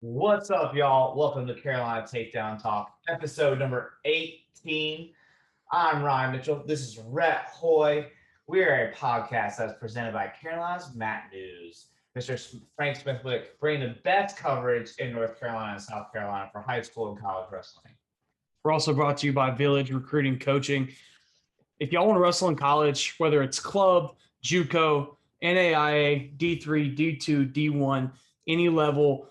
What's up, y'all? Welcome to Carolina Takedown Talk, episode number 18. I'm Ryan Mitchell. This is Rhett Hoy. We are a podcast that's presented by Carolina's Matt News. Mr. Frank Smithwick bringing the best coverage in North Carolina and South Carolina for high school and college wrestling. We're also brought to you by Village Recruiting Coaching. If y'all want to wrestle in college, whether it's club, JUCO, NAIA, D3, D2, D1, any level,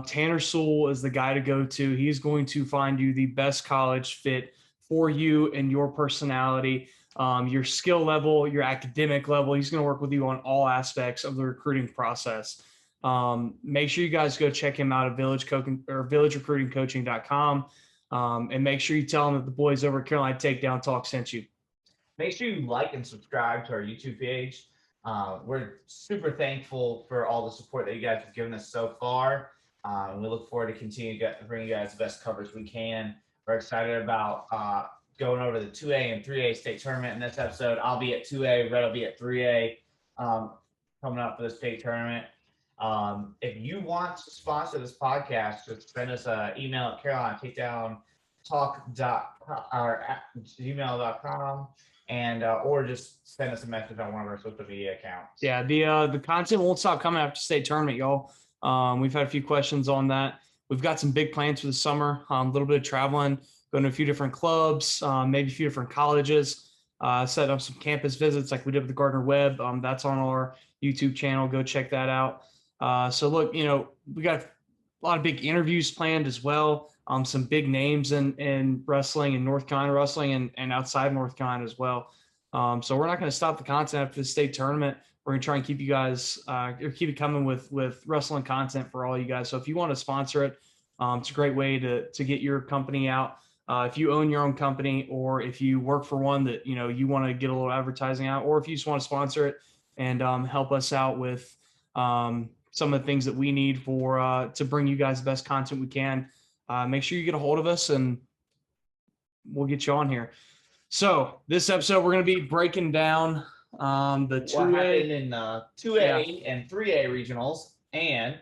Tanner Sewell is the guy to go to. He's going to find you the best college fit for you and your personality, your skill level, your academic level. He's going to work with you on all aspects of the recruiting process. Make sure you guys go check him out at villagerecruitingcoaching.com. And make sure you tell him that the boys over at Carolina Takedown Talk sent you. Make sure you like and subscribe to our YouTube page. We're super thankful for all the support that you guys have given us so far. We look forward to continue to bring you guys the best coverage we can. We're excited about going over the 2A and 3A state tournament in this episode. I'll be at 2A, Red will be at 3A coming up for the state tournament. If you want to sponsor this podcast, just send us an email at carolinatakedown.talk@gmail.com and or just send us a message on one of our social media accounts. Yeah, the content won't stop coming after state tournament, y'all. We've had a few questions on that. We've got some big plans for the summer, a little bit of traveling, going to a few different clubs, maybe a few different colleges, setting up some campus visits like we did with the Gardner Webb. That's on our YouTube channel. Go check that out. So look, we got a lot of big interviews planned as well. Some big names in wrestling and North Carolina wrestling and outside North Carolina as well. So we're not going to stop the content after the state tournament. We're going to try and keep you guys keep it coming with wrestling content for all you guys. So if you want to sponsor it, it's a great way to get your company out. If you own your own company or if you work for one that, you want to get a little advertising out, or if you just want to sponsor it and help us out with some of the things that we need for to bring you guys the best content we can, make sure you get a hold of us and we'll get you on here. So this episode, we're going to be breaking down the 2A in 2A and 3A regionals and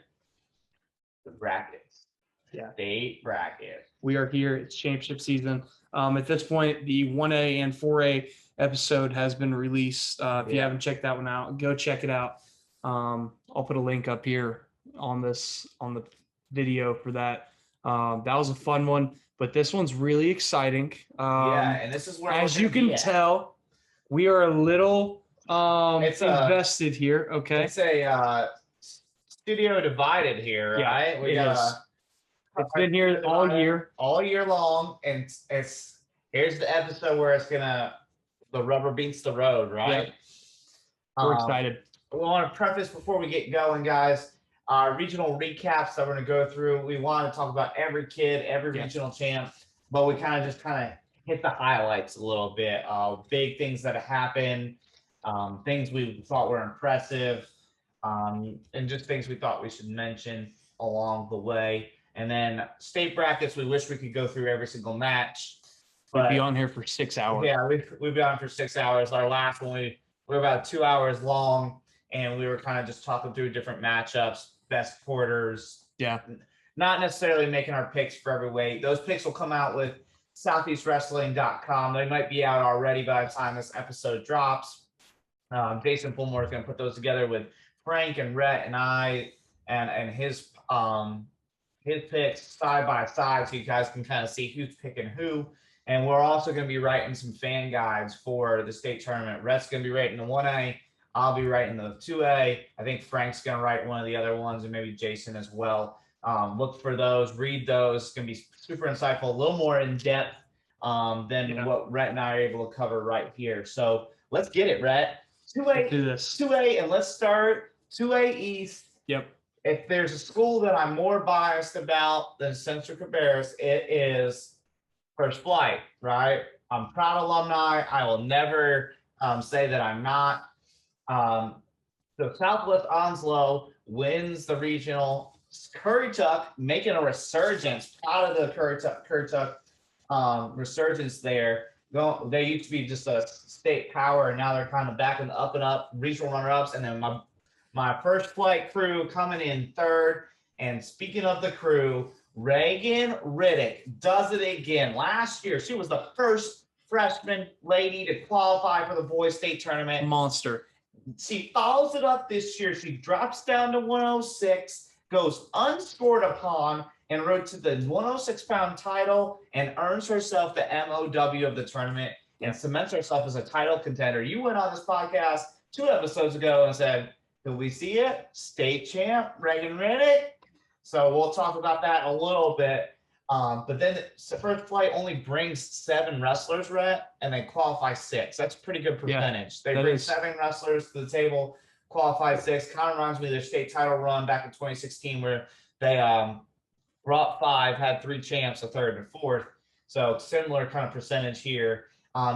the brackets. Yeah. State bracket. We are here. It's championship season. At this point, the 1A and 4A episode has been released. If you haven't checked that one out, go check it out. I'll put a link up here on the video for that. That was a fun one, but this one's really exciting. And this is where, as you can tell, we are a little invested here. Okay, it's a studio divided here, right? It's been here all year long, and here's the episode where the rubber beats the road, right? Yep. We're excited. We want to preface before we get going, guys. Our regional recaps that we're going to go through. We want to talk about every kid, every regional champ, but we kind of hit the highlights a little bit. Big things that happened, things we thought were impressive, and just things we thought we should mention along the way. And then state brackets, we wish we could go through every single match. We'd be on here for 6 hours. Yeah, we've been on for 6 hours. Our last one, we were about 2 hours long, and we were kind of just talking through different matchups, best quarters. Yeah. Not necessarily making our picks for every weight. Those picks will come out with southeastwrestling.com. They might be out already by the time this episode drops. Jason Fulmore is going to put those together with Frank and Rhett and I and his picks side by side so you guys can kind of see who's picking who. And we're also going to be writing some fan guides for the state tournament. Rhett's going to be writing the 1A. I'll be writing the 2A. I think Frank's going to write one of the other ones, and maybe Jason as well. Look for those, read those. It's going to be super insightful, a little more in depth than what Rhett and I are able to cover right here. So let's get it, Rhett. 2A, let's do this. 2A, and let's start 2A East. Yep. If there's a school that I'm more biased about than Central Cabarrus, it is First Flight, right? I'm proud alumni. I will never say that I'm not. So Southwest Onslow wins the regional. Currituck making a resurgence. Proud of the Currituck resurgence there. They used to be just a state power, and now they're kind of back in the up and up regional runner-ups. And then my First Flight crew coming in third, And speaking of the crew, Reagan Riddick does it again. Last year, she was the first freshman lady to qualify for the boys state tournament. Monster. She follows it up this year. She drops down to 106, goes unscored upon, and rode to the 106-pound title and earns herself the MOW of the tournament and cements herself as a title contender. You went on this podcast 2 episodes ago and said, "Did we see it? State champ, Reagan Riddick." So we'll talk about that a little bit. But then the first flight only brings 7 wrestlers, Rhett, and they qualify 6. That's a pretty good percentage. They bring 7 wrestlers to the table, qualify 6. Kind of reminds me of their state title run back in 2016 where they brought 5, had 3 champs, a third and a fourth. So similar kind of percentage here.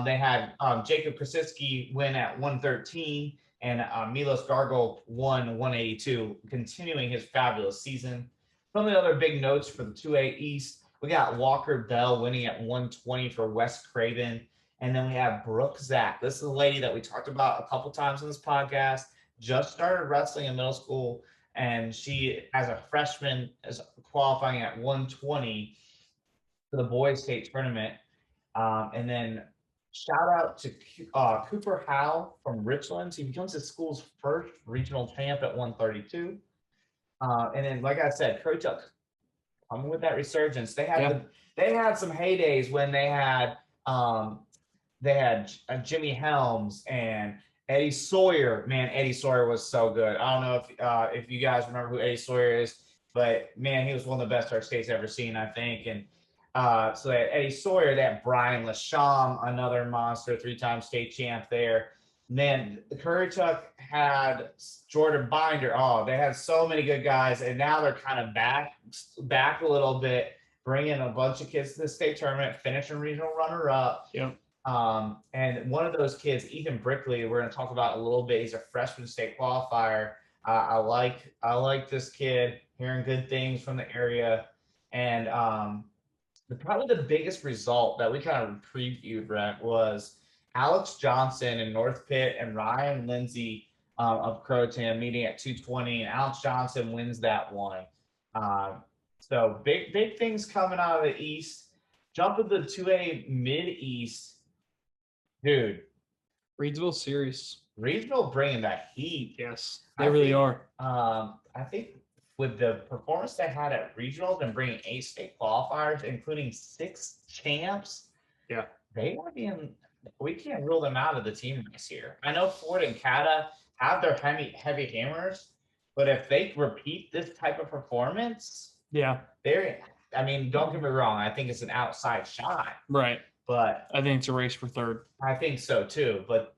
They had Jacob Krasicki win at 113 and Milos Gargol won 182, continuing his fabulous season. Some of the other big notes for the 2A East, we got Walker Bell winning at 120 for West Craven. And then we have Brooke Zach. This is a lady that we talked about a couple times on this podcast, just started wrestling in middle school. And she, as a freshman, is qualifying at 120 for the boys state tournament. And then shout out to Cooper Howe from Richlands. He becomes his school's first regional champ at 132. And then, like I said, Currituck coming with that resurgence. They had they had some heydays when they had Jimmy Helms and Eddie Sawyer. Man, Eddie Sawyer was so good. I don't know if you guys remember who Eddie Sawyer is, but man, he was one of the best our state's ever seen, I think. And so they had Eddie Sawyer, they had Brian Lasham, another monster, 3-time state champ there. Man, Currituck had Jordan Binder. Oh, they had so many good guys, and now they're kind of back a little bit, bringing a bunch of kids to the state tournament, finishing regional runner-up. Yep. And one of those kids, Ethan Brickley, we're going to talk about a little bit. He's a freshman state qualifier. I like this kid, hearing good things from the area. And probably the biggest result that we kind of previewed, Brent, was Alex Johnson in North Pitt and Ryan Lindsay of Croatan meeting at 220, and Alex Johnson wins that one. So big things coming out of the East. Jump to the 2A Mid-East. Dude. Reedsville series. Reedsville bringing that heat. Yes, they really are. I think with the performance they had at regionals and bringing 8 state qualifiers, including 6 champs, they were being – we can't rule them out of the team this year. I know Ford and Cata have their heavy hammers, but if they repeat this type of performance, they're – I mean, don't get me wrong. I think it's an outside shot. Right. But I think it's a race for third. I think so too. But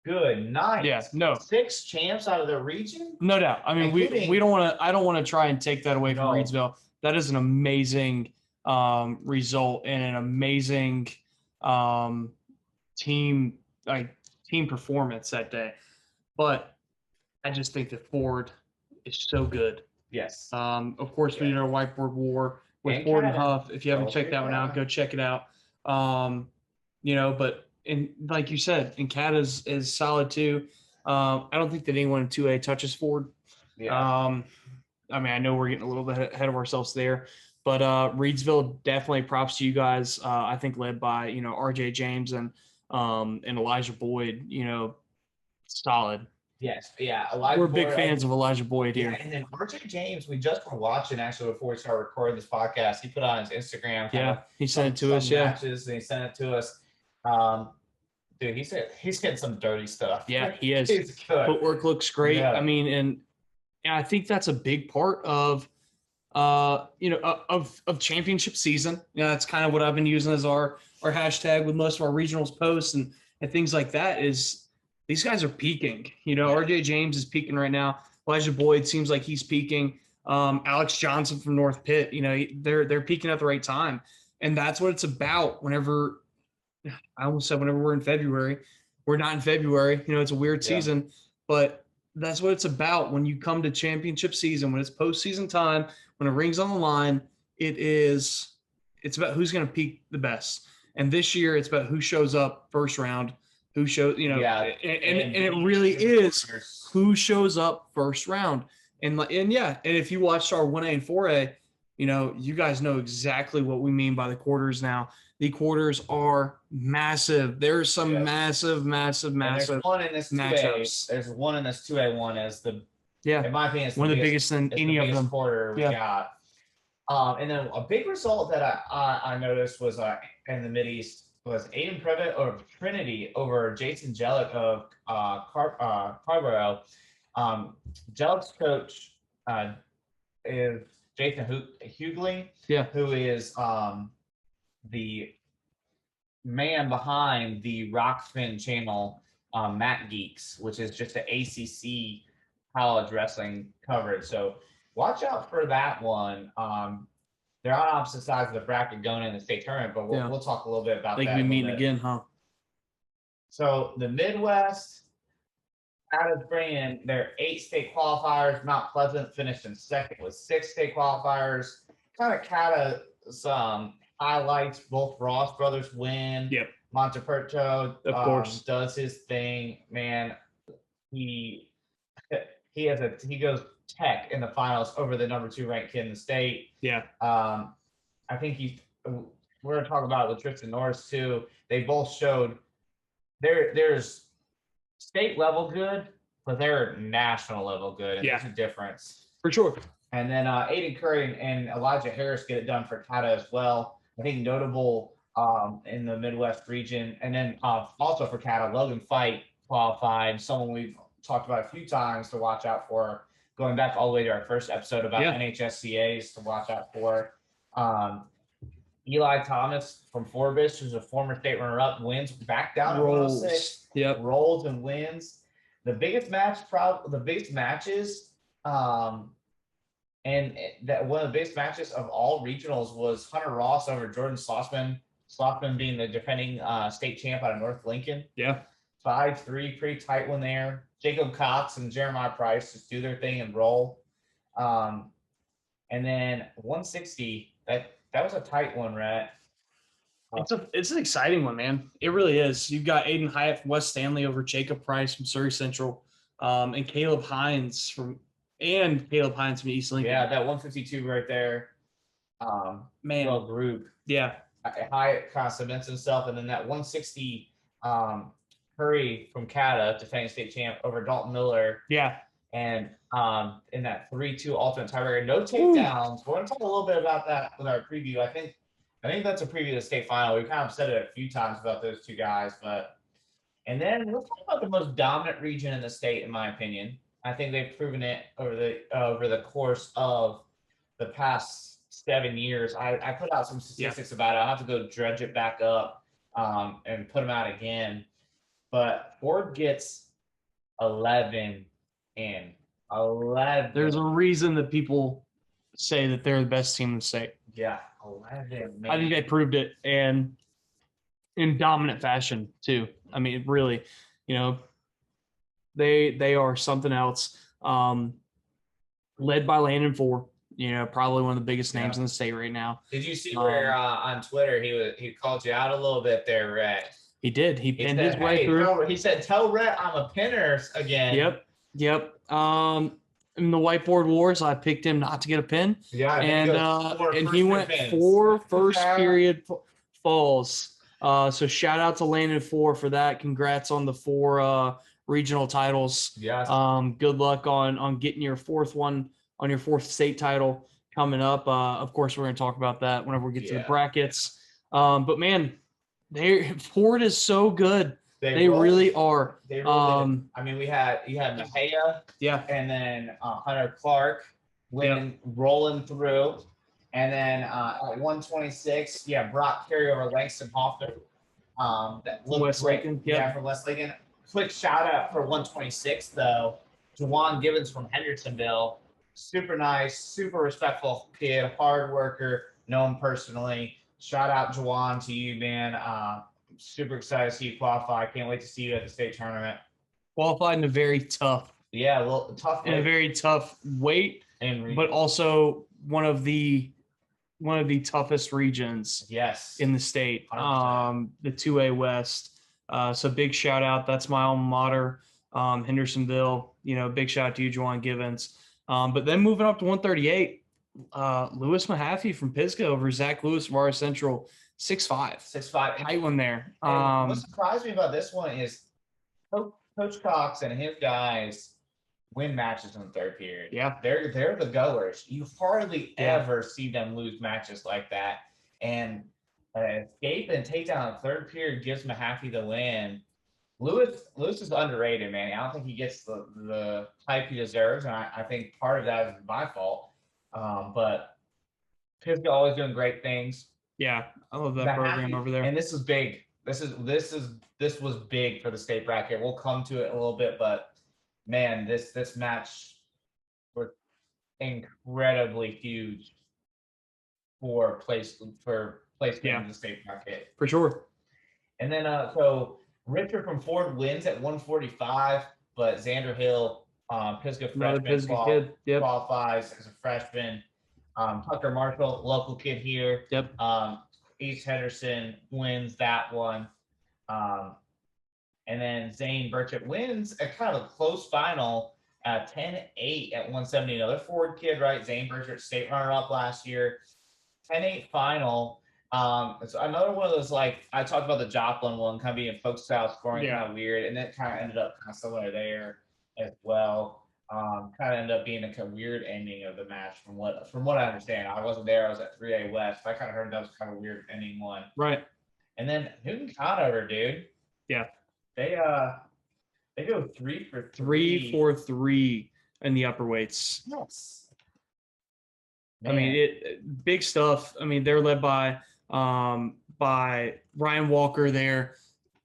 good night. Yeah, no. 6 champs out of the region? No doubt. I mean, we don't want to – I don't want to try and take that away from Reedsville. That is an amazing result and an amazing team performance that day. But I just think that Ford is so good. Yes. Of course, we did our whiteboard war with Ford and Huff. If you haven't checked that one out, go check it out. But like you said, and Cat is solid too. I don't think that anyone in 2A touches Ford. Yeah. I mean, I know we're getting a little bit ahead of ourselves there, but Reedsville, definitely props to you guys. I think led by RJ James and Elijah Boyd. Solid. Yes, yeah. We're big fans of Elijah Boyd here. And then RJ James, we just were watching actually before we started recording this podcast. He put on his Instagram. Yeah, he sent it to us. Yeah, matches, and he sent it to us. Dude, he's getting some dirty stuff. Yeah, he is. He's good. Footwork looks great. Yeah. I mean, and I think that's a big part of championship season. That's kind of what I've been using as our hashtag with most of our regionals posts and things like that is these guys are peaking. RJ James is peaking right now. Elijah Boyd seems like he's peaking. Alex Johnson from North Pitt, they're peaking at the right time. And that's what it's about whenever we're in February. We're not in February. It's a weird season, but that's what it's about when you come to championship season, when it's postseason time, when a ring's on the line, it's about who's going to peak the best. And this year it's about who shows up first round, who shows, and it really is who shows up first round. And if you watched our 1A and 4A, you guys know exactly what we mean by the quarters now. The quarters are massive. There's some massive There's one in this 2A. matchups. There's one in this 2A one as in my opinion, it's one of the biggest in any of them. Quarter we got. And then a big result that I noticed was in the Mideast was Aiden Privet or Trinity over Jason Jellick of Carborough. Jellick's coach is Jason Hughley, who is the man behind the Rockfin channel, Matt Geeks, which is just an ACC college wrestling coverage. So watch out for that one. They're on opposite sides of the bracket going in the state tournament, but we'll talk a little bit about that. They could be meeting again, huh? So the Midwest, Cata's bringing their 8 state qualifiers. Mount Pleasant finished in second with 6 state qualifiers. Kind of Cata's highlights, both Ross brothers win. Yep. Monteperto, of course, does his thing. Man, he goes Tech in the finals over the number 2 ranked kid in the state. Yeah. I think we're gonna talk about it with Tristan Norris too. They both showed there's state level good, but they're national level good. And there's a difference. For sure. And then Aiden Curry and Elijah Harris get it done for Cata as well. I think notable in the Midwest region. And then also for Cata, Logan Fight qualified, someone we've talked about a few times to watch out for, going back all the way to our first episode about NHSCAs to watch out for. Eli Thomas from Forbush, who's a former state runner-up, wins back down to 106. Rolls and wins. The biggest matches, and that one of the biggest matches of all regionals was Hunter Ross over Jordan Slossman. Slossman being the defending state champ out of North Lincoln. 5-3, pretty tight one there. Jacob Cox and Jeremiah Price just do their thing and roll. And then 160, that was a tight one, Rhett. It's an exciting one, man. It really is. You've got Aiden Hyatt from West Stanley over Jacob Price from Surrey Central, and Caleb Hines from East Lincoln. Yeah, that 152 right there. Man, well, group. Yeah. Hyatt kind of cements himself, and then that 160 Curry from Cata, defending state champ, over Dalton Miller. Yeah. And in that 3-2 alternate tiebreaker, no takedowns. We're going to talk a little bit about that with our preview. I think that's a preview of the state final. We've kind of said it a few times about those two guys, and then let's talk about the most dominant region in the state, in my opinion. I think they've proven it over the course of the past 7 years. I put out some statistics about it. I'll have to go dredge it back up and put them out again. But Ford gets 11 in. 11. There's a reason that people say that they're the best team in the state. Yeah, 11. Man. I think they proved it, and in dominant fashion too. I mean, really, they are something else. Led by Landon Ford, probably one of the biggest names in the state right now. Did you see where on Twitter he called you out a little bit there, Rhett? He did. He pinned his way through. He said, "Tell Rhett I'm a pinner again." Yep. In the whiteboard wars, I picked him not to get a pin. Yeah, and he went 4 first period falls. So shout out to Landon for that. Congrats on the 4 regional titles. Yes. Good luck on getting your 4th one on your 4th state title coming up. Of course, we're going to talk about that whenever we get to the brackets. But man, Ford is so good. They really are. They really I mean, you had Mejia, and then Hunter Clark rolling through, and then at 126, Brock Carey over Langston Hoffman. From West Lincoln. From West Lincoln. Quick shout out for 126 though, Javon Givens from Hendersonville. Super nice, super respectful kid, hard worker, know him personally. Shout out Jawan to you, man. Super excited to see you qualify. Can't wait to see you at the state tournament. Qualified in a very tough. Tough. In a very tough weight, but also one of the toughest regions. Yes. In the state. 100%. The 2A West. So big shout out. That's my alma mater, Hendersonville. Big shout out to you, Juwan Givens. But then moving up to 138, Lewis Mahaffey from Pisgah over Zach Lewis of RS Central, 6'5". 6'5". Tight one there. What surprised me about this one is Coach Cox and his guys win matches in the third period. Yeah. They're the goers. You hardly ever see them lose matches like that. And escape and takedown in the third period gives Mahaffey the win. Lewis is underrated, man. I don't think he gets the hype he deserves, and I think part of that is my fault. But Pisgah always doing great things. Yeah, I love that program over there. And this is big. This was big for the state bracket. We'll come to it a little bit, but man, this match was incredibly huge for placement in the state bracket. For sure. And then so Richard from Ford wins at 145, but Xander Hill, Pisgah freshman, qualifies as a freshman. Tucker Marshall, local kid here. Yep. East Henderson wins that one. And then Zane Burchett wins a kind of a close final, 10-8 at 170. Another Ford kid, right? Zane Burchett, state runner-up last year. 10-8 final. It's another one of those, like, I talked about the Joplin one, kind of being folk style scoring, kind of weird, and it kind of ended up kind of similar there as well. Kind of ended up being a weird ending of the match from what I understand. I wasn't there. I was at 3A West. I kind of heard that was kind of a weird ending one. Right. And then Newton Conover, dude. Yeah. They go 3 for 3. 3 for 3 in the upper weights. Yes. Man. I mean, big stuff. I mean, they're led by Ryan Walker there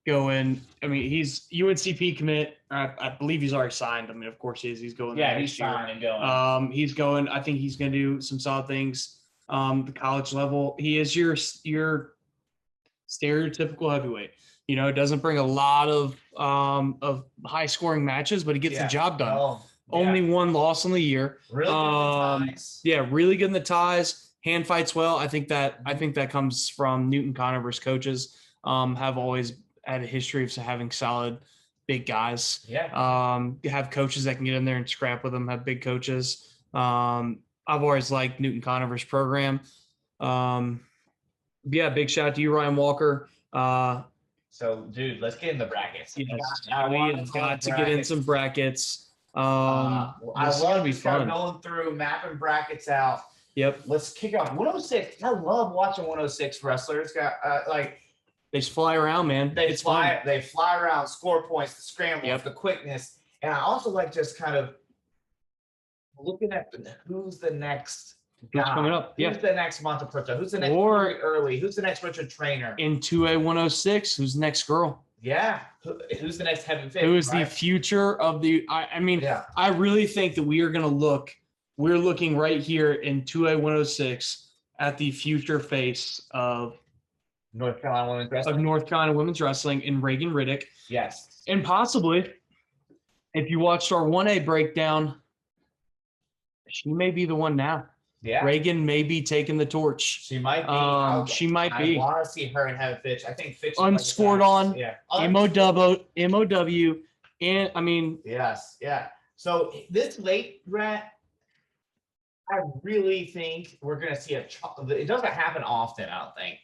going. I mean, he's UNCP commit. I believe he's already signed. I mean, of course he is. He's going. Yeah, he's signed and going. He's going. I think he's going to do some solid things. The college level. He is your stereotypical heavyweight. You know, doesn't bring a lot of high scoring matches, but he gets the job done. Only one loss on the year. Really good in the ties. Yeah, really good in the ties. Hand fights well. I think that comes from Newton Conover's coaches. Have always had a history of having solid big guys. Yeah. Have coaches that can get in there and scrap with them. Have big coaches. I've always liked Newton Conover's program. Yeah, big shout out to you, Ryan Walker. So, dude, let's get in the brackets. Yes, we got to get in some brackets. I love just kind of going through, mapping brackets out. Yep. Let's kick off 106. I love watching 106 wrestlers. They just fly around, man. They fly around, score points, the scrambles, the quickness. And I also like just kind of looking at who's the next guy. Coming up. Who's the next Monteperto? Who's the next Early? Who's the next Richard Trainer? In 2A 106, who's the next girl? Yeah. Who's the next Heaven Fit? Who is the future of the I really think that we're looking right here in 2A 106 at the future face of North Carolina women's wrestling in Reagan Riddick. Yes. And possibly, if you watched our 1A breakdown, she may be the one now. Yeah. Reagan may be taking the torch. She might be. She might be. I want to see her and Heaven Fitch. I think Fitch unscored on. Yeah. MOW. And I mean. Yes. Yeah. So this late, Brett, I really think we're going to see it doesn't happen often, I don't think,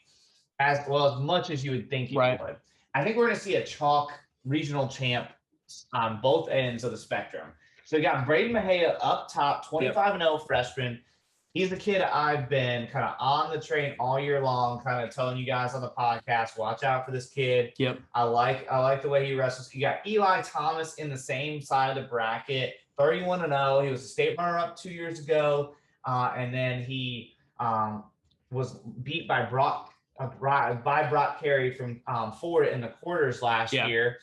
as much as you would think it would. I think we're going to see a chalk regional champ on both ends of the spectrum. So you got Braden Mejia up top, 25-0 freshman. He's the kid I've been kind of on the train all year long, kind of telling you guys on the podcast, watch out for this kid. Yep. I like the way he wrestles. You got Eli Thomas in the same side of the bracket, 31-0. He was a state runner-up 2 years ago, and then he was beat by Brock Carey from Ford in the quarters last year.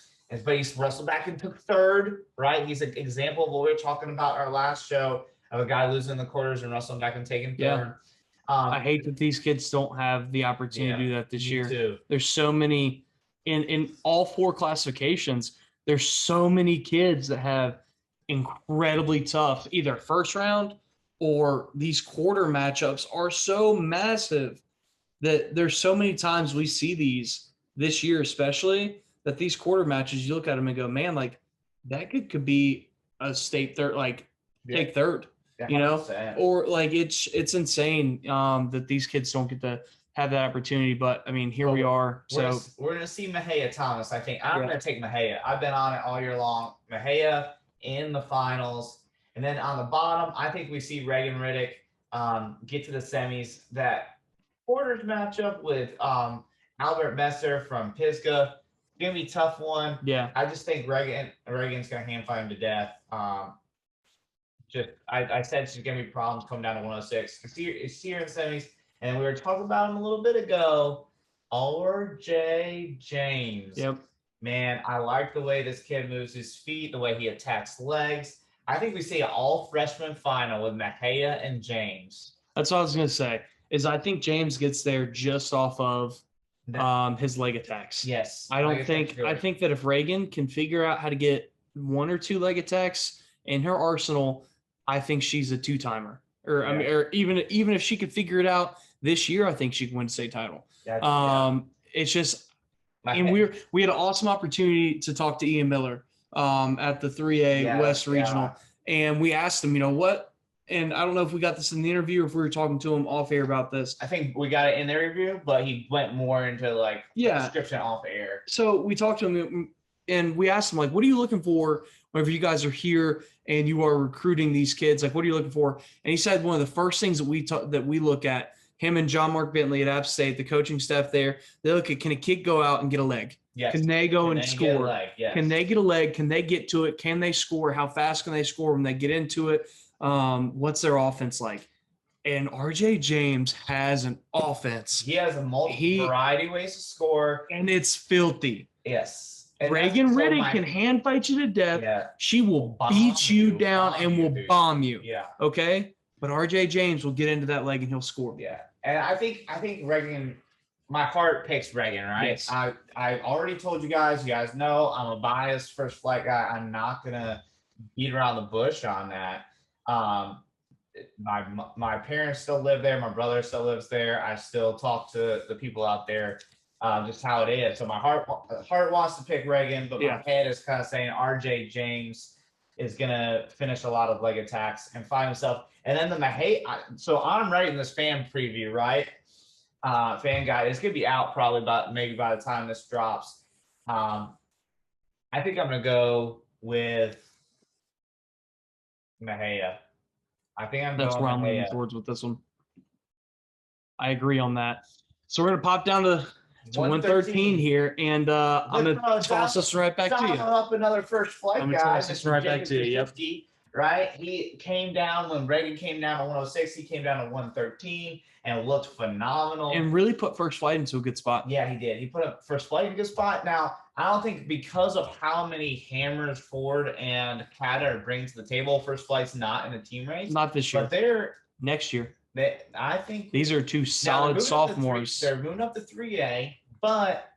But he's wrestled back and took third, right? He's an example of what we were talking about our last show of a guy losing in the quarters and wrestling back and taking third. I hate that these kids don't have the opportunity to do that this year. Too. There's so many in all four classifications. There's so many kids that have incredibly tough either first round or these quarter matchups are so massive that there's so many times we see these this year, especially that these quarter matches, you look at them and go, man, like that could be a state third, take third. you know, 100%. or like it's insane that these kids don't get to have that opportunity. But I mean, here we are. So we're gonna see Mejia Thomas. I think I'm Yeah. gonna take Mejia. I've been on it all year long. Mejia in the finals, and then on the bottom, I think we see Reagan Riddick get to the semis. That quarters matchup with Albert Messer from Pisgah. Gonna be a tough one. yeah, I just think Reagan's gonna hand fight him to death. I said she's gonna be problems coming down to 106. It's here in semis, and we were talking about him a little bit ago. RJ James. yep. Man, I like the way this kid moves his feet, the way he attacks legs. I think we see an all freshman final with Mejia and James. That's what I was gonna say. Is I think James gets there just off of his leg attacks. Yes. I think that if Reagan can figure out how to get one or two leg attacks in her arsenal, I think she's a two-timer. Or even if she could figure it out this year, I think she can win state title. It's just, and we had an awesome opportunity to talk to Ian Miller at the 3A West Regional, and we asked him, what. And I don't know if we got this in the interview or if we were talking to him off air about this. I think we got it in the interview, but he went more into like description off air. So we talked to him and we asked him, like, what are you looking for whenever you guys are here and you are recruiting these kids? Like, what are you looking for? And he said one of the first things that we look at, him and John Mark Bentley at App State, the coaching staff there, they look at, can a kid go out and get a leg? Yes. Can they go and score? Yes. Can they get a leg? Can they get to it? Can they score? How fast can they score when they get into it? What's their offense like? And RJ James has an offense. He has a variety of ways to score. And it's filthy. Yes. And Reagan Riddick can hand fight you to death. Yeah. She will beat you down and will bomb you. Yeah. Okay? But RJ James will get into that leg and he'll score. Yeah. And I think Reagan, my heart picks Reagan, right? Yes. I already told you guys know I'm a biased first flight guy. I'm not gonna beat around the bush on that. My parents still live there. My brother still lives there. I still talk to the people out there, just how it is. So my heart wants to pick Reagan, but my head is kind of saying RJ James is gonna finish a lot of leg attacks and find himself. And then the Mejia. So I'm writing this fan preview, right? Fan guide. It's gonna be out probably maybe by the time this drops. I think I'm gonna go with Mejia. I think That's where I'm leaning towards with this one. I agree on that. So we're gonna pop down to 113 here, and I'm gonna toss this right back to you. Up another first flight guy. Toss this right back to you. Yep. Right. He came down when Reagan came down to 106. He came down to 113 and looked phenomenal. And really put first flight into a good spot. Yeah, he did. He put up first flight in a good spot. Now, I don't think because of how many hammers Ford and Cata are bringing to the table, first flight's not in the team race. Not this year. But they're next year. I think these are two solid sophomores. They're moving up to 3A, but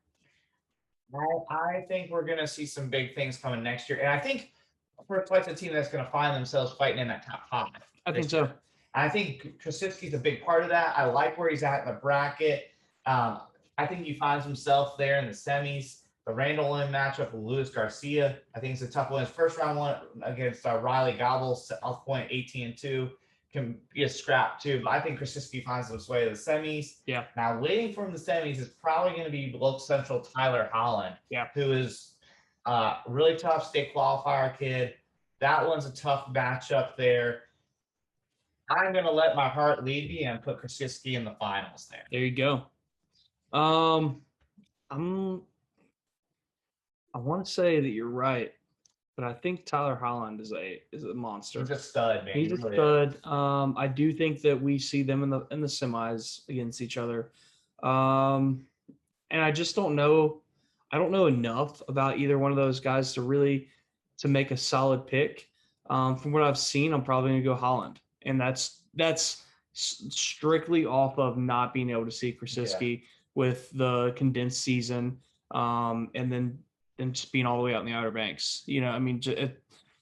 I think we're going to see some big things coming next year. And I think first flight's a team that's going to find themselves fighting in that top 5. I think so. I think Krasiski's a big part of that. I like where he's at in the bracket. I think he finds himself there in the semis. The Randall Lynn matchup with Luis Garcia, I think it's a tough one. His first round one against Riley Gobble, South Point 18-2, can be a scrap too. But I think Krasiski finds his way to the semis. Yeah. Now waiting for him in the semis is probably going to be Local Central Tyler Holland, who is really tough state qualifier kid. That one's a tough matchup there. I'm going to let my heart lead me and put Krasiski in the finals there. There you go. I want to say that you're right, but I think Tyler Holland is a monster. He's a stud, man. He's a stud. I do think that we see them in the semis against each other. And I just don't know. I don't know enough about either one of those guys to make a solid pick. From what I've seen, I'm probably going to go Holland. And that's strictly off of not being able to see Krasiski with the condensed season, and then just being all the way out in the Outer Banks. I mean,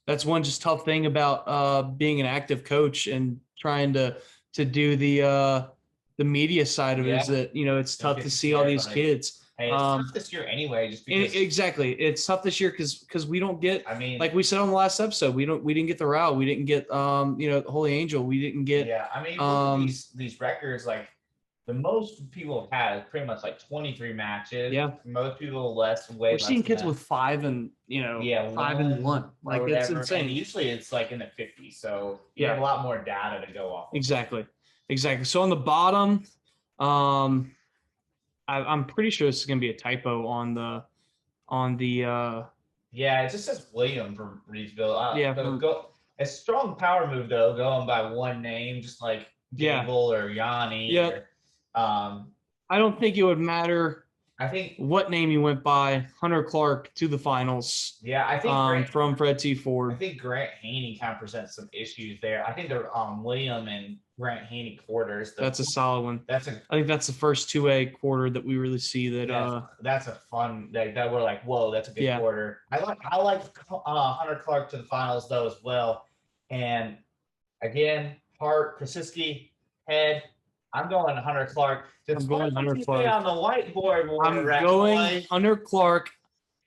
that's one just tough thing about being an active coach and trying to do the media side of it is that it's tough to see all these kids. Hey, it's tough this year anyway, just because. Exactly, it's tough this year because we don't get. I mean, like we said on the last episode, we didn't get the Route, we didn't get Holy Angel, we didn't get. Yeah, I mean, look at these records. Like the most people have had is pretty much like 23 matches. Yeah, most people less. We're seeing kids with 5 and 5 and 1. Like it's insane. And usually it's like in the 50s, so you have a lot more data to go off. Exactly. So on the bottom, I'm pretty sure this is going to be a typo on the. Yeah, it just says William from Reedsville. Yeah, a strong power move though, going by one name, just like Gable or Yanni. Yeah. I don't think it would matter. I think what name you went by. Hunter Clark to the finals. Yeah, I think from Fred T. Ford. I think Grant Haney kind of presents some issues there. I think they're William and Grant Haney quarters. That's a solid one. I think that's the first 2A quarter that we really see that. That's a fun that we're like, whoa, that's a good quarter. I like Hunter Clark to the finals though as well. And again, Hart, Krasiski, Head. I'm going Hunter Clark. I'm going Hunter Clark on the whiteboard. I'm going Hunter Clark.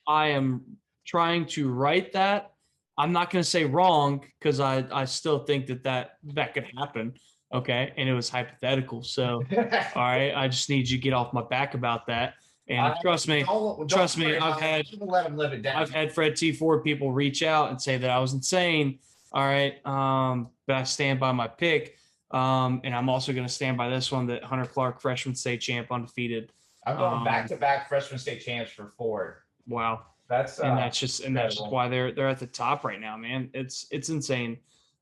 I am trying to write that. I'm not going to say wrong because I still think that could happen. Okay, and it was hypothetical. So, all right, I just need you to get off my back about that. And trust me, I've had Fred T. Ford people reach out and say that I was insane. All right, but I stand by my pick. And I'm also going to stand by this one that Hunter Clark, freshman state champ, undefeated. I'm going back-to-back freshman state champs for Ford. Wow, that's just why they're at the top right now, man. It's insane.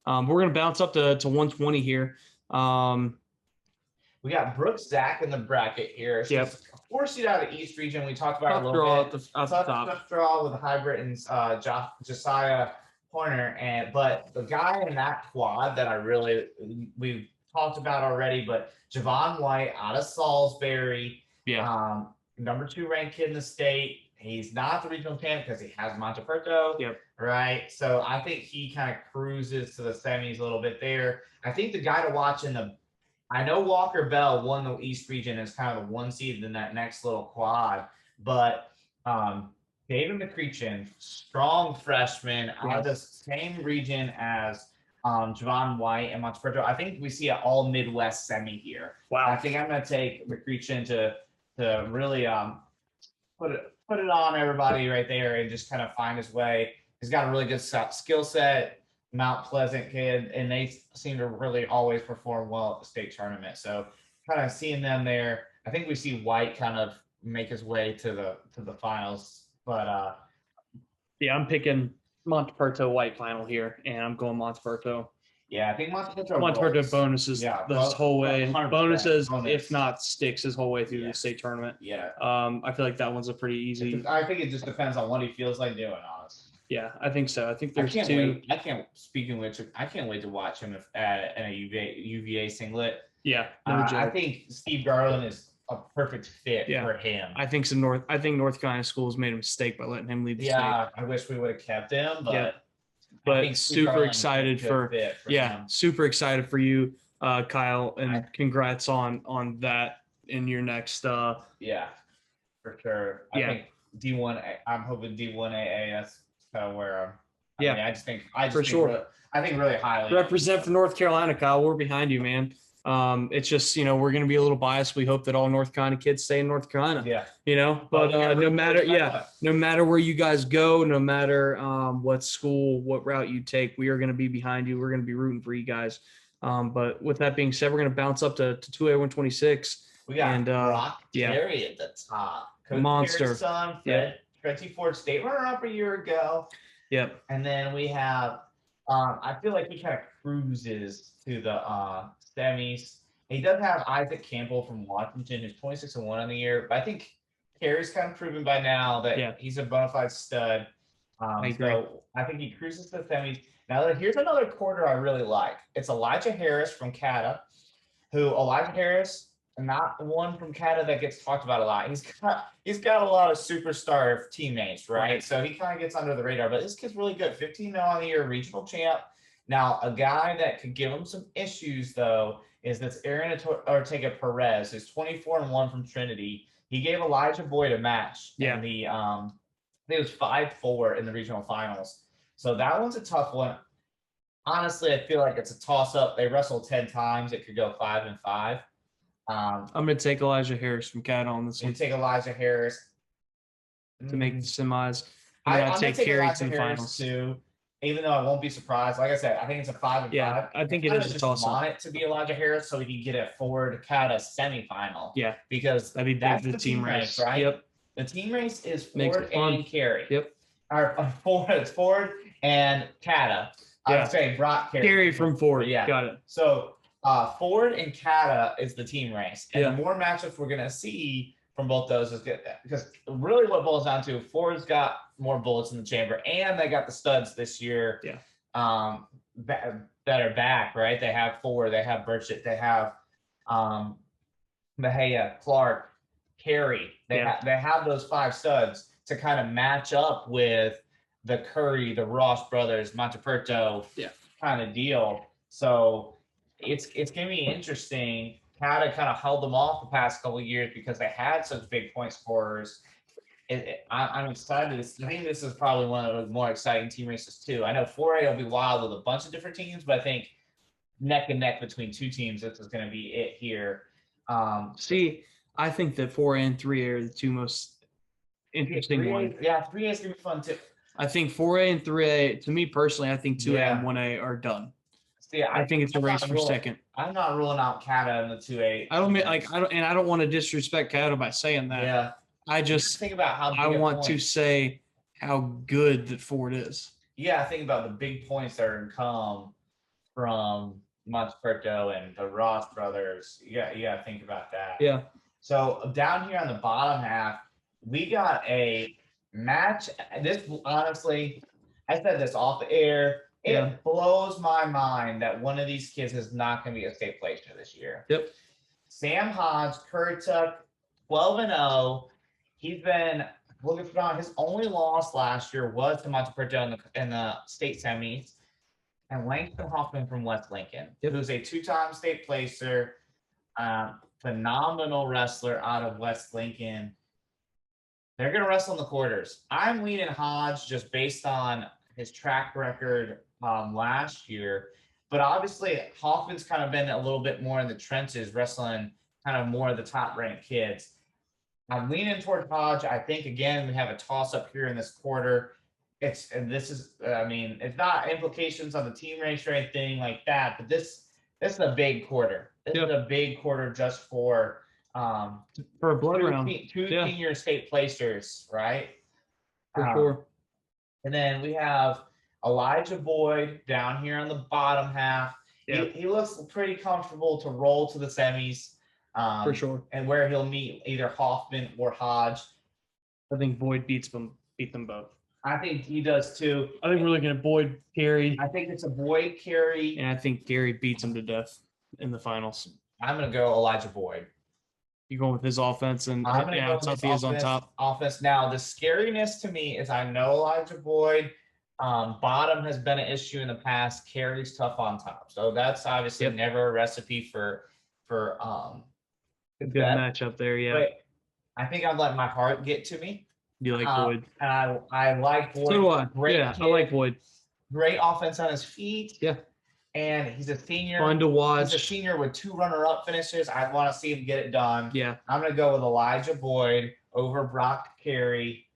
We're going to bounce up to 120 here. We got Brooks Zach in the bracket here. So yep. 4 seed out of the East region. We talked about a little bit. Tough draw with Hybrid and Josiah Horner, but the guy in that quad that we've talked about already, but Javon White out of Salisbury, number 2 ranked kid in the state. He's not the regional champ because he has Monteperto, right? So I think he kind of cruises to the semis a little bit there. I think the guy to watch I know Walker Bell won the East region as kind of the 1 seed in that next little quad, but David Mccreachin, strong freshman out of the same region as Javon White and Monteperto. I think we see an all Midwest semi here. Wow. I think I'm going to take Mccreachin to really put it on everybody right there and just kind of find his way. He's got a really good skill set, Mount Pleasant kid, and they seem to really always perform well at the state tournament. So kind of seeing them there, I think we see White kind of make his way to the finals. But I'm picking Monteperto White final here, and I'm going Monteperto. Yeah, I think Monteperto bonuses this whole way. Bonuses, if not sticks his whole way through the state tournament. Yeah. I feel like that one's a pretty easy. I think it just depends on what he feels like doing, honestly. Yeah, I think so. I think there's two. I can't wait to watch him in a UVA singlet. Yeah, no joke. I think Steve Garland is a perfect fit for him. I think North Carolina schools made a mistake by letting him leave the state. I wish we would have kept him, but super excited for him. Super excited for you, Kyle, and congrats on that in your next for sure. I think D1. I'm hoping D1AA. That's kind of where I think really highly. Represent for North Carolina, Kyle. We're behind you, man. It's just, we're going to be a little biased. We hope that all North Carolina kids stay in North Carolina, but no matter where you guys go, no matter what school, what route you take, we are going to be behind you. We're going to be rooting for you guys. But with that being said, we're going to bounce up to 2A 126. We got Brock Terry at the top. Coach Monster. Son, Fred T. Ford state runner-up a year ago. Yep. And then we have, I feel like he kind of cruises to the semis. He does have Isaac Campbell from Washington, who's 26-1 on the year. But I think Terry's kind of proven by now that he's a bona fide stud. So I think he cruises to the semis. Now, here's another quarter I really like. It's Elijah Harris from Cata, Elijah Harris, not one from Cata that gets talked about a lot. He's got a lot of superstar teammates, right? So he kind of gets under the radar. But this kid's really good. 15-0 on the year, regional champ. Now, a guy that could give him some issues, though, is this Aaron Ortega Perez, who's 24-1 from Trinity. He gave Elijah Boyd a match. Yeah. In the I think it was 5-4 in the regional finals. So that one's a tough one. Honestly, I feel like it's a toss-up. They wrestled 10 times. It could go 5-5. I'm going to take Elijah Harris from Cat on this You one take Elijah Harris to make the semis. I'm I'll gonna take Carey Elijah to the Harris finals. too, even though I won't be surprised. Like I said, I think it's a 5-5. Yeah, I think it is a just toss-up. want it to be Elijah Harris so we can get it forward Cat a semifinal. Yeah, because that'd be big that's for the team race, right? Yep. The team race is Makes Ford it fun. and Carey. Yep. It's Ford and Cata. I Yeah. would say Brock Carey. Carey from Ford. Yeah. Got it. So Ford and Cata is the team race. And Yeah. the more matchups we're going to see from both those is good. Because really what it boils down to, Ford's got more bullets in the chamber, and they got the studs this year. Yeah. That are back, right? They have Ford, they have Burchett, they have Mejia, Clark, Carey. They have those 5 studs to kind of match up with the Curry, the Ross brothers, Monteperto kind of deal. So it's going to be interesting. Cata kind of held them off the past couple of years because they had such big point scorers. I'm excited. I think this is probably one of the more exciting team races too. I know 4A will be wild with a bunch of different teams, but I think neck and neck between 2 teams, this is going to be it here. I think that 4A and 3A are the 2 most interesting ones. Yeah, 3A is going to be fun too. I think 4A and 3A, to me personally, I think 2A and 1A are done. I think it's a race for second. I'm not ruling out Cata in the 2A. I don't want to disrespect Cata by saying that. Yeah. I just think about how I want to say how good that Ford is. Yeah, think about the big points that are going to come from Monteperto and the Ross brothers. You got to think about that. Yeah. So down here on the bottom half, we got a match. This honestly, I said this off the air. It blows my mind that one of these kids is not going to be a state placer this year. Yep. Sam Hodge, Currituck, 12-0. He's been looking for his only loss last year was to Monteperto in the state semis. And Langston Hoffman from West Lincoln, who's a 2-time state placer, phenomenal wrestler out of West Lincoln. They're going to wrestle in the quarters. I'm leaning Hodge just based on his track record last year. But obviously, Hoffman's kind of been a little bit more in the trenches, wrestling kind of more of the top-ranked kids. I'm leaning toward Hodge. I think, again, we have a toss-up here in this quarter. It's not implications on the team race or anything like that, but this is a big quarter. This is a big quarter just for a blood round. Two senior state placers, right? For sure. And then we have Elijah Boyd down here on the bottom half. He looks pretty comfortable to roll to the semis. For sure. And where he'll meet either Hoffman or Hodge. I think Boyd beat them both. I think he does too. I think we're looking at Boyd, Carey. I think it's a Boyd, Carey. And I think Carey beats him to death in the finals. I'm going to go Elijah Boyd. You going with his offense and I'm going to go tough he is on top. Offense. Now, the scariness to me is I know Elijah Boyd. Bottom has been an issue in the past. Carey's tough on top. So that's obviously never a recipe for a good matchup there, But I think I'd let my heart get to me. You like Boyd? And I like Boyd. So do I. Great kid. I like Boyd. Great offense on his feet. Yeah. And he's a senior. Fun to watch. He's a senior with 2 runner-up finishes. I want to see him get it done. Yeah. I'm going to go with Elijah Boyd over Brock Carey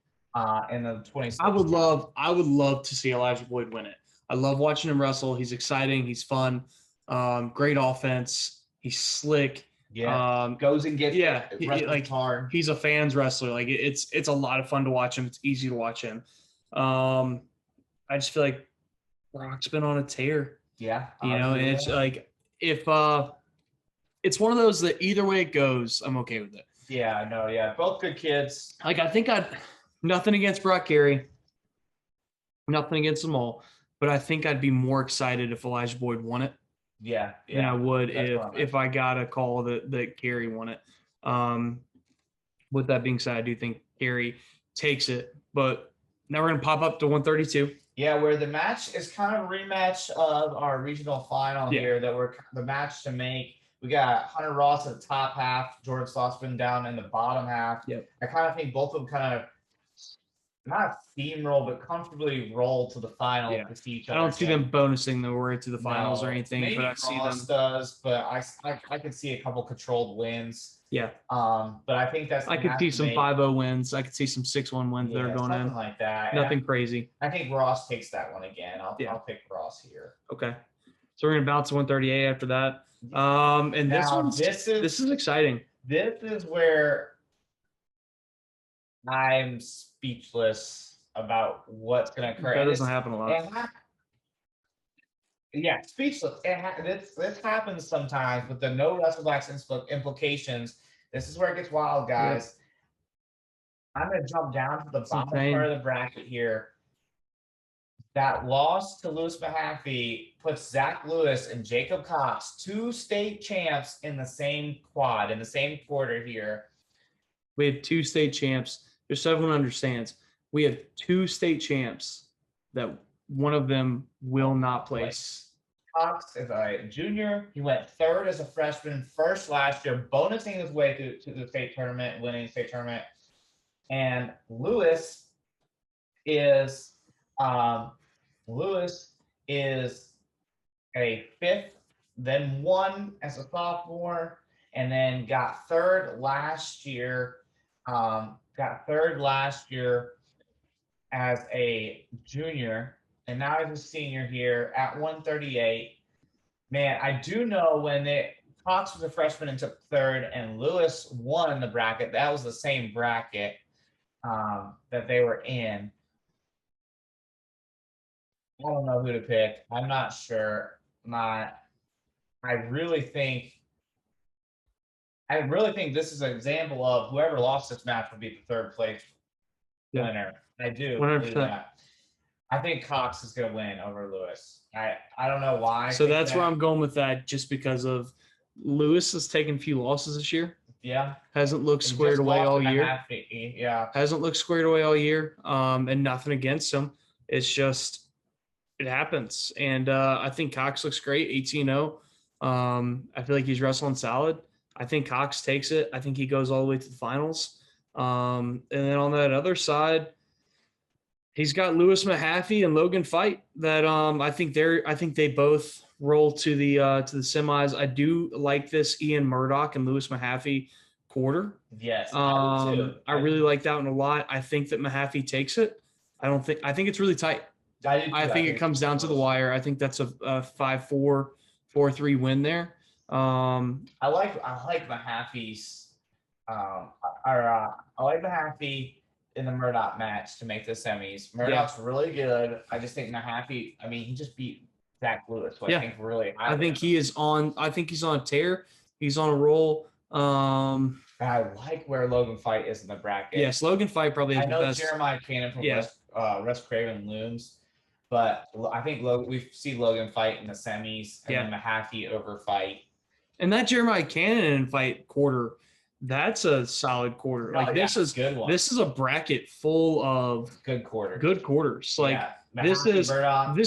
in the 26th. I would love to see Elijah Boyd win it. I love watching him wrestle. He's exciting. He's fun. Great offense. He's slick. Yeah, goes and gets hard. He's a fans wrestler. Like it's a lot of fun to watch him. It's easy to watch him. I just feel like Brock's been on a tear. Yeah, and it's like if it's one of those that either way it goes, I'm okay with it. Yeah, no, yeah, both good kids. Like I think nothing against Brock Carey, nothing against them all, but I think I'd be more excited if Elijah Boyd won it. Yeah. than I would if I got a call that Carey won it. With that being said, I do think Carey takes it, but now we're going to pop up to 132. Yeah, where the match is kind of a rematch of our regional final here. That we're the match to make We got Hunter Ross at the top half, Jordan Schlossman down in the bottom half. Yep. I kind of think both of them kind of not steamroll, but comfortably roll to the final Yeah. to see each I other. don't see them bonusing the way to the finals or anything, Maybe but I see them. Ross does, but I could see a couple controlled wins. Yeah. But I think that's I could see some 5-0 wins. I could see some 6-1 wins that are going something in. like that. Nothing crazy. I think Ross takes that one again. I'll pick Ross here. Okay. So we're gonna bounce to 138 after that. And Now, this is exciting. This is where I'm speechless about what's going to occur. That doesn't happen a lot. Yeah, speechless. This happens sometimes with the no WrestleBacks implications. This is where it gets wild, guys. Yeah. I'm going to jump down to the bottom part of the bracket here. That loss to Lewis Mahaffey puts Zach Lewis and Jacob Cox, 2 state champs, in the same quad, in the same quarter here. We have 2 state champs. Just so everyone understands, we have 2 state champs that one of them will not place. Cox is a junior. He went 3rd as a freshman, 1st last year, bonusing his way to the state tournament, winning the state tournament. And Lewis is a 5th, then won as a sophomore, and then got 3rd last year. Got 3rd last year as a junior, and now he's a senior here at 138. Man, I do know when Cox was a freshman and took 3rd, and Lewis won the bracket. That was the same bracket that they were in. I don't know who to pick. I'm not sure. I really think this is an example of whoever lost this match would be the 3rd place winner. I do 100%. that. I think Cox is going to win over Lewis. I don't know why. So that's where I'm going with that, just because of Lewis has taken a few losses this year. Yeah. Hasn't looked squared away all year. Yeah. Hasn't looked squared away all year. And nothing against him. It's just, it happens. And I think Cox looks great, 18-0. I feel like he's wrestling solid. I think Cox takes it. I think he goes all the way to the finals. And then on that other side, he's got Lewis Mahaffey and Logan Fight that I think they both roll to the semis. I do like this Ian Murdoch and Lewis Mahaffey quarter. Yes. I really like that one a lot. I think that Mahaffey takes it. I think it's really tight. I think it comes down to the wire. I think that's a 5-4, 4-3 win there. I like Mahaffey's I like Mahaffey in the Murdoch match to make the semis. Murdoch's really good. I just think Mahaffey, he just beat Zach Lewis. So I think really I think he's on a tear. He's on a roll. I like where Logan Fight is in the bracket. Yes, Logan Fight probably is the best. Jeremiah Cannon from Russ Craven looms. But I think we see Logan Fight in the semis and then Mahaffey over Fight. And that Jeremiah Cannon fight quarter, that's a solid quarter. This is good one. This is a bracket full of good quarters. This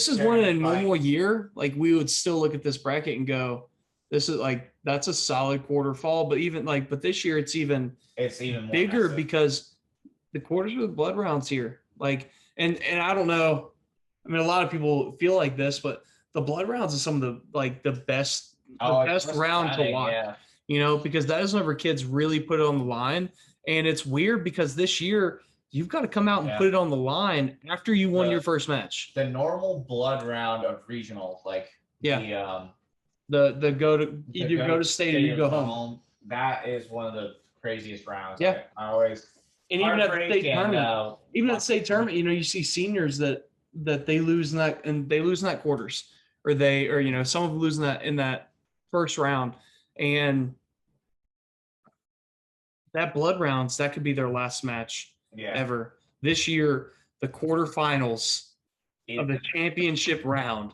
is one in a normal year. We would still look at this bracket and go, this is that's a solid quarter fall. But this year it's even more bigger massive because the quarters are the blood rounds here. And I don't know. A lot of people feel like this, but the blood rounds is some of the best round to watch. Because that is whenever kids really put it on the line. And it's weird because this year you've got to come out and put it on the line after you won your first match. The normal blood round of regionals, the go to state or you go home. That is one of the craziest rounds. Yeah. I always even at the state tournament, you see seniors that they lose in that quarters, or some of them losing that in that first round, and that blood rounds, that could be their last match ever. This year, the quarterfinals of the championship round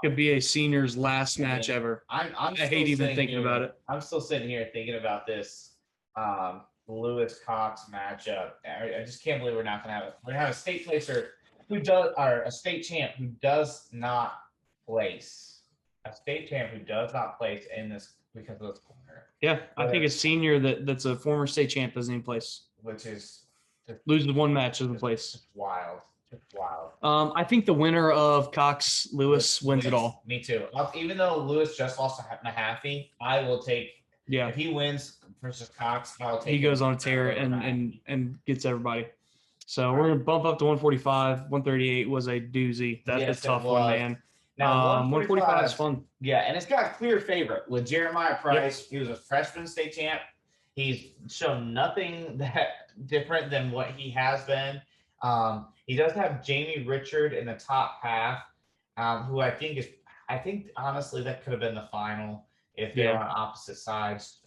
could be a senior's last match ever. I hate even thinking about it. I'm still sitting here thinking about this Lewis Cox matchup. I just can't believe we're not going to have it. We're going to have a state placer a state champ who does not place. A state champ who does not place in this because of this corner. Yeah, I think a senior that's a former state champ doesn't even place. Which is loses one match doesn't place. Just wild. Just wild. I think the winner of Cox Lewis wins it all. Me too. Even though Lewis just lost a Mahaffey, I will take. Yeah. If he wins versus Cox, I'll take. He goes on a tear and gets everybody. So we're gonna bump up to 145. 138 was a doozy. That's a tough one, man. Now 145 is fun. Yeah, and it's got a clear favorite with Jeremiah Price. Yep. He was a freshman state champ. He's shown nothing that different than what he has been. He does have Jamie Richard in the top half, who I think honestly that could have been the final if they were on opposite sides.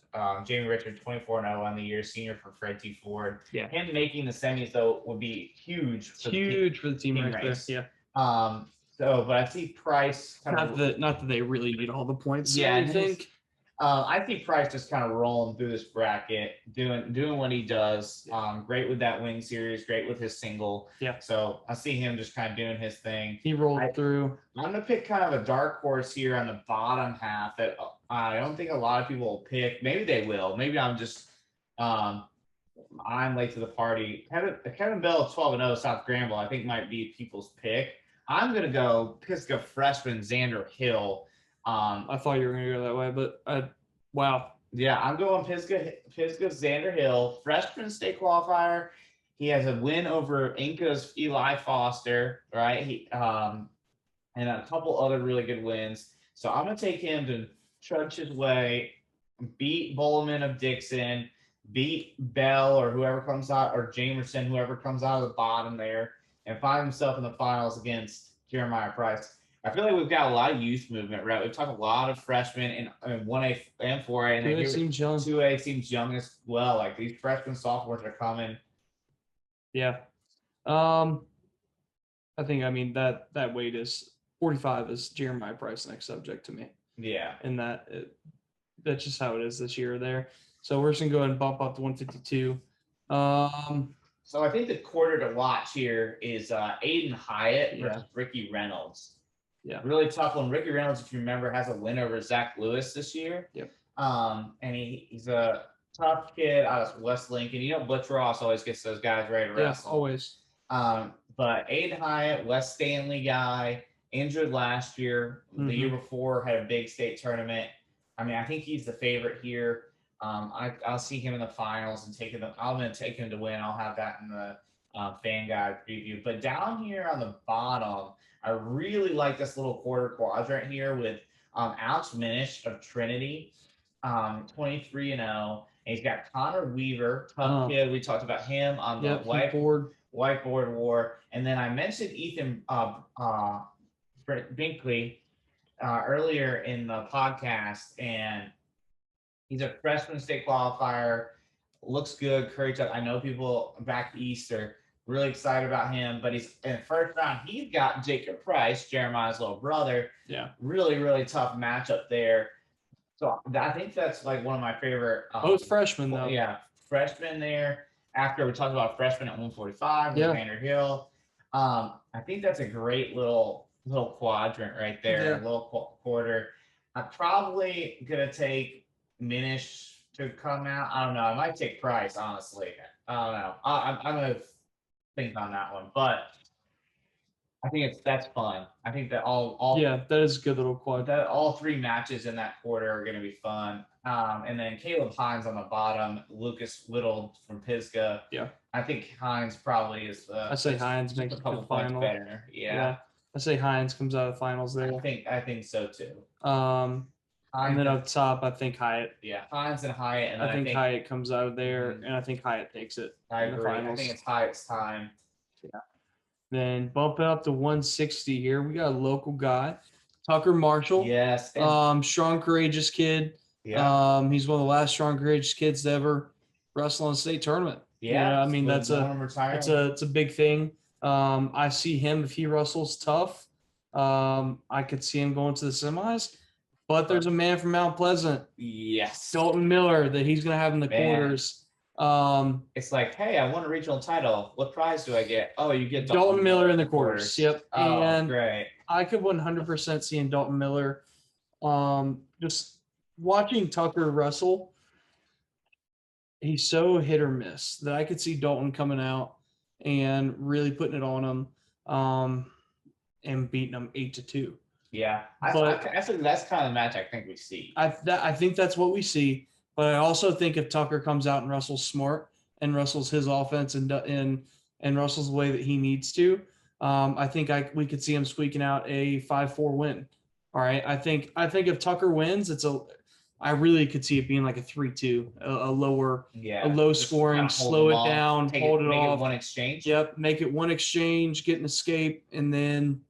Jamie Richard, 24-0 on the year, senior for Fred T. Ford. Yeah. Him making the semis though would be huge. For the team right race. There. Yeah. But I see Price. Not that they really need all the points. Yeah, I think. I see Price just kind of rolling through this bracket, doing what he does. Great with that wing series, great with his single. Yeah. So I see him just kind of doing his thing. He rolled through. I'm gonna pick kind of a dark horse here on the bottom half that I don't think a lot of people will pick. Maybe they will. Maybe I'm just I'm late to the party. Kevin Bell, 12-0, South Granville, I think might be people's pick. I'm gonna go Pisgah freshman Xander Hill. I thought you were going to go that way, but wow. Yeah, I'm going Pisgah Xander Hill, freshman state qualifier. He has a win over Inca's Eli Foster, right? He and a couple other really good wins. So I'm going to take him to trudge his way, beat Bowman of Dixon, beat Bell or whoever comes out, or Jamerson, whoever comes out of the bottom there, and find himself in the finals against Jeremiah Price. I feel like we've got a lot of youth movement, right? We've talked a lot of freshmen in 1A and 4A, and then 2A seems young as well. Like these freshmen, sophomores are coming. Yeah. I think that weight is 45 is Jeremiah Price next subject to me. Yeah. And that's just how it is this year there. So we're just gonna go ahead and bump up to 152. So I think the quarter to watch here is Aiden Hyatt versus Ricky Reynolds. Yeah. Really tough one. Ricky Reynolds, if you remember, has a win over Zach Lewis this year. Yep. And he's a tough kid out of West Lincoln. You know, Blitz Ross always gets those guys ready to wrestle. Yeah, always. But Aiden Hyatt, West Stanley guy, injured last year. Mm-hmm. The year before had a big state tournament. I mean, I think he's the favorite here. I'll see him in the finals and I'm going to take him to win. I'll have that in the fan guide preview. But down here on the bottom, I really like this little quarter quadrant here with Alex Minish of Trinity, 23-0. And he's got Connor Weaver, tough kid. We talked about him on the whiteboard war. And then I mentioned Ethan Binkley earlier in the podcast, and he's a freshman state qualifier. Looks good, courage up. I know people back east are really excited about him, but he's in the first round. He's got Jacob Price, Jeremiah's little brother. Yeah. Really, really tough matchup there. So I think that's like one of my favorite. Both freshmen, though. Yeah, freshmen there. After we talked about freshmen at 145 with Xander Hill. I think that's a great little quadrant right there, a little quarter. I'm probably going to take Minish to come out. I don't know. I might take Price, honestly. I don't know. I'm going to think on that one, but I think that's fun. I think that that is a good little quad. That all three matches in that quarter are going to be fun. And then Caleb Hines on the bottom, Lucas Whittle from Pisgah. Yeah, I think Hines probably is. I say Hines makes a couple points better. Yeah, I say Hines comes out of the finals there. I think so too. And then up top, I think Hyatt. Yeah, Hines and Hyatt. And I think Hyatt comes out of there, and I think Hyatt takes it. I agree. I think it's Hyatt's time. Yeah. Then bumping up to 160 here, we got a local guy, Tucker Marshall. Yes. Strong, courageous kid. Yeah. He's one of the last strong, courageous kids to ever wrestle in a state tournament. Yeah. I mean, it's a big thing. I see him, if he wrestles tough, I could see him going to the semis. But there's a man from Mount Pleasant, yes, Dalton Miller, that he's going to have in the quarters. It's like, hey, I won a regional title. What prize do I get? Oh, you get Dalton Miller in the quarters. Yep. Oh, and great. I could 100% see in Dalton Miller. Just watching Tucker wrestle, he's so hit or miss that I could see Dalton coming out and really putting it on him, and beating him 8-2. Yeah, I think that's kind of the match I think we see. I think that's what we see, but I also think if Tucker comes out and wrestles smart and wrestles his offense and wrestles the way that he needs to, I think we could see him squeaking out a 5-4 win. All right, I think if Tucker wins, I really could see it being like a 3-2, a low scoring, slow it down, hold it off. Make it one exchange. Yep, make it one exchange, get an escape, and then,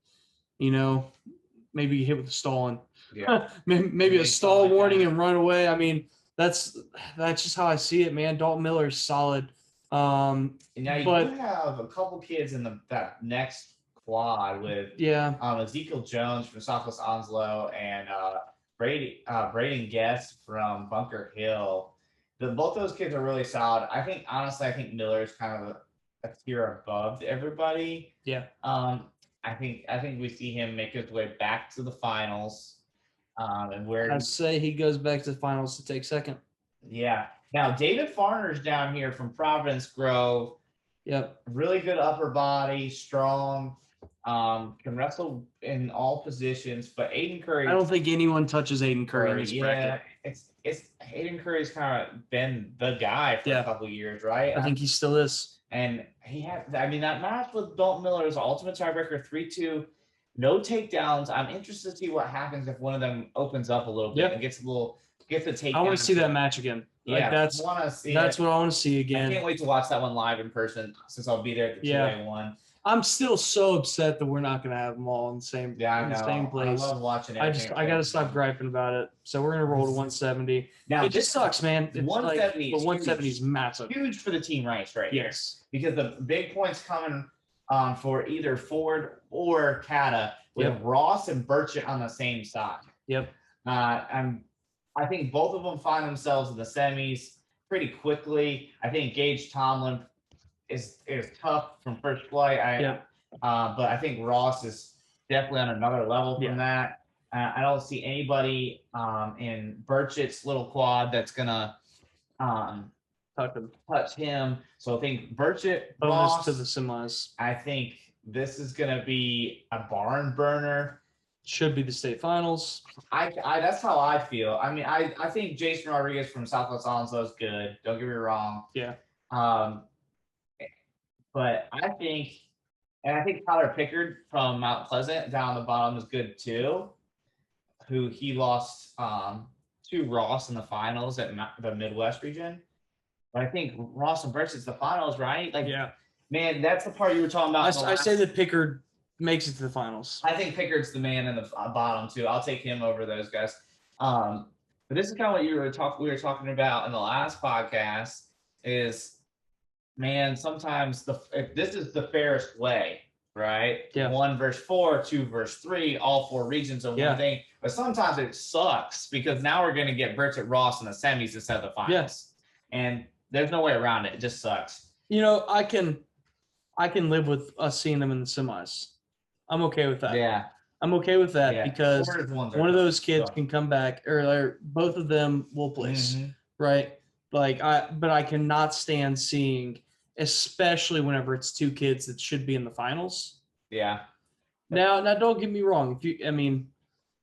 maybe hit with the stalling. Yeah. maybe a stall warning and run away. I mean, that's just how I see it, man. Dalton Miller's solid. And now you do have a couple kids in that next quad with Ezekiel Jones from Southwest Onslow and Braden Guest from Bunker Hill. Both those kids are really solid. I think Miller's kind of a tier above everybody. Yeah. I think we see him make his way back to the finals. I'd say he goes back to the finals to take second. Yeah. Now David Farner's down here from Providence Grove. Yep. Really good upper body, strong. Can wrestle in all positions, but Aiden Curry. I don't think anyone touches Aiden Curry in this bracket. It's Aiden Curry's kind of been the guy for a couple of years, right? I think he still is. And that match with Dalton Miller is ultimate tiebreaker 3-2, no takedowns. I'm interested to see what happens if one of them opens up a little bit and gets the takedown. I want to see that match again. Yeah, that's what I want to see again. I can't wait to watch that one live in person since I'll be there at the 2A1. I'm still so upset that we're not going to have them all in the same same place. I love watching it. I got to stop griping about it. So we're going to roll to 170. Now, it just sucks, man. 170 but 170 is massive. Huge for the team race right here. Yes. Because the big points coming for either Ford or Cata with Ross and Burchett on the same side. Yep. I think both of them find themselves in the semis pretty quickly. I think Gage Tomlin is tough from first flight. But I think Ross is definitely on another level from that. I don't see anybody in Burchett's little quad that's gonna touch him. So I think Burchett, Ross to the semis. I think this is gonna be a barn burner. Should be the state finals. That's how I feel. I mean, I think Jason Rodriguez from Southwest Onslow is good. Don't get me wrong. Yeah. But I think Tyler Pickard from Mount Pleasant down the bottom is good too. Who he lost to Ross in the finals at the Midwest region. But I think Ross and Burch is the finals, right? Man, that's the part you were talking about. I say that Pickard makes it to the finals. I think Pickard's the man in the bottom too. I'll take him over those guys. But this is kind of what we were talking about in the last podcast is, man, sometimes if this is the fairest way, right? Yeah. 1 versus 4, 2 versus 3, all 4 regions of one thing. But sometimes it sucks because now we're going to get Burchett Ross in the semis instead of the finals. Yes. And there's no way around it. It just sucks. I can live with us seeing them in the semis. I'm okay with that. Yeah. I'm okay with that because one of those kids can come back, or both of them will place, right? But I cannot stand seeing, especially whenever it's 2 kids that should be in the finals. Yeah. Now don't get me wrong.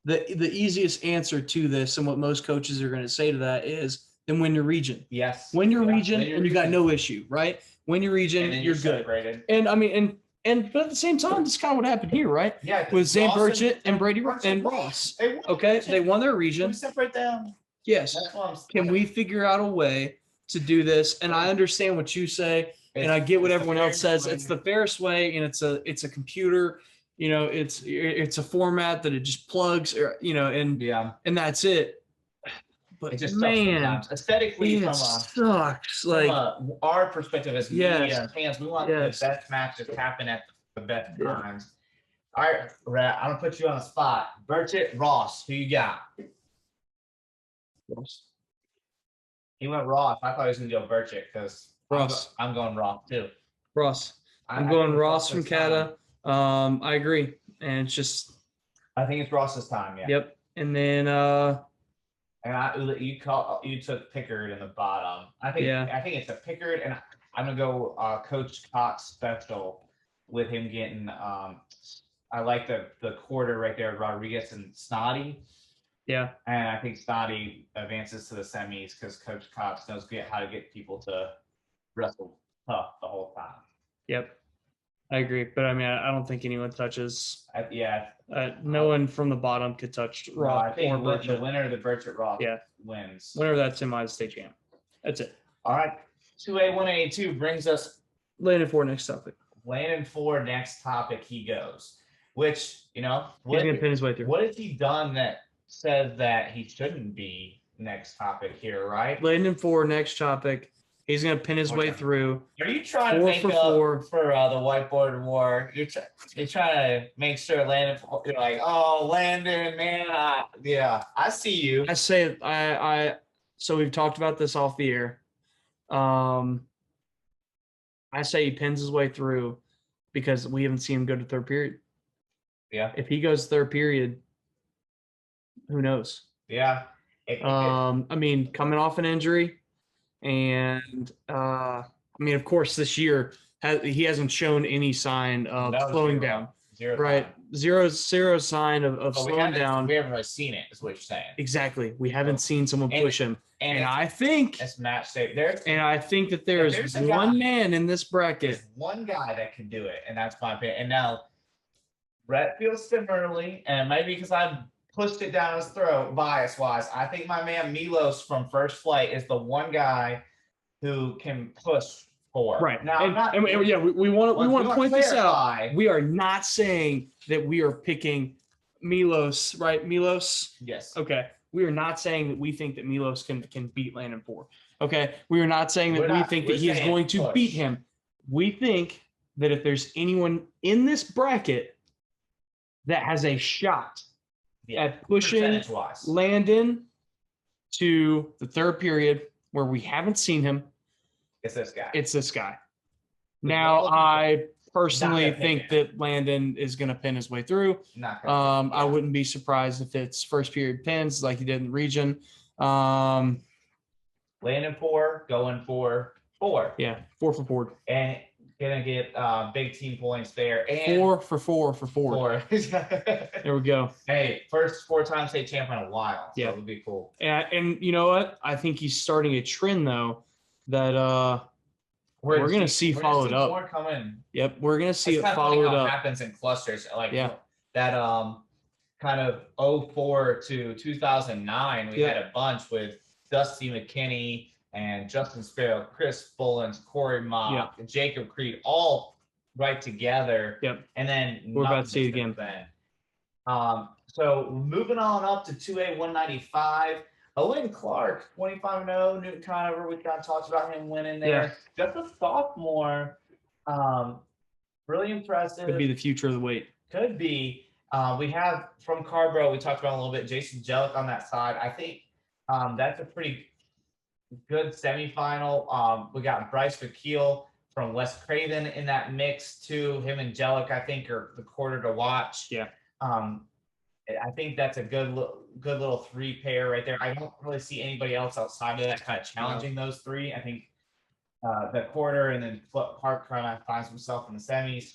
The easiest answer to this and what most coaches are going to say to that is then win your region. Yes. Win your region and you got no issue, right? Win your region, you're good. Separated. And I mean, but at the same time, that's kind of what happened here, right? Yeah. With Zane Burchett and Brady and Ross. They won their region. We separate them. Yes. Can we figure out a way to do this? And I understand what you say, and I get what everyone else says. It's the fairest way, and it's a computer. It's a format that it just plugs, and that's it. But it just man, aesthetically, it sucks. From our perspective as media and fans, we want the best matches happen at the best times. All right, Rat, I'm gonna put you on the spot. Burchett, Ross, who you got? Ross. He went Ross. I thought he was gonna go Burchett because Ross. I'm going Ross too. Ross. I'm going Ross from Cata. I agree, and it's just. I think it's Ross's time. Yeah. Yep, and then And you took Pickard in the bottom. I think it's a Pickard, and I'm gonna go Coach Cox special with him getting. I like the quarter right there, Rodriguez and Snotty. Yeah. And I think Snotty advances to the semis because Coach Cox knows how to get people to wrestle tough the whole time. Yep. I agree. But I mean, I don't think anyone touches. Yeah. No one from the bottom could touch Rock. I think the winner of the Burchett Rock wins. Winner of that semi is state champ. That's it. All right. 2A 182 brings us Landon 4 next topic. Landon 4 next topic he goes. Which, he's gonna pin his way through. What has he done that says that he shouldn't be next topic here, right? Landon 4 next topic. He's going to pin his way through. Are you trying to make up for the whiteboard war? You're trying to make sure Landon, you're like, oh, Landon, man. I see you. I say, so we've talked about this off the air. I say he pins his way through because we haven't seen him go to third period. Yeah. If he goes third period, who knows? Yeah. I mean, coming off an injury. And I mean, of course, this year he hasn't shown any sign of slowing down. Zero sign of slowing down. We haven't really seen it, is what you're saying. Exactly. We haven't seen someone push him. And I think it's match safe. And I think that there's one man in this bracket. There's one guy that can do it, and that's my opinion. And now Brett feels similarly, and maybe because I've pushed it down his throat, bias-wise. I think my man Milos from First Flight is the one guy who can push for. Right. Now, we want to point this out. We are not saying that we are picking Milos, right? Milos? Yes. Okay. We are not saying that we think that Milos can beat Landon 4. Okay. We are not saying that we think that he is going to beat him. We think that if there's anyone in this bracket that has a shot at pushing Landon to the third period where we haven't seen him, it's this guy. Now, I personally think that Landon is going to pin his way through. I wouldn't be surprised if it's first period pins like he did in the region. Landon 4, going for 4. Yeah, 4 for 4. And gonna get big team points there. And 4 for 4 for 4. There we go. Hey, first 4-time state champ in a while. So it would be cool. And you know what? I think he's starting a trend though that we're gonna see followed up. More coming. Yep, we're gonna see it followed up. Happens in clusters like that. Kind of 04 to 2009. We had a bunch with Dusty McKinney and Justin Sparrow, Chris Bullens, Corey Mock, and Jacob Creed, all right together. Yep. And then we're about to see it again. So moving on up to 2A 195, Owen Clark, 25-0, Newton Conover. We kind of talked about him winning there. Just a sophomore. Really impressive. Could be the future of the weight. Could be. We have from Carbro, we talked about a little bit, Jason Jellick on that side. I think that's a pretty good semifinal. We got Bryce McKeel from West Craven in that mix too. Him and Jellick, I think, are the quarter to watch. Yeah. I think that's a good little 3-pair right there. I don't really see anybody else outside of that kind of challenging those 3. I think the quarter and then Clark kind of finds himself in the semis.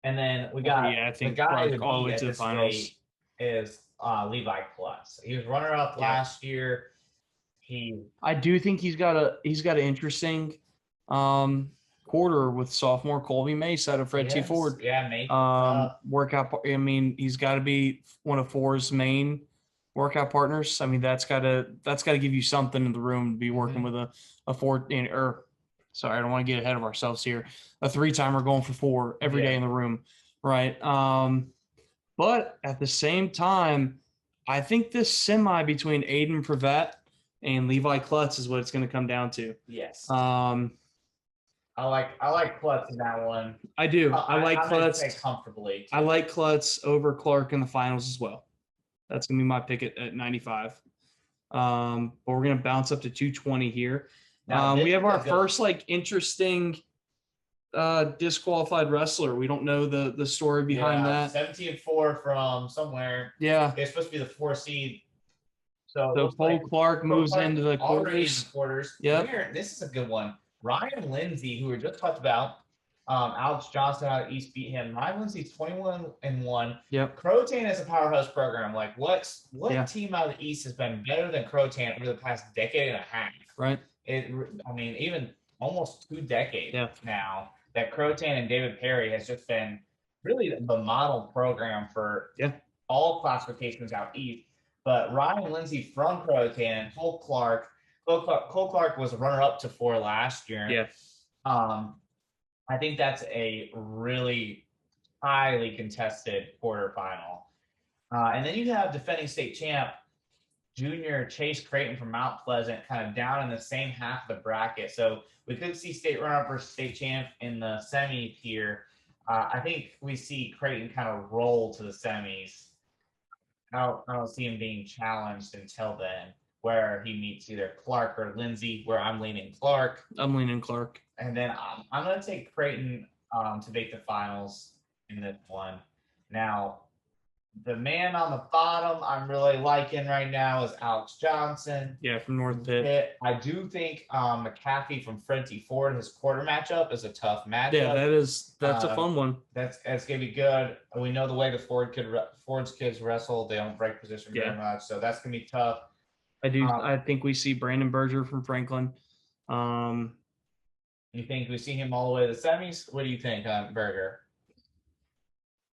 And then we got I think the guy all the way to the finals is Levi Klutz. He was runner-up last year. I do think he's got an interesting quarter with sophomore Colby Mace out of Fred T. Ford. Yeah, Mace. Workout. I mean, he's got to be one of 4's main workout partners. I mean, that's got to give you something in the room to be working with a 4 sorry, I don't want to get ahead of ourselves here. A 3-timer going for 4 every day in the room, right? But at the same time, I think this semi between Aiden Prevet and Levi Klutz is what it's going to come down to. Yes. I like Klutz in that one. I do. I like Klutz comfortably. I like Klutz over Clark in the finals as well. That's going to be my pick at 95. But we're going to bounce up to 220 here. We have our first interesting disqualified wrestler. We don't know the story behind that. 17-4 from somewhere. Yeah. It's supposed to be the 4 seed. So it So looks Cole like Clark moves into the already in the quarters. quarters. Yep. This is a good one. Ryan Lindsay, who we just talked about, Alex Johnson out of East beat him. Ryan Lindsay's 21-1. Yep. Croatan is a powerhouse program. Like what Yeah. team out of the East has been better than Croatan over the past decade and a half? Right. I mean, even almost 2 decades Yeah. now that Croatan and David Perry has just been really the model program for all classifications out East. But Ryan Lindsay from Croatan, Cole Clark was a runner-up to 4 last year. Yeah. I think that's a really highly contested quarterfinal. And then you have defending state champ junior Chase Creighton from Mount Pleasant kind of down in the same half of the bracket. So we could see state runner-up versus state champ in the semis here. I think we see Creighton kind of roll to the semis. I don't see him being challenged until then, where he meets either Clark or Lindsay, where I'm leaning Clark. I'm leaning Clark. And then I'm going to take Creighton to make the finals in this one. Now, the man on the bottom I'm really liking right now is Alex Johnson. Yeah, from North Pitt. I do think McAfee from Frenty Ford, his quarter matchup is a tough matchup. Yeah, that's a fun one. That's gonna be good. We know the way the Ford's kids wrestle; they don't break position very much, so that's gonna be tough. I think we see Brandon Berger from Franklin. You think we see him all the way to the semis? What do you think, Berger?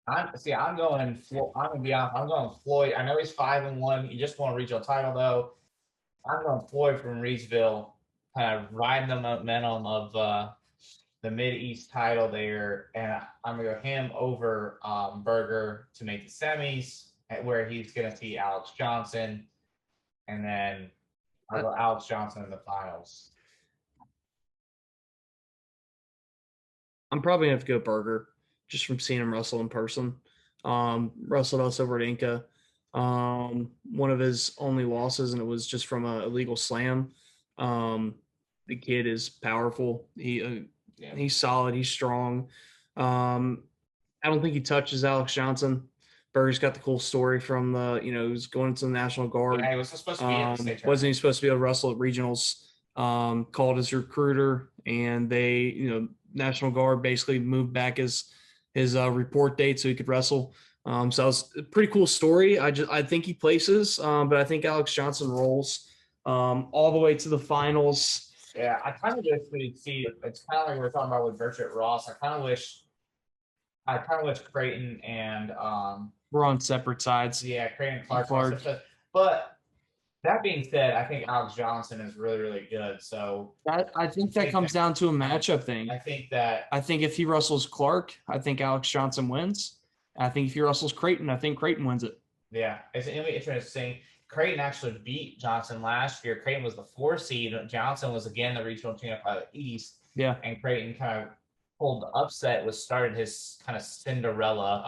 I'm gonna be honest. I'm going Floyd. I know he's 5-1. He just won a regional title though. I'm going Floyd from Reedsville, kind of riding the momentum of the Mid East title there, and I'm gonna go him over Berger to make the semis, where he's gonna see Alex Johnson, and then I'll go Alex Johnson in the finals. I'm probably gonna have to go Berger, just from seeing him wrestle in person. Wrestled us over at Inca. One of his only losses, and it was just from a illegal slam. The kid is powerful. He's solid. He's strong. I don't think he touches Alex Johnson. Berger's got the cool story from he was going into the National Guard. Yeah, he was supposed to be in the state wasn't he supposed to be able to wrestle at regionals? Called his recruiter, and they, National Guard basically moved back his report date so he could wrestle. So it was a pretty cool story. I think he places, but I think Alex Johnson rolls all the way to the finals. Yeah, I kind of wish we'd see. It's kind of like we were talking about with Bertrand Ross. I kind of wish Creighton and we're on separate sides. Yeah, Creighton and Clark. But that being said, I think Alex Johnson is really, really good. So I think that comes down to a matchup thing. I think if he wrestles Clark, I think Alex Johnson wins. I think if he wrestles Creighton, I think Creighton wins it. Yeah, it's going to be interesting. Creighton actually beat Johnson last year. Creighton was the 4 seed. Johnson was again the regional champ out of the East. Yeah, and Creighton kind of pulled the upset, started his kind of Cinderella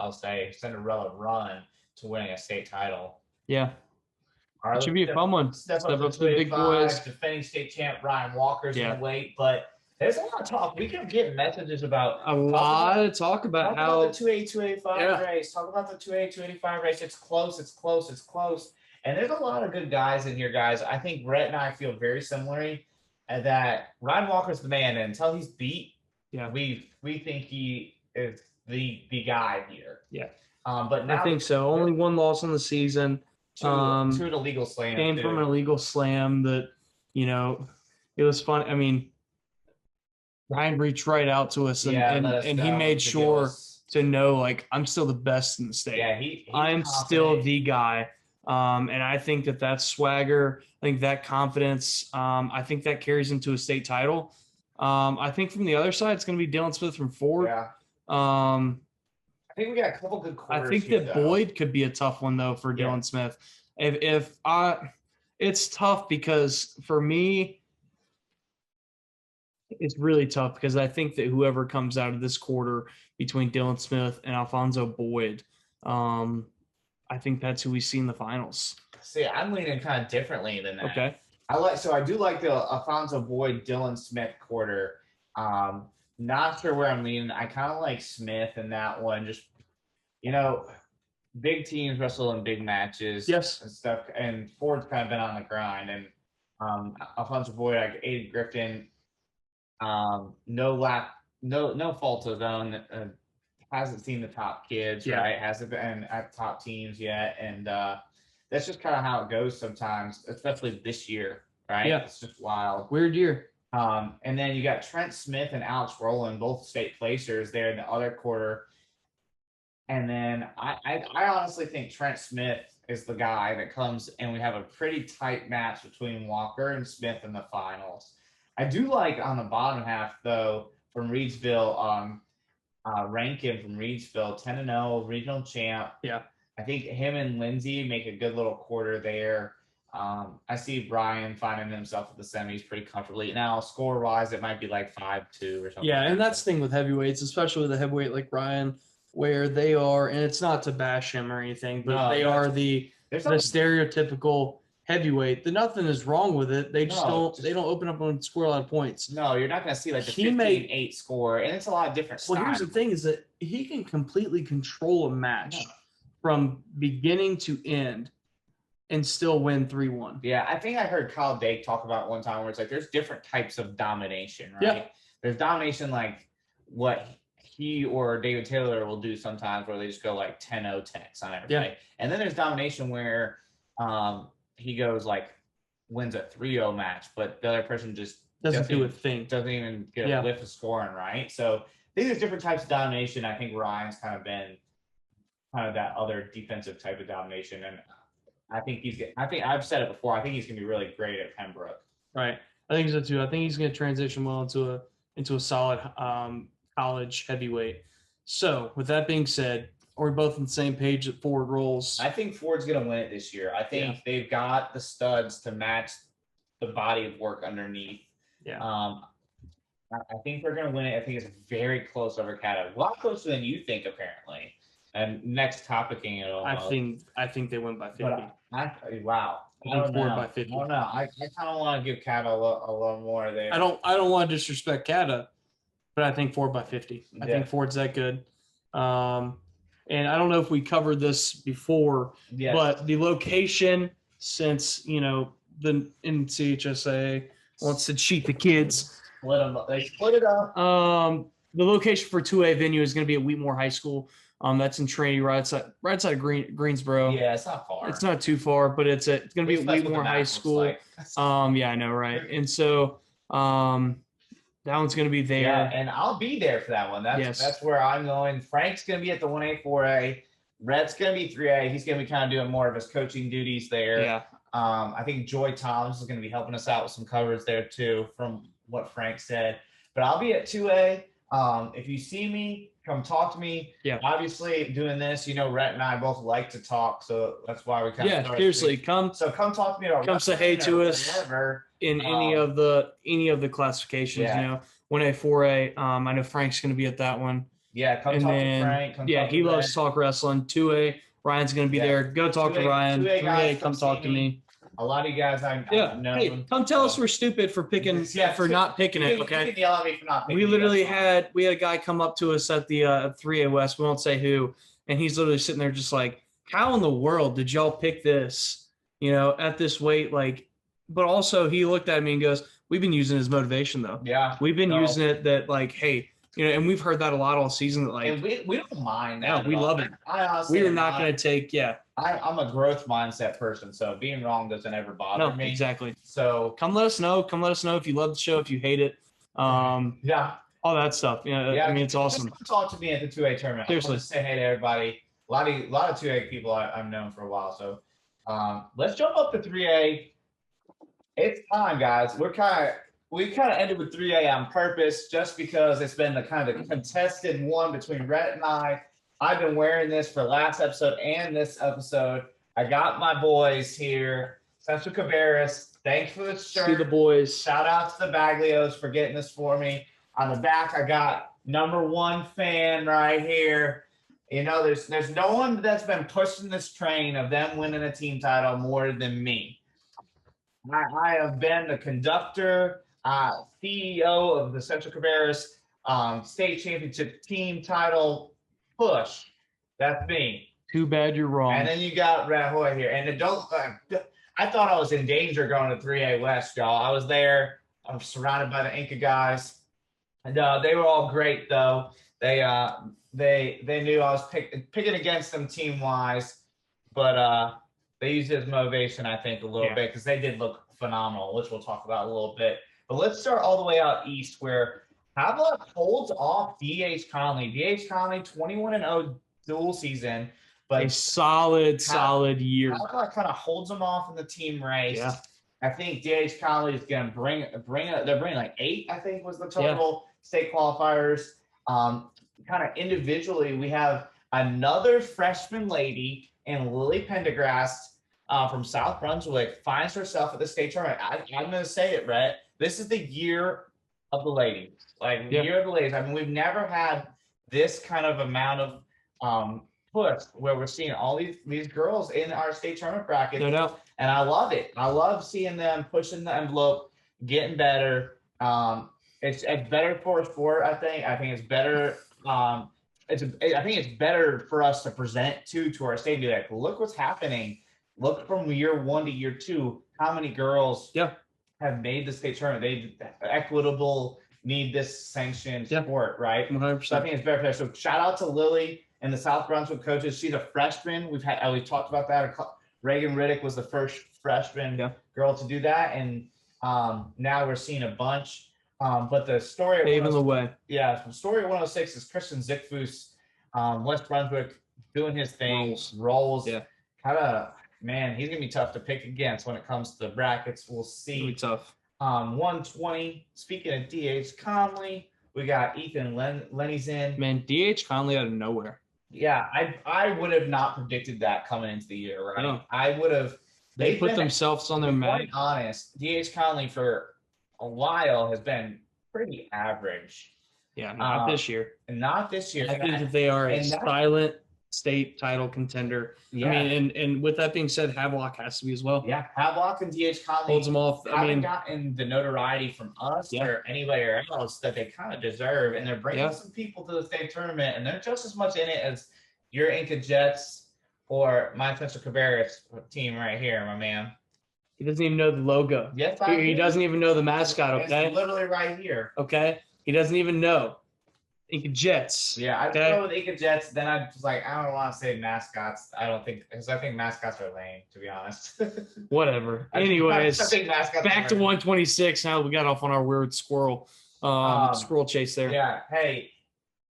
run to winning a state title. Yeah. It should be a fun one. Step up to the big boys. Defending state champ Ryan Walker's in the weight, but there's a lot of talk. We can get messages about a lot of talk about how the 280, 285 race. Talk about the 280, 285 race. It's close. And there's a lot of good guys in here, guys. I think Brett and I feel very similarly that Ryan Walker's the man, and until he's beat, we think he is the guy here. Yeah. But now I think so. Only one loss on the season. To an illegal slam. Came from an illegal slam that, it was fun. I mean, Ryan reached right out to us and he made sure to know, like, I'm still the best in the state. Yeah, I'm still the guy. And I think that's swagger. I think that confidence, I think that carries into a state title. I think from the other side, it's going to be Dylan Smith from Ford. Yeah. I think we got a couple good quarters. I think that Boyd could be a tough one though for Dylan Smith. It's tough because for me, it's really tough because I think that whoever comes out of this quarter between Dylan Smith and Alfonso Boyd, I think that's who we see in the finals. See, I'm leaning kind of differently than that. Okay. I do like the Alfonso Boyd Dylan Smith quarter. Not sure where I'm leaning. I kind of like Smith in that one. Just, big teams wrestle in big matches. Yes. And stuff. And Ford's kind of been on the grind. And Alfonso Boyd, like Aiden Griffin, no fault of his own. Hasn't seen the top kids, right? Hasn't been at top teams yet. And that's just kind of how it goes sometimes, especially this year, right? Yeah. It's just wild. Weird year. And then you got Trent Smith and Alex Rowland, both state placers there in the other quarter. And then I honestly think Trent Smith is the guy that comes, and we have a pretty tight match between Walker and Smith in the finals. I do like on the bottom half, though, from Reedsville, Rankin from Reedsville, 10-0, regional champ. Yeah. I think him and Lindsay make a good little quarter there. I see Brian finding himself at the semis pretty comfortably. Now, score-wise, it might be like 5-2 or something. Yeah, and that's the thing with heavyweights, especially with a heavyweight like Brian, where they are, and it's not to bash him or anything, but they are the stereotypical heavyweight. Nothing is wrong with it. They just don't open up and score a lot of points. No, you're not going to see like the 15-8 score, and it's a lot of different styles. Well, here's the thing is that he can completely control a match from beginning to end and still win 3-1. Yeah, I think I heard Kyle Dake talk about one time where it's like there's different types of domination, right? Yeah. There's domination like what he or David Taylor will do sometimes where they just go like 10-0 techs on everybody. Yeah. And then there's domination where he goes like wins a 3-0 match, but the other person just doesn't do a thing. Doesn't even get a whiff of scoring, right? So I think there's different types of domination. I think Ryan's kind of been kind of that other defensive type of domination. And I think I've said it before. I think he's going to be really great at Pembroke. Right. I think so too. I think he's going to transition well into a solid college heavyweight. So with that being said, are we both on the same page at Ford rolls? I think Ford's going to win it this year. I think they've got the studs to match the body of work underneath. Yeah. I think they're going to win it. I think it's very close over Cata. A lot closer than you think, apparently. And next topicing it all. I think they win by 50. Wow. I think Ford by 50. I don't know. I kind of want to give Cata a little more there. I don't want to disrespect Cata, but I think Ford by 50. I think Ford's that good. And I don't know if we covered this before, but the location, since the NCHSA wants to cheat the kids, they split it up. The location for 2A venue is going to be at Wheatmore High School. That's in Trinity, right outside of Greensboro. Yeah, it's not far. It's not too far, but it's going to be at Wheatmore High School. Like. Yeah, I know, right? And so that one's going to be there. Yeah, and I'll be there for that one. That's where I'm going. Frank's going to be at the 1A, 4A. Rhett's going to be 3A. He's going to be kind of doing more of his coaching duties there. Yeah. I think Joy Thomas is going to be helping us out with some covers there too, from what Frank said. But I'll be at 2A. If you see me, come talk to me. Yeah. Obviously, doing this, Rhett and I both like to talk, so that's why we kind of seriously, come talk to me about come say hey to us in any of the classifications. 1A, 4A. I know Frank's going to be at that one. Yeah, come talk to Frank. He loves to talk wrestling. 2A, Ryan's going to be there. Go talk to Ryan. 3A, come talk to me. A lot of you guys I know. Hey, come tell us we're stupid for not picking it. Okay. You can yell at me for not picking we literally had a guy come up to us at the 3A West. We won't say who, and he's literally sitting there just like, how in the world did y'all pick this? At this weight, like. But also he looked at me and goes, "We've been using it as motivation, though. Yeah, we've been using it that like, hey." And we've heard that a lot all season. That like, and we don't mind that. Yeah, we love it. I honestly, we are not going to take. Yeah, I'm a growth mindset person, so being wrong doesn't ever bother me. Exactly. So come let us know. Come let us know if you love the show, if you hate it. All that stuff. I mean, it's awesome. Just talk to me at the 2A tournament. Seriously, say hey to everybody. A lot of 2A people I've known for a while. So let's jump up to 3A. It's time, guys. We kind of ended with 3A on purpose just because it's been the kind of contested one between Rhett and I. I've been wearing this for last episode and this episode. I got my boys here. Central Cabarrus, thanks for the shirt. See the boys. Shout out to the Baglios for getting this for me. On the back, I got #1 fan right here. There's no one that's been pushing this train of them winning a team title more than me. I have been the conductor, CEO of the Central Cabarrus state championship team title push. That's me. Too bad you're wrong. And then you got Red Hoy here. And I thought I was in danger going to 3A West, y'all. I was there. I'm surrounded by the Inca guys. And they were all great, though. They knew I was picking against them team-wise. But they used it as motivation, I think, a little bit because they did look phenomenal, which we'll talk about a little bit. But let's start all the way out east where Havelock holds off D.H. Conley. D.H. Conley, 21-0 dual season. But a solid year. Havelock kind of holds them off in the team race. Yeah. I think D.H. Conley is going to bring they're bringing like 8, I think, was the total state qualifiers. Kind of individually, we have another freshman lady in Lily Pendergrast from South Brunswick finds herself at the state tournament. I'm going to say it, Rhett. This is the year of the ladies. Year of the ladies. I mean, we've never had this kind of amount of push where we're seeing all these girls in our state tournament bracket. No doubt. And I love it. I love seeing them pushing the envelope, getting better. It's better for sport, I think. I think it's better. I think it's better for us to present to our state and be like, look what's happening. Look from year 1 to year 2, how many girls have made the state tournament. Equitable, need this sanctioned sport, right? 100%. So I think it's better. So shout out to Lily and the South Brunswick coaches. She's a freshman. We've talked about that. Reagan Riddick was the first freshman girl to do that, and now we're seeing a bunch. But the story paving the way. Yeah, the story of 106 is Christian Zickfuss, West Brunswick, doing his thing. Rolls. Yeah. Kind of, man, he's gonna be tough to pick against when it comes to the brackets. We'll see. It'll be tough. 120. Speaking of D.H. Conley, we got Ethan Lenny's in. Man, D.H. Conley out of nowhere. Yeah, I would have not predicted that coming into the year, right? No. I would have. They put themselves on their map. To be honest, D.H. Conley for a while has been pretty average. Yeah, not this year. Not this year. I think that they are a silent state title contender. Yeah. I mean, and with that being said, Havelock has to be as well. Yeah, Havelock and D.H. Conley holds them off. Haven't gotten the notoriety from us or anybody else that they kind of deserve, and they're bringing some people to the state tournament, and they're just as much in it as your Inca Jets or my Spencer Cabarrus team right here, my man. He doesn't even know the logo. Yes, he doesn't even know the mascot. Okay, it's literally right here. Okay, he doesn't even know. Inca Jets. Yeah, I'd go with Inca Jets. Then I was like, I don't want to say mascots. Because I think mascots are lame, to be honest. Whatever. Anyways, back to 126. Now we got off on our weird squirrel chase there. Yeah. Hey,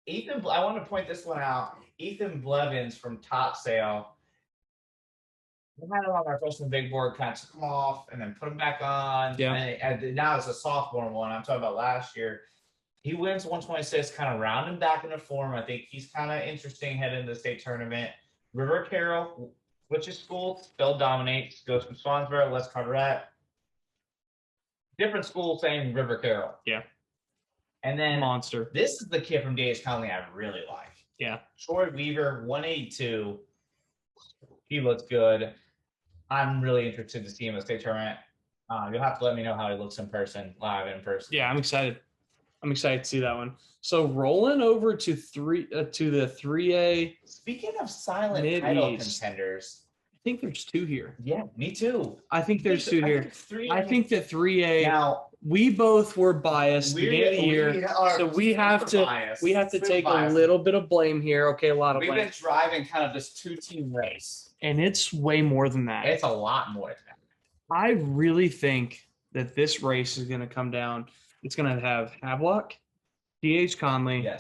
Ethan, I want to point this one out. Ethan Blevins from Topsail. We had him on our freshman big board, kind of took him off and then put him back on. Yeah. And now it's a sophomore one. I'm talking about last year. He wins 126, kind of rounding back into form. I think he's kind of interesting heading into the state tournament. River Carroll, which is school, still dominates. Goes from Swansboro, Les Carteret. Different school, same River Carroll. Yeah. And then monster. This is the kid from D.H. Conley I really like. Yeah. Troy Weaver, 182. He looks good. I'm really interested to see him in the state tournament. You'll have to let me know how he looks live in person. Yeah, I'm excited. I'm excited to see that one. So rolling over to the 3A. Speaking of silent title contenders, I think there's 2 here. Yeah, me too. I think there's 2 here. I think that 3A. Now we both were biased beginning of the year, so we have to take a little bit of blame here. Okay, a lot of blame. We've been driving kind of this 2-team race, and it's way more than that. It's a lot more than that. I really think that this race is going to come down. It's going to have Havelock, D.H. Conley,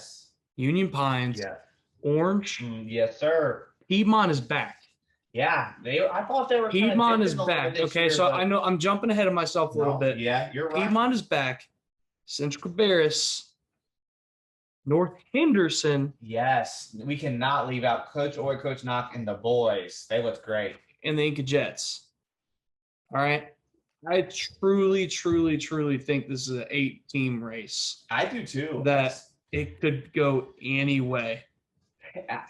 Union Pines, Orange. Yes, sir. Piedmont is back. Yeah, I thought they were. Piedmont is back. Okay, so I know I'm jumping ahead of myself a little bit. Yeah, you're right. Piedmont is back. Central Cabarrus, North Henderson. Yes, we cannot leave out Coach Oy, Coach Knock, and the boys. They look great. And the Inca Jets. All right. I truly think this is an 8-team race. I do too. That it could go any way.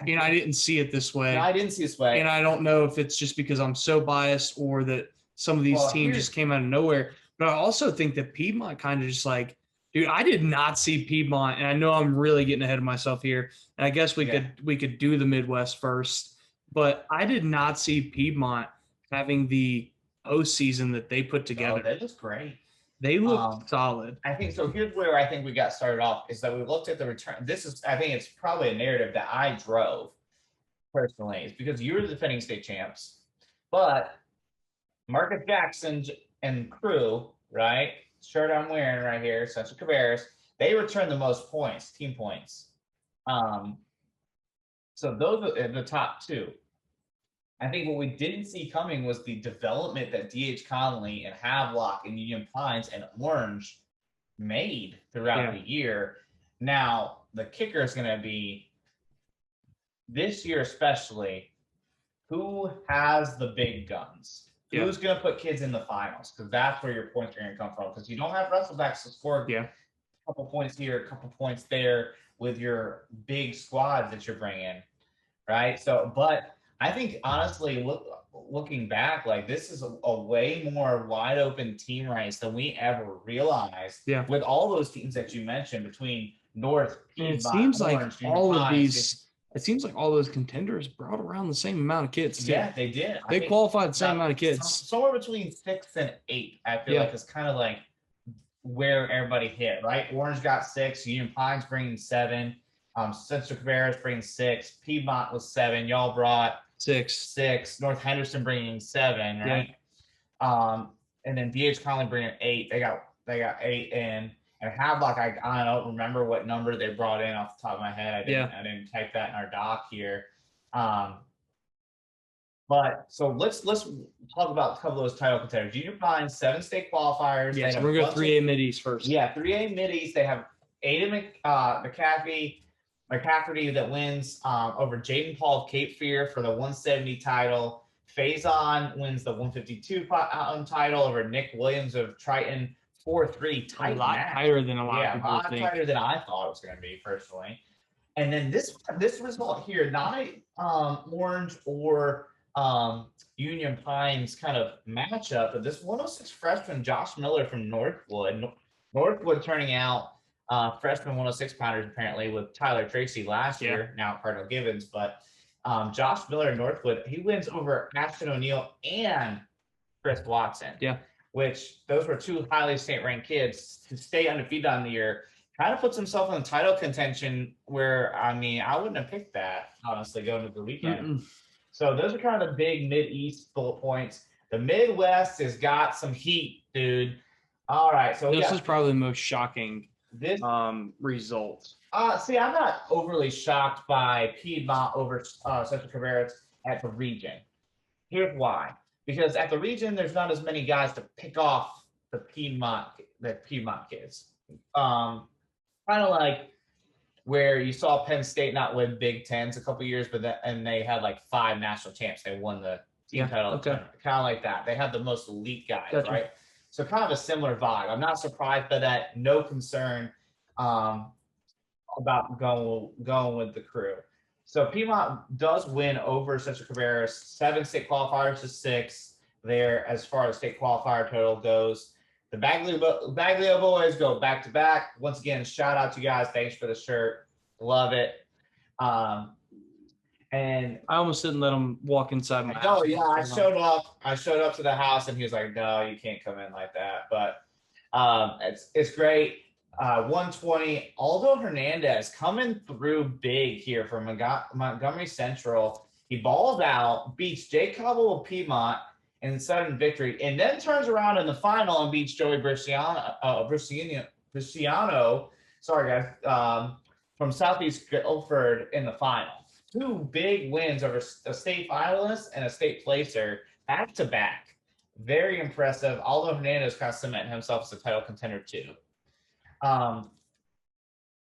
And I didn't see it this way. No, I didn't see it this way. And I don't know if it's just because I'm so biased or that some of these teams just came out of nowhere. But I also think that Piedmont kind of just like, dude, I did not see Piedmont, and I know I'm really getting ahead of myself here. And I guess we could do the Midwest first. but I did not see Piedmont having the postseason that they put together. Oh, that was great. They looked solid. I think so. Here's where I think we got started off is that we looked at the return. I think it's probably a narrative that I drove personally. It's because you were the defending state champs, but Marcus Jackson and crew, right? Shirt I'm wearing right here, Central Cabarrus, they returned the most points, team points. So those are the top two. I think what we didn't see coming was the development that D.H. Conley and Havelock and Union Pines and Orange made throughout the year. Now, the kicker is going to be this year especially, who has the big guns? Yeah. Who's going to put kids in the finals? Because that's where your points are going to come from. Because you don't have wrestlebacks to score a couple points here, a couple points there with your big squads that you're bringing, right? So, but I think honestly, looking back, like this is a way more wide open team race than we ever realized. Yeah. With all those teams that you mentioned between North, Piedmont, it seems like all of these. It seems like all those contenders brought around the same amount of kids, too. Yeah, they did. They qualified the same amount of kids. Somewhere between 6 and 8, I feel like, is kind of like where everybody hit, right? Orange got 6, Union Pines bringing 7, Central Cabarrus bringing 6, Piedmont was 7, y'all brought 6, North Henderson bringing 7, right? Yeah. And then DH Conley bringing 8. They got 8 in. And Havelock, I don't remember what number they brought in off the top of my head. I didn't type that in our doc here. But so let's talk about a couple of those title contenders. Junior Pines, 7 state qualifiers. Yes, we're going to go 3A middies first. Yeah, 3A middies. They have Aiden McCafferty that wins over Jaden Paul of Cape Fear for the 170 title. Faison wins the 152 title over Nick Williams of Triton. 4-3 tight, a lot tighter than a lot of people think. Yeah, a lot tighter than I thought it was going to be personally. And then this result here, not a Orange or Union Pines kind of matchup, but this 106 freshman Josh Miller from Northwood turning out freshman 106 pounders apparently with Tyler Tracy last year, now at Cardinal Gibbons, but Josh Miller in Northwood, he wins over Ashton O'Neill and Chris Watson. Yeah. Which those were 2 highly state-ranked kids to stay undefeated on the year. Kind of puts himself in title contention where, I mean, I wouldn't have picked that, honestly, going into the weekend. So those are kind of the big Mid-East bullet points. The Midwest has got some heat, dude. All right. So this is probably the most shocking result. See, I'm not overly shocked by Piedmont over Central Cabarrus at the region. Here's why. Because at the region, there's not as many guys to pick off the Piedmont kids. Kind of like where you saw Penn State not win Big Tens a couple years, and they had like 5 national champs. They won the team title. Okay. Kind of like that. They have the most elite guys, right? So kind of a similar vibe. I'm not surprised by that. No concern about going with the crew. So Piedmont does win over Central Cabarrus, 7 state qualifiers to 6 there as far as state qualifier total goes. The Baglio boys go back to back. Once again, shout out to you guys. Thanks for the shirt. Love it. And I almost didn't let him walk inside my house. Oh yeah, I showed up to the house and he was like, "No, you can't come in like that." But it's great. 120, Aldo Hernandez coming through big here from Montgomery Central. He balls out, beats Jake Cobble of Piedmont in sudden victory, and then turns around in the final and beats Joey Bresciano, sorry guys, from Southeast Guilford in the final. 2 big wins over a state finalist and a state placer back to back. Very impressive. Aldo Hernandez kind of cemented himself as a title contender too. And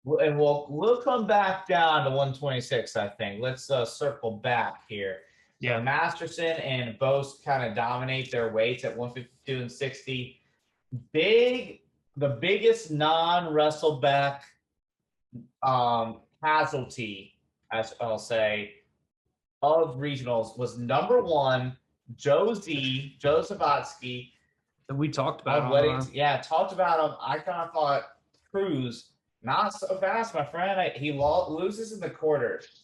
we'll come back down to 126, I think. Let's circle back here. Yeah, Masterson and Bose kind of dominate their weights at 152 and 60. The biggest non-wrestleback casualty, as I'll say, of regionals was number 1, Joe Zavatsky. We talked about him. Talked about him. I kind of thought Cruz, not so fast, my friend. He loses in the quarters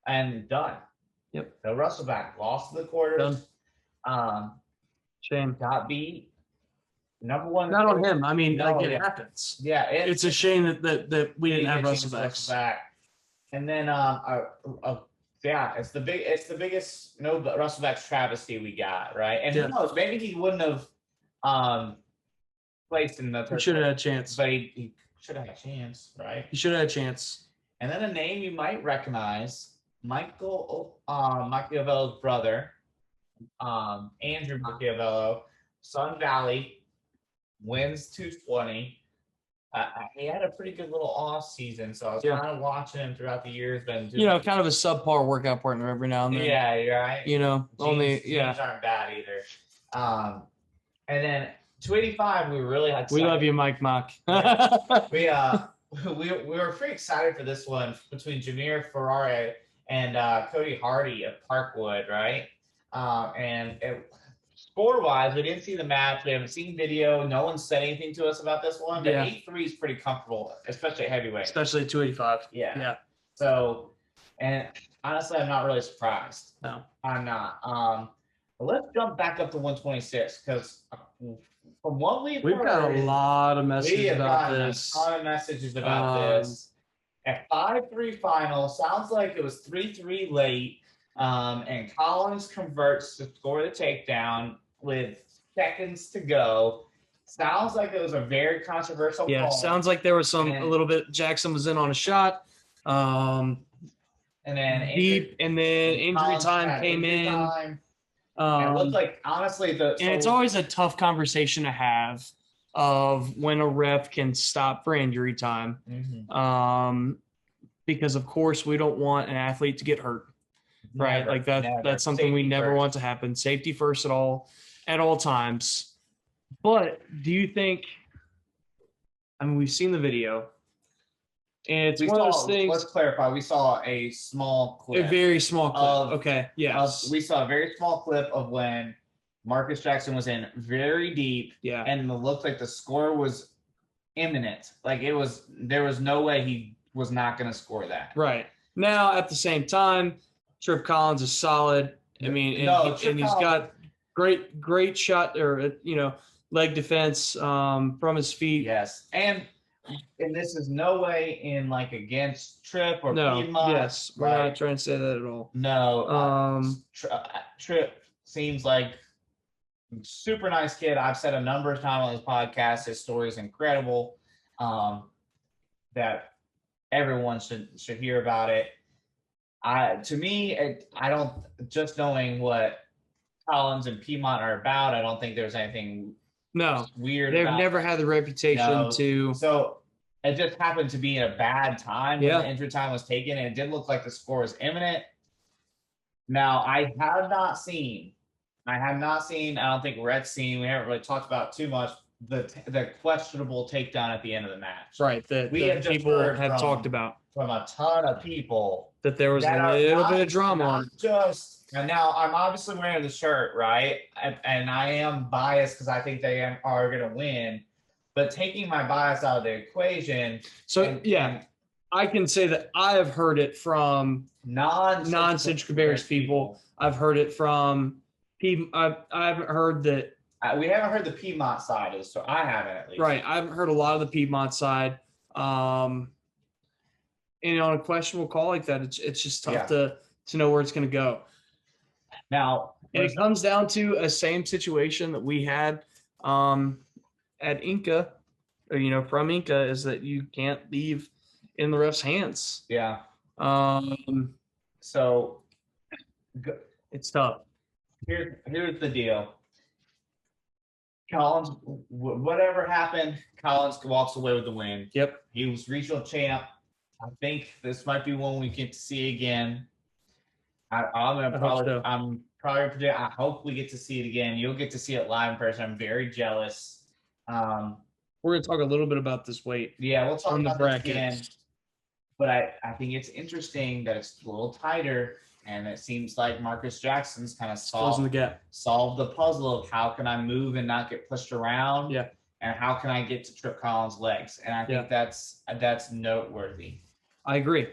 and done. Yep. So Russellback lost to the quarters. Shame. Got beat. Number one. Not on him. I mean, No, like it yeah. happens. Yeah, It's a shame that we didn't have Russellbacks. And then it's the biggest Russellbacks travesty we got, right? And who knows, maybe he wouldn't have placed in the third. He should have had a chance. But he should have had a chance, right? He should have had a chance. And then a name you might recognize, Machiavello's brother, Andrew Machiavello, Sun Valley, wins 220. He had a pretty good little off season, so I was kind of watching him throughout the years. Kind of a subpar workout partner every now and then. Yeah, you're right. Jeans aren't bad either. And then 285, we really had. We love you, Mike Mock. we were pretty excited for this one between Jameer Ferrari and Cody Hardy of Parkwood, right? Score-wise, we didn't see the match. We haven't seen video. No one said anything to us about this one. But 8-3 is pretty comfortable, especially at heavyweight. Especially at 285. Yeah. So, and honestly, I'm not really surprised. No. I'm not. But let's jump back up to 126 because from what we've got a lot of messages about this. A ton of messages about this. At 5-3 final, sounds like it was 3-3 late. And Collins converts to score the takedown with seconds to go. Sounds like it was a very controversial call. Sounds like there was a little bit. Jackson was in on a shot. And then injury time came in. It looked like, honestly, it's always a tough conversation to have of when a ref can stop for injury time. Mm-hmm. Because of course we don't want an athlete to get hurt. Right. Never, like that's something Safety we never first. want to happen. Safety first at all times. But do you think, we've seen the video. And it's one of those things. Let's clarify. We saw a small clip. A very small clip. We saw a very small clip of when Marcus Jackson was in very deep. Yeah. And it looked like the score was imminent. Like there was no way he was not going to score that. Right. Now, at the same time, Trip Collins is solid. He's got great shot or leg defense from his feet. Yes, and this is no way in against Trip or Piedmont. Yes, we're not trying to say that at all. No, Trip seems like super nice kid. I've said a number of times on this podcast, his story is incredible. That everyone should hear about it. I don't, just knowing what Collins and Piedmont are about, I don't think there's anything weird. They've never had the reputation to. So it just happened to be in a bad time when the injury time was taken, and it did look like the score was imminent. Now, I have not seen, I don't think Rhett's seen, we haven't really talked about too much, the questionable takedown at the end of the match. Right, that people have talked about. From a ton of people that there was a little bit of drama on. And now I'm obviously wearing the shirt, right? And I am biased because I think they are going to win. But taking my bias out of the equation. So, I can say that I have heard it from non-Cinch Cabarrus people. I've heard it from I haven't heard that. We haven't heard the Piedmont side of the story. I haven't, at least. Right. I haven't heard a lot of the Piedmont side. And on a questionable call like that, it's just tough to know where it's going to go. Now, and it comes down to a same situation that we had at Inca, from Inca, is that you can't leave in the ref's hands. Yeah. So it's tough. Here's the deal. Collins, whatever happened, Collins walks away with the win. Yep. He was regional champ. I think this might be one we get to see again. I'm probably predict. I hope we get to see it again. You'll get to see it live in person. I'm very jealous. We're going to talk a little bit about this weight. Yeah, we'll talk about the bracket again. But I think it's interesting that it's a little tighter, and it seems like Marcus Jackson's kind of solved the puzzle of how can I move and not get pushed around. Yeah. And how can I get to Trip Collins' legs? And I think that's noteworthy. I agree.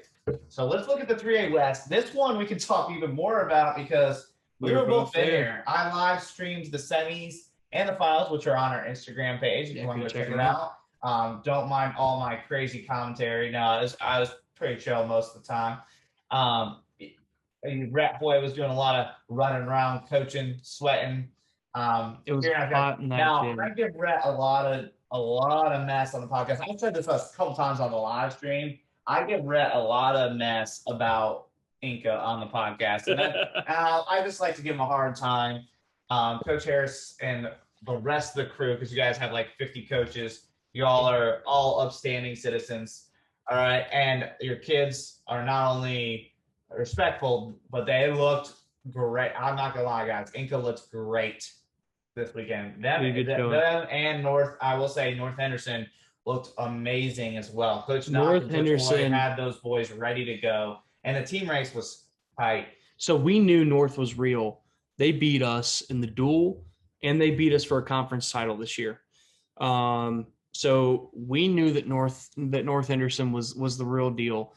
So let's look at the 3A West. This one we can talk even more about because we were both there. I live streamed the semis and the finals, which are on our Instagram page if you want to check it out. Don't mind all my crazy commentary. No, I was pretty chill most of the time. Rat Boy was doing a lot of running around, coaching, sweating. It was hot in that now I give Rhett a lot of mess on the podcast. I've said this a couple times on the live stream. I give Rhett a lot of mess about Inca on the podcast, and I just like to give him a hard time. Coach Harris and the rest of the crew, because you guys have like 50 coaches. Y'all are all upstanding citizens, all right, and your kids are not only respectful, but they looked great. I'm not gonna lie, guys. Inca looks great this weekend. Them and North. I will say North Henderson looked amazing as well. Coach Knock and Coach White had those boys ready to go, and the team race was tight. So we knew North was real. They beat us in the duel, and they beat us for a conference title this year. So we knew that North Henderson was the real deal.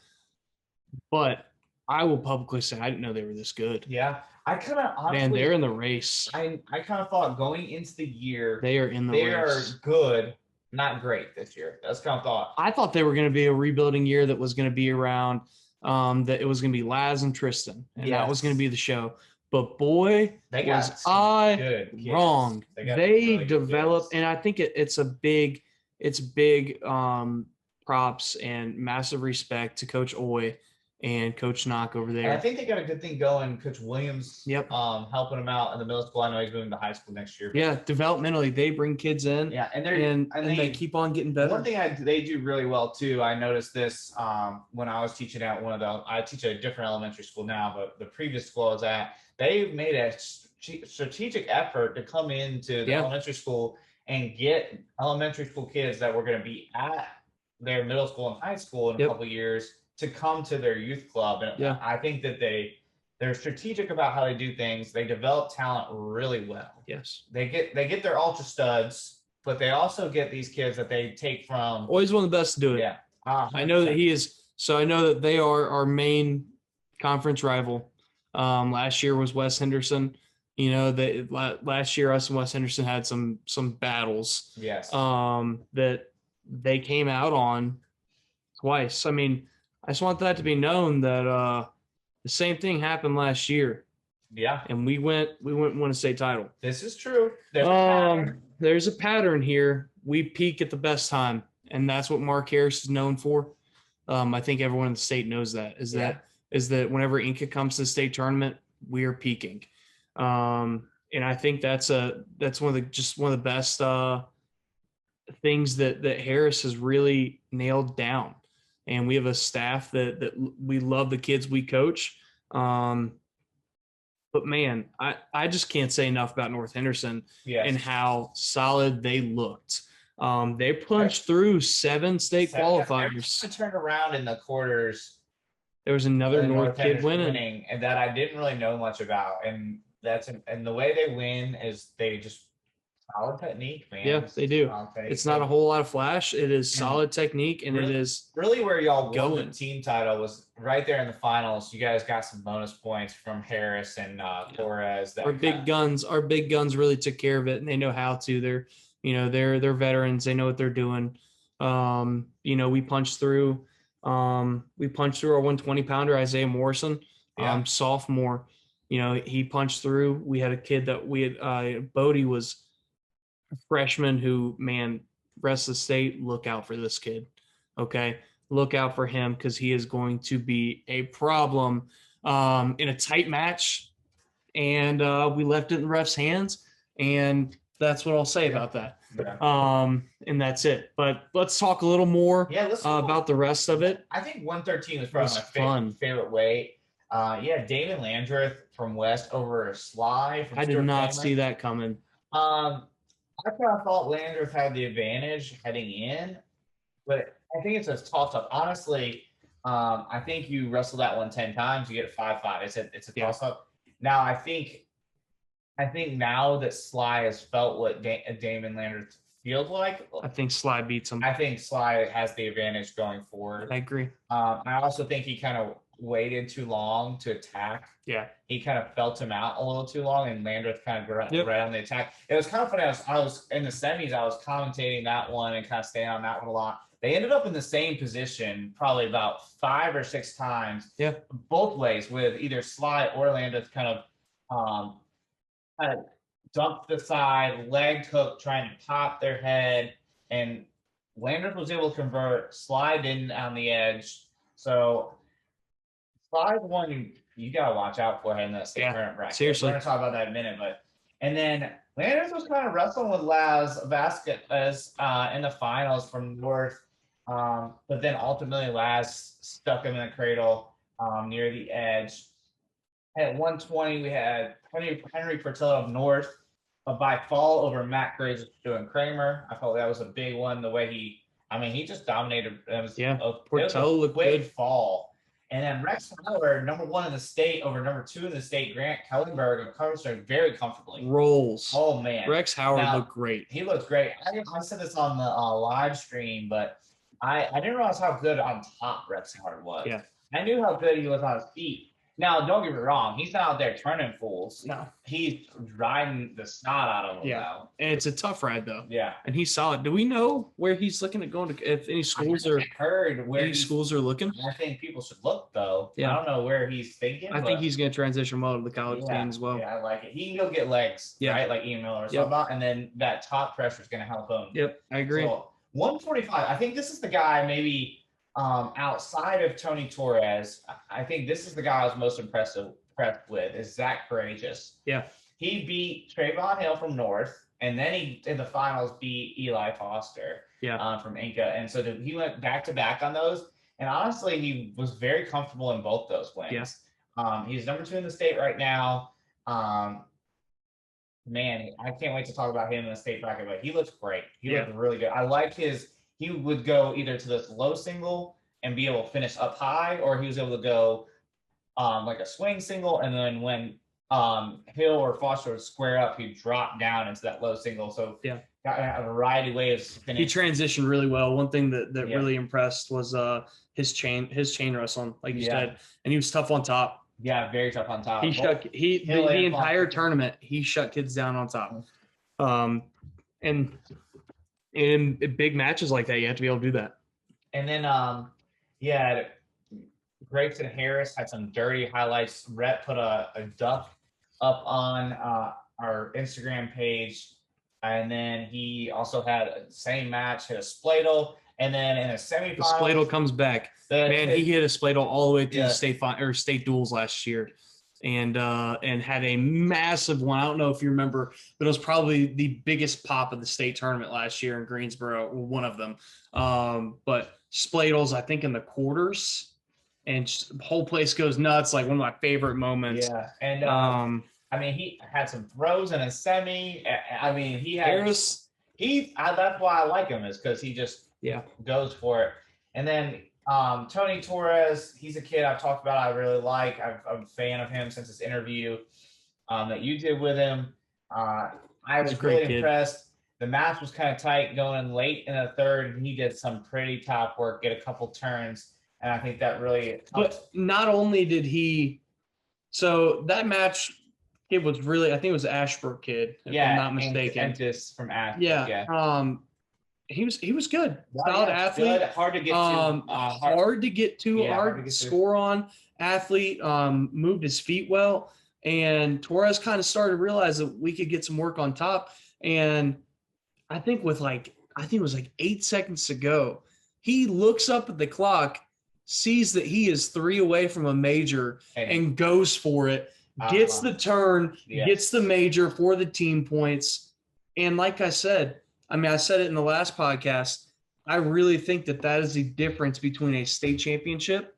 But I will publicly say I didn't know they were this good. Yeah. I kind of honestly, man, they're in the race. I kind of thought going into the year they are in the race. They are good, not great this year. That's kind of thought. I thought they were going to be a rebuilding year that was going to be around that it was going to be Laz and Tristan, and that was going to be the show. But boy, was I wrong. They developed, and I think it's big props and massive respect to Coach Oy and Coach Knock over there. And I think they got a good thing going. Coach Williams, helping them out in the middle school. I know he's moving to high school next year. Yeah, developmentally, they bring kids in. Yeah, and they keep on getting better. One thing they do really well too. I noticed this when I was teaching at I teach at a different elementary school now, but the previous school I was at, they made a strategic effort to come into the elementary school and get elementary school kids that were going to be at their middle school and high school in a couple of years to come to their youth club. And I think that they're strategic about how they do things. They develop talent really well. Yes. They get their ultra studs, but they also get these kids that they take from. Always one of the best to do it. Yeah. I know that he is. So I know that they are our main conference rival. Last year was West Henderson. You know, last year us and West Henderson had some battles. Yes. That they came out on twice. I mean, I just want that to be known that the same thing happened last year. Yeah. And we won a state title. This is true. There's a pattern here. We peak at the best time, and that's what Mark Harris is known for. I think everyone in the state knows that. Is that whenever Inca comes to the state tournament, we are peaking. And I think that's one of the best things that Harris has really nailed down. And we have a staff that we love the kids we coach. But man, I just can't say enough about North Henderson and how solid they looked. They punched through 7 state qualifiers. To turn around in the quarters. There was another North kid winning, and that I didn't really know much about. And the way they win is they just solid technique, man. Yeah, they do. It's not a whole lot of flash. It is solid technique, and really, it is really where y'all won the team title was right there in the finals. You guys got some bonus points from Harris and Torrez. Our big guns really took care of it, and they know how to. They're veterans. They know what they're doing. We punched through. We punched through our 120-pounder Isaiah Morrison, sophomore. He punched through. We had a kid that Bodie was a freshman who, man, rest of the state, look out for this kid. Okay. Look out for him because he is going to be a problem in a tight match. And we left it in the ref's hands. And that's what I'll say about that. Yeah. And that's it. But let's talk a little more about the rest of it. I think 113 was probably my favorite weight. Damon Landreth from West over Sly. I did not see that coming. I kind of thought Landreth had the advantage heading in, but I think it's a toss-up. Honestly, I think you wrestle that one 10 times, you get 5-5. It's a toss-up. Now, I think now that Sly has felt what Damon Landreth feels like. I think Sly beats him. I think Sly has the advantage going forward. I agree. I also think he kind of waited too long to attack. Yeah. He kind of felt him out a little too long, and Landreth kind of right on the attack. It was kind of funny. I was in the semis. I was commentating that one and kind of staying on that one a lot. They ended up in the same position probably about 5 or 6 times. Yeah. Both ways, with either Sly or Landreth kind of dumped the side, leg hook, trying to pop their head, and Landreth was able to convert. Sly didn't on the edge. So Sly's one you gotta watch out for him in the current bracket. Seriously. We're gonna talk about that in a minute, and then Landreth was kind of wrestling with Laz Vasquez in the finals from North. But then ultimately Laz stuck him in the cradle near the edge. At 120, we had Henry Patella of North by fall over Matt Graves doing Kramer. I felt that was a big one. The way he just dominated. Portello looked good. Fall. And then Rex Howard, number 1 in the state over number 2 in the state, Grant Kellenberg of Coverstone, very comfortably. Rolls. Oh, man. Rex Howard looked great. He looked great. I said this on the live stream, but I didn't realize how good on top Rex Howard was. Yeah. I knew how good he was on his feet. Now, don't get me wrong. He's not out there turning fools. No. He's riding the snot out of them, though. And it's a tough ride, though. Yeah. And he's solid. Do we know where he's looking at going to, if any schools are looking? I think people should look, though. Yeah. I don't know where he's thinking. I think he's going to transition well to the college game as well. Yeah, I like it. He can go get legs, right? Like Ian Miller or something. And then that top pressure is going to help him. Yep, I agree. So, 145. I think this is the guy maybe outside of Tony Torrez. I think this is the guy I was most impressed with is Zach Courageous. Yeah. He beat Trayvon Hill from North, and then he in the finals beat Eli Foster from Inca. And so he went back-to-back on those. And honestly, he was very comfortable in both those wins. Yeah. He's number 2 in the state right now. Man, I can't wait to talk about him in the state bracket, but he looks great. He looked really good. I like he would go either to this low single and be able to finish up high, or he was able to go like a swing single, and then when Hill or Foster would square up, he'd drop down into that low single. So got a variety of ways to finish. He transitioned really well. One thing that really impressed was his chain wrestling, like you said, and he was tough on top. Yeah, very tough on top. The entire tournament, he shut kids down on top. And in big matches like that, you have to be able to do that. And then, Grayson Harris had some dirty highlights. Rhett put a duck up on our Instagram page. And then he also had the same match, hit a spladle. And then in a semifinal, the spladle comes back. He hit a spladle all the way through the state duels last year. And had a massive one. I don't know if you remember, but it was probably the biggest pop of the state tournament last year in Greensboro, one of them. But spladles, I think, in the quarters, and the whole place goes nuts. Like one of my favorite moments. Yeah, and he had some throws in a semi. He had Harris. That's why I like him, is because he just goes for it. And then Tony Torrez, he's a kid I've talked about. I really like. I'm a fan of him since this interview that you did with him. I was really impressed. The match was kind of tight going late in the third, and he did some pretty top work, get a couple turns, and I think that really helped. But not only did he – so that match, it was really – I think it was Ashbrook kid, if I'm not mistaken. Entis from Ashbrook, He was good. Solid athlete. Good. Hard to get to. Hard to score on. Athlete. Moved his feet well. And Torrez kind of started to realize that we could get some work on top. And I think it was 8 seconds to go, he looks up at the clock, sees that he is 3 away from a major, and goes for it. Gets the turn. Gets the major for the team points. And like I said, I said it in the last podcast, I really think that is the difference between a state championship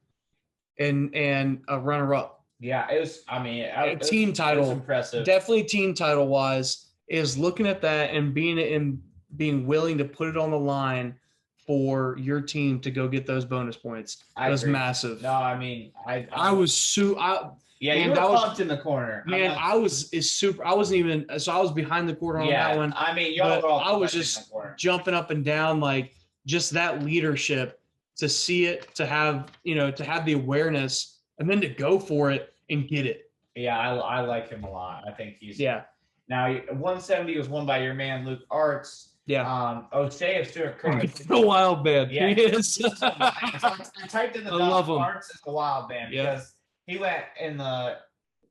and a runner-up. Yeah, it was, a team title. It was impressive. Definitely team title-wise, is looking at that and being willing to put it on the line for your team to go get those bonus points. It was massive. No, I was you were pumped in the corner. Man, I was behind the quarter on that one. I jumping up and down, like just that leadership to see it, to have the awareness and then to go for it and get it. Yeah, I like him a lot. I think he's Now 170 was won by your man Luke Arts. Yeah. O'Shea of Stuart Kramer. The wild man. Yeah, he is. I typed in the love him. Arts is the wild man because he went in the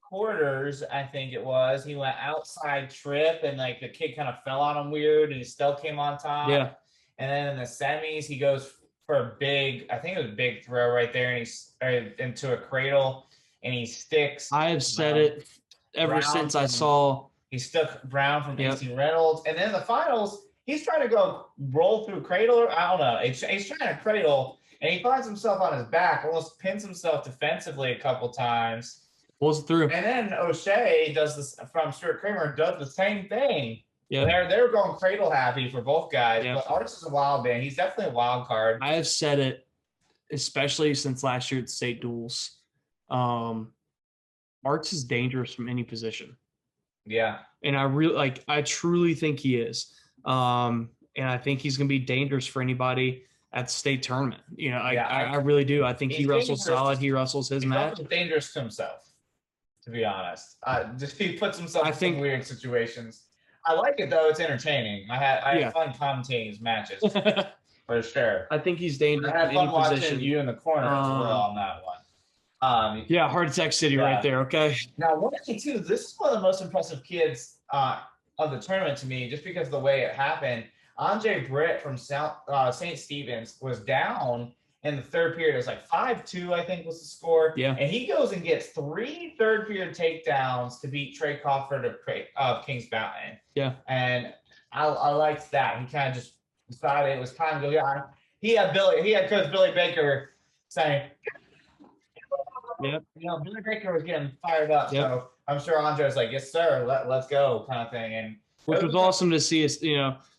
quarters, I think it was. He went outside trip and like the kid kind of fell on him weird and he still came on top. Yeah. And then in the semis, he goes for a big, I think it was a big throw right there, and he's into a cradle and he sticks. I have said it ever since I saw. He stuck Brown from Reynolds. And then in the finals, he's trying to go roll through cradle. I don't know. He's trying to cradle, and he finds himself on his back, almost pins himself defensively a couple times. Pulls it through. And then O'Shea does this from Stuart Kramer, does the same thing. Yeah. They're going cradle happy for both guys. Yeah. But Arts is a wild man. He's definitely a wild card. I have said it, especially since last year at the state duels. Arts is dangerous from any position. Yeah. And I truly think he is. And I think he's going to be dangerous for anybody at the state tournament. I really do. I think he wrestles solid. He wrestles his match. He's dangerous to himself, to be honest. Just he puts himself in some weird situations. I like it though. It's entertaining. I had fun commentating his matches for sure. I think he's dangerous. I had fun watching you in the corner as well on that one. Heart Attack City right there. Okay. Now, one thing too, this is one of the most impressive kids of the tournament to me, just because of the way it happened. Andre Britt from St. Stephen's was down in the third period. It was like 5-2, I think was the score. Yeah. And he goes and gets 3 third period takedowns to beat Trey Crawford of Kings Mountain. Yeah. And I liked that. He kind of just decided it was time to go. Yeah. He had Coach Billy Baker saying, yep. Billy Baker was getting fired up. Yep. So I'm sure Andre was like, yes, sir, let's go kind of thing. And which was awesome to see us,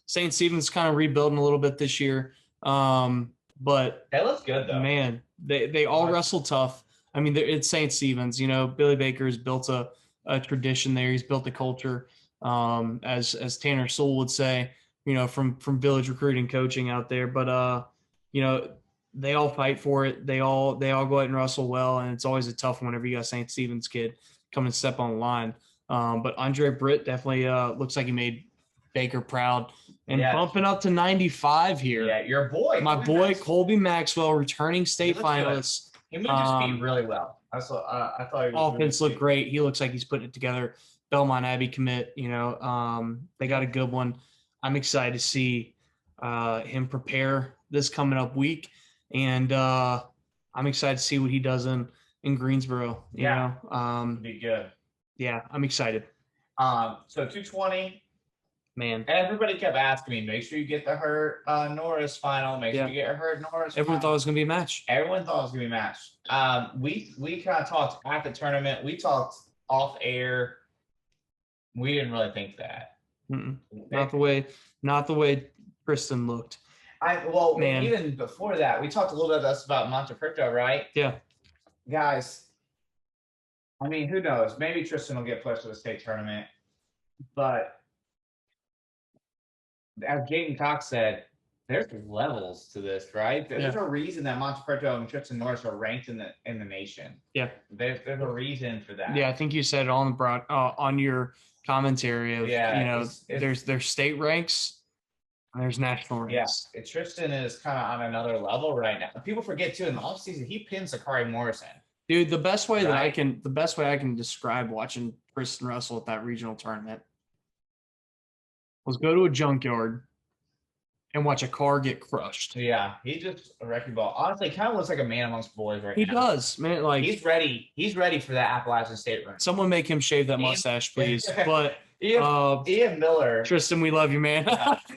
St. Stephen's kind of rebuilding a little bit this year. But that looks good though. Man, they all wrestle tough. I mean, it's St. Stephen's, Billy Baker has built a tradition there. He's built a culture, as Tanner Sewell would say, from Village Recruiting Coaching out there. But, they all fight for it. They all go out and wrestle well. And it's always a tough one whenever you got a St. Stephen's kid come and step on the line. But Andre Britt definitely looks like he made Baker proud and bumping up to 95 here. Yeah, your boy. My boy, Colby Maxwell, returning state finalist. He moved his feet really well. I thought offense looked great. He looks like he's putting it together. Belmont Abbey commit, they got a good one. I'm excited to see him prepare this coming up week. And I'm excited to see what he does in Greensboro. You know? Be good. Yeah, I'm excited. So 220. Man, everybody kept asking me, make sure you get the Hurt Norris final. Make sure you get a Hurt Norris. Everyone thought it was gonna be a match. Everyone thought it was gonna be a match. We kind of talked at the tournament. We talked off air. We didn't really think that. Not the way Kristen looked. Even before that, we talked a little bit about Montefrito, right? Yeah. Guys, I mean, who knows? Maybe Tristan will get pushed to the state tournament, but as Jaden Cox said, there's levels to this, right? There's a reason that Montefrito and Tristan Norris are ranked in the nation. Yeah, there's a reason for that. Yeah, I think you said it on your commentary of there's state ranks and there's national ranks. Yeah, Tristan is kind of on another level right now. People forget too, in the offseason he pins Akari Morrison. Dude, the best way I can describe watching Tristan wrestle at that regional tournament was go to a junkyard and watch a car get crushed. Yeah, he's just a wrecking ball. Honestly, kind of looks like a man amongst boys right now. He does, man. Like he's ready. He's ready for that Appalachian State run. Someone make him shave that mustache, please. But Ian Miller, Tristan, we love you, man.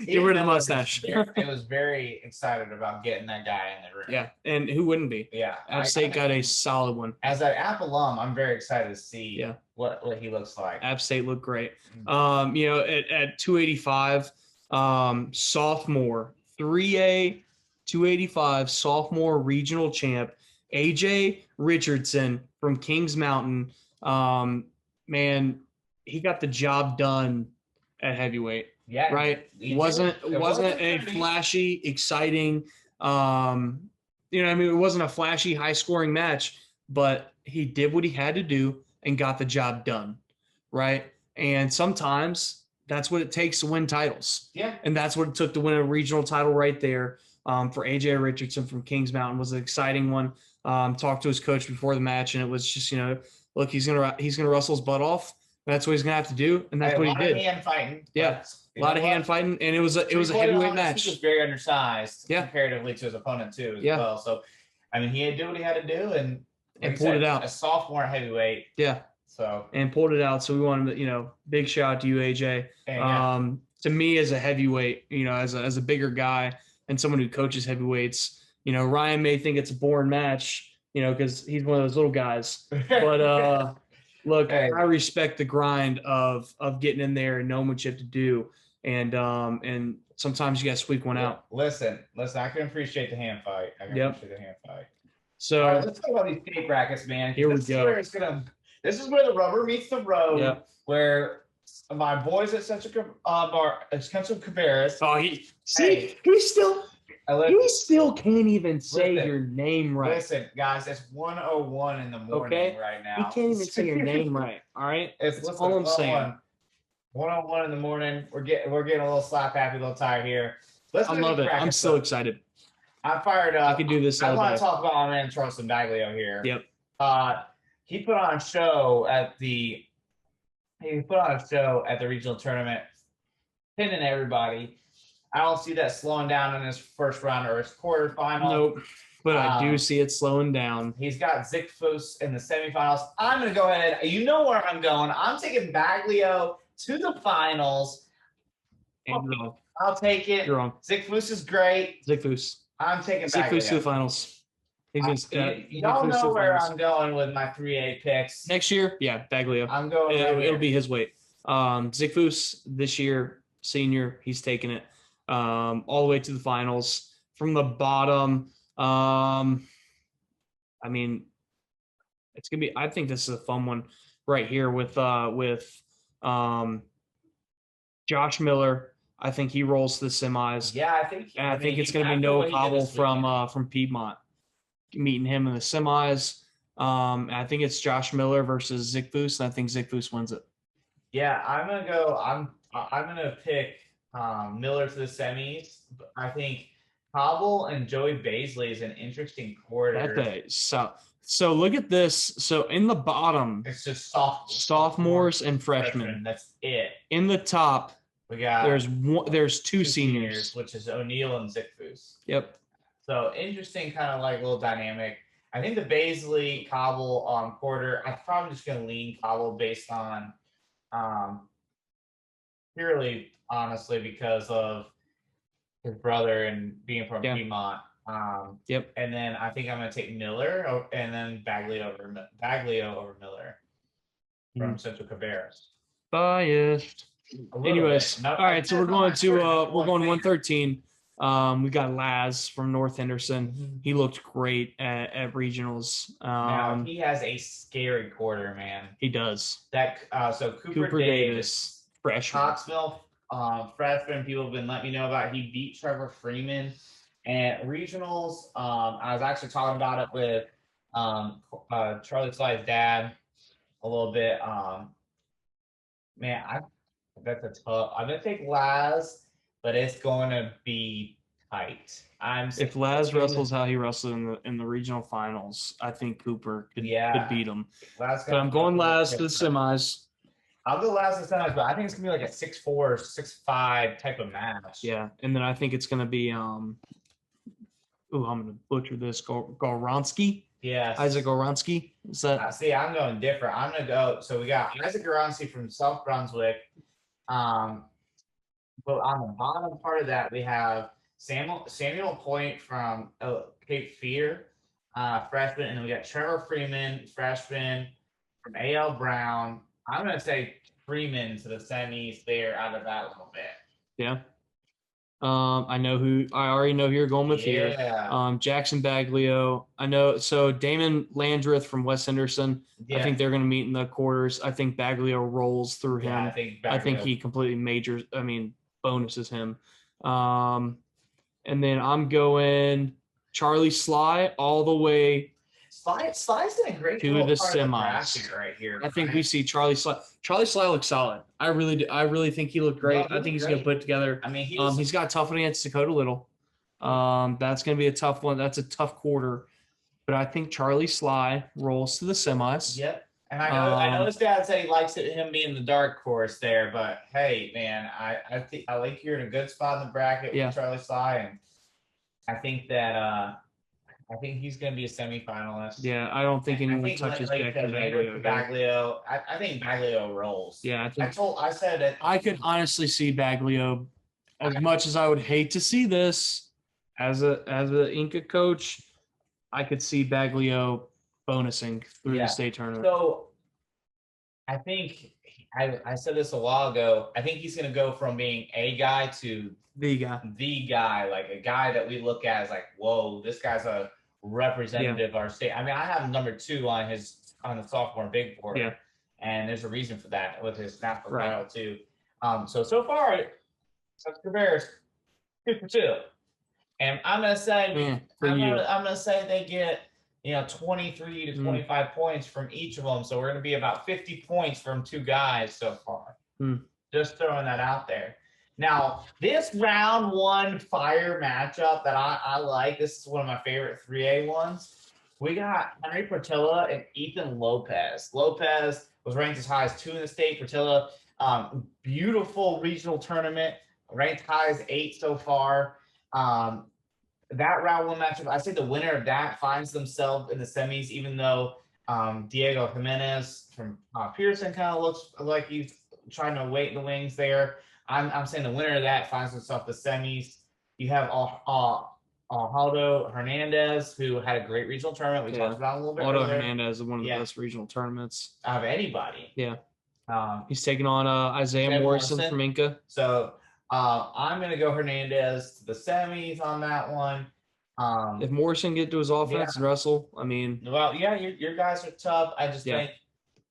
Get rid of the mustache. It was very excited about getting that guy in the room. Yeah, and who wouldn't be? Yeah, App State got a solid one. As an App alum, I'm very excited to see what he looks like. App State looked great. At 285, sophomore 3A 285 sophomore regional champ AJ Richardson from Kings Mountain. Man, he got the job done at heavyweight. Yeah. right? It Wasn't a pretty. flashy, exciting, it wasn't a flashy, high scoring match, but he did what he had to do and got the job done, right? And sometimes that's what it takes to win titles. Yeah. And that's what it took to win a regional title right there. For AJ Richardson from Kings Mountain was an exciting one. Talked to his coach before the match, and it was just, look, he's gonna wrestle his butt off. That's what he's gonna have to do, and that's what he did. A lot of hand fighting. Yeah, a lot of hand fighting, and it was a heavyweight match. He was very undersized Yeah. comparatively to his opponent too, as Yeah. well. So, I mean, he had to do what he had to do, and pulled it out. A sophomore heavyweight. Yeah. So and pulled it out. So we wanted to, big shout out to you, AJ. Yeah. To me as a heavyweight, as a bigger guy and someone who coaches heavyweights, Ryan may think it's a boring match, because he's one of those little guys. But look, Hey. I respect the grind of getting in there and knowing what you have to do. And sometimes you got to squeak one out. Listen, I can appreciate the hand fight. So all right, let's talk about these tape brackets, man. Here we go. This is where the rubber meets the road. Yeah. Where my boys at Central Cabarrus. Oh, he still can't even say your name right. Listen, guys, it's 1:01 in the morning right now. He can't even say your name right. All right, That's all I'm saying. 1:01 in the morning. We're getting a little slap happy, a little tired here. I love it. I'm so excited. I'm fired up. I could do this. I want to talk about my man Charles Baglio here. Yep. He put on a show at the regional tournament, pinning everybody. I don't see that slowing down in his first round or his quarterfinal. Nope. But I do see it slowing down. He's got Zickfuss in the semifinals. I'm going to go ahead. You know where I'm going. I'm taking Baglio to the finals. I'll take it. You're wrong. Zickfuss is great. Zickfuss. I'm taking Zickfuss to the finals. Y'all know where I'm going with my 3A picks. Next year, yeah, Baglio. I'm going. It'll be his weight. Zickfuss this year, senior, he's taking it all the way to the finals. From the bottom, I mean, it's gonna be. I think this is a fun one right here with Josh Miller. I think he rolls to the semis. Yeah, I think it's going to be Noah Cobble from Piedmont, meeting him in the semis. I think it's Josh Miller versus Zickfuss, and I think Zickfuss wins it. Yeah, I'm gonna go. I'm gonna pick Miller to the semis. I think Cobble and Joey Baisley is an interesting quarter. So look at this. So in the bottom, it's just sophomores and freshmen. That's it. In the top, we got there's two seniors, which is O'Neill and Zickfuss. Yep. So interesting, kind of like little dynamic. I think the Baisley Cobble quarter. I'm probably just gonna lean Cobble based on purely honestly because of his brother and being from Piedmont. Yep. And then I think I'm gonna take Miller and then Baglio over Miller from Central Cabarrus. Biased. Anyways, all right. So we're going 113. We got Laz from North Henderson. He looked great at regionals. Now he has a scary quarter, man. He does. So Cooper Davis, freshman. Coxville, freshman. People have been letting me know about. He beat Trevor Freeman at regionals. I was actually talking about it with Charlie Sly's dad a little bit. That's a tough. I'm gonna take Laz. But it's going to be tight. If Laz wrestles how he wrestled in the regional finals, I think Cooper could beat him. But I'm going Laz to the semis. I'll go Laz to the semis, but I think it's gonna be like a 6'4", 6'5" type of match. Yeah, and then I think it's gonna be I'm gonna butcher this. Goronski. Yes. Isaac Goronski. Is that? See, I'm going different. I'm gonna go. So we got Isaac Goronski from South Brunswick. But on the bottom part of that, we have Samuel Point from Cape Fear, freshman, and then we got Trevor Freeman, freshman from A.L. Brown. I'm going to say Freeman to the semis there out of that little bit. Yeah. I already know who you're going with here. Jackson Baglio. I know. So Damon Landreth from West Henderson. Yeah. I think they're going to meet in the quarters. I think Baglio rolls through him. I think he completely majors. bonuses him. And then I'm going Charlie Sly all the way Sly's in a great to little the part of the semis. bracket right here. I think we see Charlie Sly. Charlie Sly looks solid. I really do. I really think he looked great. No, I think he's going to put it together. I mean, he's got tough one against Dakota Little. That's going to be a tough one. That's a tough quarter. But I think Charlie Sly rolls to the semis. Yep. And I know his dad said he likes him being the dark horse there, but hey, man, I think I like you're in a good spot in the bracket with Charlie Sly, and I think that I think he's going to be a semifinalist. Yeah, I don't think anyone touches Baglio. I think Baglio rolls. Yeah, I said that I could honestly see Baglio, as much as I would hate to see this as a Inca coach. I could see Baglio bonusing through the state tournament. So I think I said this a while ago. I think he's going to go from being a guy to the guy, like a guy that we look at as like, whoa, this guy's a representative of our state. I mean, I have him number 2 on the sophomore big board, and there's a reason for that with his national title too. So far, South Cabarrus 2 for 2, and I'm gonna say I'm gonna say they get 23 to 25 points from each of them. So we're gonna be about 50 points from 2 guys so far. Just throwing that out there. Now, this round 1 fire matchup that I like, this is one of my favorite 3A ones. We got Henry Patella and Ethan Lopez. Lopez was ranked as high as 2 in the state. Patella, beautiful regional tournament, ranked high as 8 so far. That round 1 matchup, I say the winner of that finds themselves in the semis, even though Diego Jimenez from Pearson kind of looks like he's trying to wait in the wings there. I'm saying the winner of that finds himself the semis. You have Aldo Hernandez, who had a great regional tournament. We talked about a little bit Aldo earlier. Hernandez is one of the best regional tournaments of anybody. Yeah. He's taking on Isaiah Morrison from Inca. So I'm going to go Hernandez to the semis on that one. If Morrison get to his offense and wrestle, I mean. Well, yeah, your guys are tough. I just think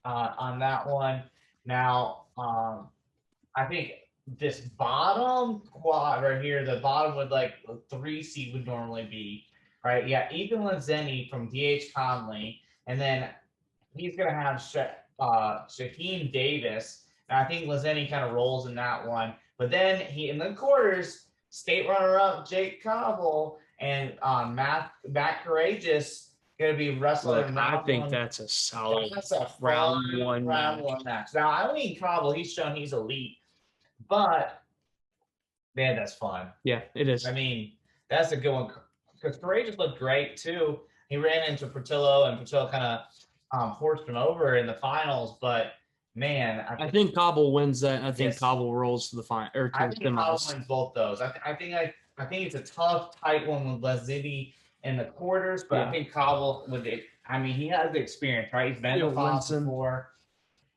on that one. Now, I think this bottom quad right here, the bottom would like the 3 seed would normally be, right? Yeah, Ethan Lenzeni from DH Conley, and then he's going to have Shaheem Davis. And I think Lenzeni kind of rolls in that one. But then in the quarters, state runner-up Jake Cobble and Matt Courageous going to be wrestling. I think that's a solid round one match. Now, I mean Cobble, he's shown he's elite, but man, that's fun. Yeah, it is. I mean, that's a good one because Courageous looked great too. He ran into Portillo, and Portillo kind of forced him over in the finals, but man, I think Cobble wins that. I think Cobble rolls to the final. I think Cobble wins both those. I think it's a tough, tight one with Lenzeni in the quarters, but I think Cobble with it. I mean, he has the experience, right? He's been to finals before.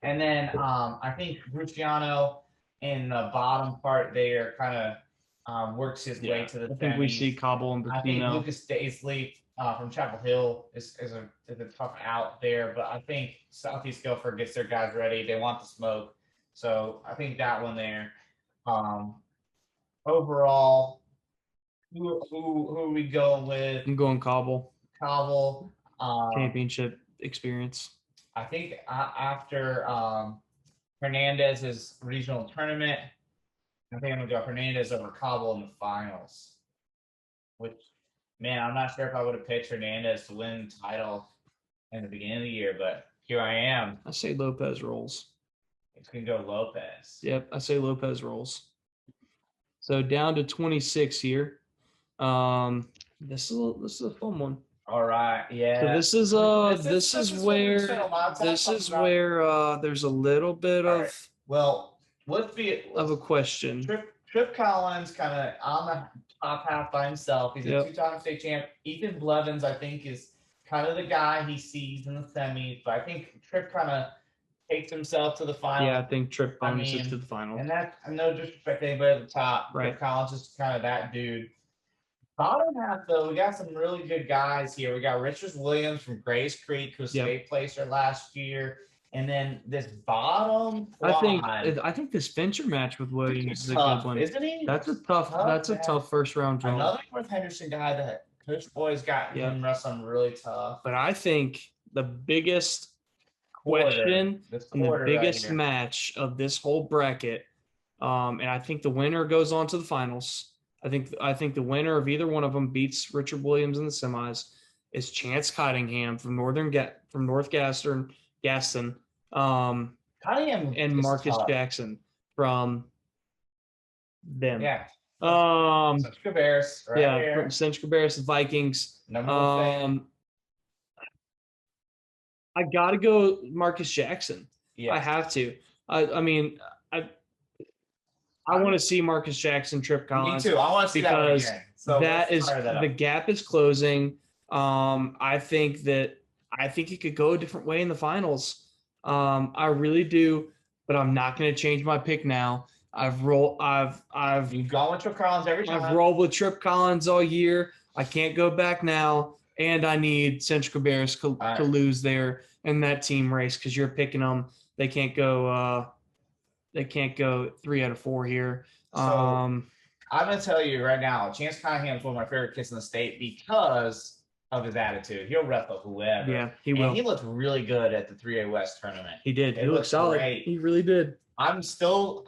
And then I think Luciano in the bottom part there kind of works his way to the. I think we see Cobble and Bertino. I think Lucas Daisley from Chapel Hill is a tough out there, but I think Southeast Guilford gets their guys ready. They want the smoke, so I think that one there. Overall, who are we going with? I'm going Cobble. Cobble. Championship experience. I think after Hernandez's regional tournament, I think I'm going to go Hernandez over Cobble in the finals. Which, man, I'm not sure if I would have picked Hernandez to win the title in the beginning of the year, but here I am. I say Lopez rolls. It's going to go Lopez. Yep, I say Lopez rolls. So down to 26 here. This is a fun one. All right, yeah. So this is where there's a little bit of of a question. Trip Collins kind of on the top half by himself. He's a 2-time state champ. Ethan Blevins, I think, is kind of the guy he sees in the semis, but I think Trip kind of takes himself to the final. Yeah, I think Trip bonuses to the final. And that's no disrespect to anybody at the top. Right. Trip Collins is kind of that dude. Bottom half, though, we got some really good guys here. We got Richard Williams from Grays Creek, who was state placer last year. And then this bottom I think this Fincher match with Williams is a good one. Isn't he? That's a tough first round draw. Another North Henderson guy that Coach Boy's got him wrestling really tough. But I think the biggest question and the biggest match of this whole bracket, and I think the winner goes on to the finals. I think the winner of either one of them beats Richard Williams in the semis. Is Chance Cottingham from North Gaston, Cottingham and Marcus Jackson from them. Yeah. Cinch Cabarrus, right here. Cinch Cabarrus, Vikings. I gotta go Marcus Jackson. Yeah. I have to. I mean, I want to see Marcus Jackson trip Collins. Me too. I want to see because that the gap is closing. I think he could go a different way in the finals. I really do, but I'm not going to change my pick now. You've gone with Trip Collins every time. I've rolled with Trip Collins all year. I can't go back now, and I need Cinch Cabarrus to lose there in that team race because you're picking them. They can't go. They can't go 3 out of 4 here. So, I'm going to tell you right now, Chance Cunningham is one of my favorite kids in the state because of his attitude. He'll wrestle whoever. Yeah, he will. And he looked really good at the 3A West tournament. He did. He looked solid. Great. He really did. I'm going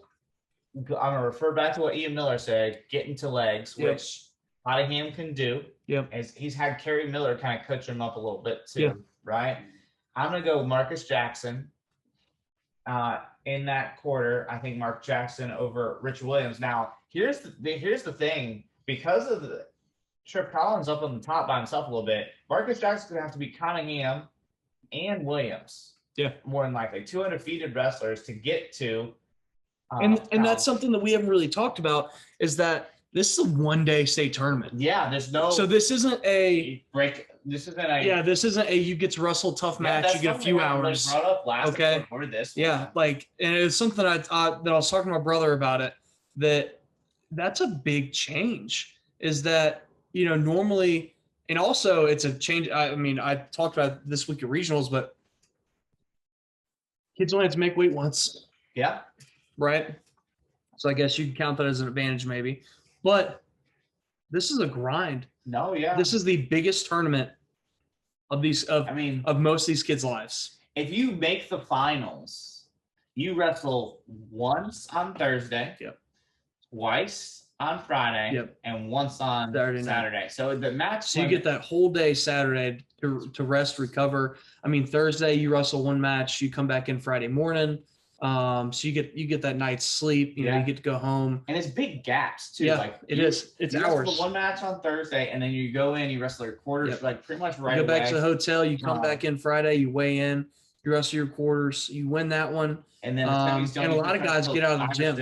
to refer back to what Ian Miller said, getting to legs, which Cottingham can do. Yep. As he's had Kerry Miller kind of coach him up a little bit too, right? I'm going to go with Marcus Jackson. In that quarter, I think Mark Jackson over Rich Williams. Now, here's the thing. Because of the Trip Collins up on the top by himself a little bit, Marcus Jackson's going to have to beat Cunningham and Williams. Yeah. More than likely. 2 undefeated wrestlers to get to. And that's something that we haven't really talked about is that this is a one-day state tournament. Yeah, there's no. So this isn't a break. This isn't a. Yeah, this isn't a you get to wrestle tough match. You get a few hours. Brought up last okay. This yeah, and it's something that I was talking to my brother about it. That's a big change. Is that normally, and also it's a change. I mean, I talked about this week at regionals, but kids only have to make weight once. Yeah. Right. So I guess you can count that as an advantage, maybe. But this is a grind. No, yeah. This is the biggest tournament of most of these kids' lives. If you make the finals, you wrestle once on Thursday, twice on Friday, and once on Saturday. So the match. So you get that whole day Saturday to rest, recover. I mean, Thursday you wrestle one match, you come back in Friday morning. So you get that night's sleep. You get to go home, and it's big gaps too. Yeah, it's hours. One match on Thursday, and then you go in, you wrestle your quarters, like pretty much right away. You go back to the hotel, you come back in Friday, you weigh in, you wrestle your quarters, you win that one, and then and a lot of guys get out of the gym.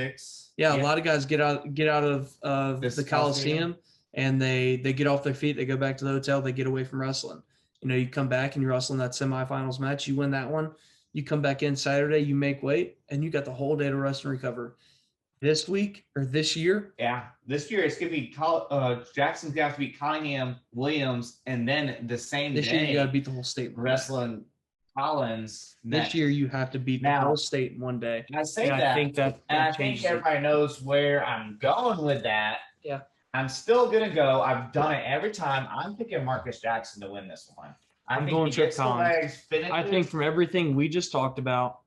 A lot of guys get out of the Coliseum, and they get off their feet, they go back to the hotel, they get away from wrestling. You come back and you're wrestling that semifinals match, you win that one. You come back in Saturday, you make weight, and you got the whole day to rest and recover. This week or this year? Yeah, this year it's going to be Jackson's got to beat Cunningham, Williams, and then the same this day. This year you got to beat the whole state. Wrestling Collins. This year you have to beat the whole state in one day. I think everybody knows where I'm going with that. Yeah. I'm still going to go. I've done it every time. I'm picking Marcus Jackson to win this one. I'm going Trip Collins. I think from everything we just talked about,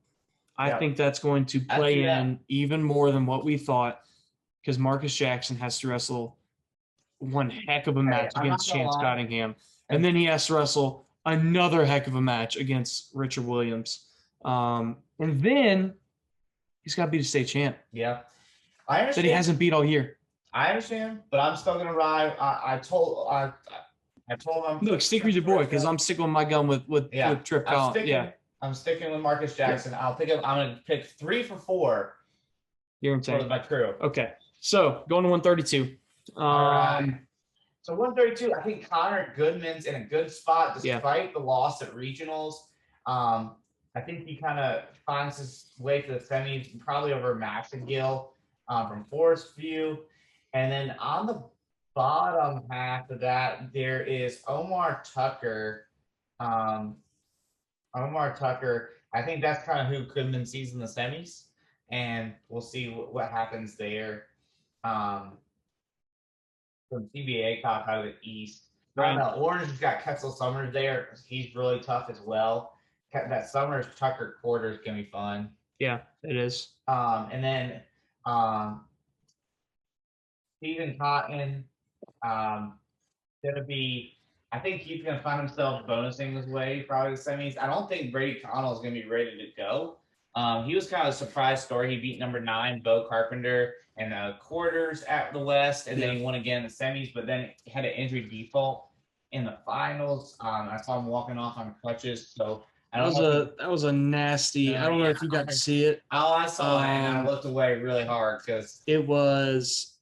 I think that's going to play in even more than what we thought because Marcus Jackson has to wrestle one heck of a match against Chance Cottingham. And then he has to wrestle another heck of a match against Richard Williams. And then he's got to beat a state champ. Yeah. I understand. That he hasn't beat all year. I understand, but I'm still going to ride. I told him. Look, stick with your boy because I'm sticking with my gun with Trip Collins. I'm sticking with Marcus Jackson. I'm going to pick 3 for 4. You're insane. For my crew. Okay, so going to 132. All right. So 132, I think Connor Goodman's in a good spot despite the loss at regionals. I think he kind of finds his way to the semis, probably over Max and Gill from Forest View, and then on the bottom half of that, there is Omar Tucker Omar Tucker, I think that's kind of who Goodman sees in the semis, and we'll see what happens there. Um, from CBA Cop out of the East. Right. Orange has got Ketzel Summers there. He's really tough as well. That Summers Tucker quarter is going to be fun. Yeah, it is. And then Stephen Cotton, going to be, I think he's going to find himself bonusing his way probably the semis. I don't think Brady Connell is going to be ready to go. He was kind of a surprise story. He beat number 9, Bo Carpenter, in the quarters at the West, and then he won again in the semis, but then had an injury default in the finals. I saw him walking off on crutches, so I don't know. That was a nasty. I don't know if you got to see it. Oh, I saw it, and I looked away really hard because it was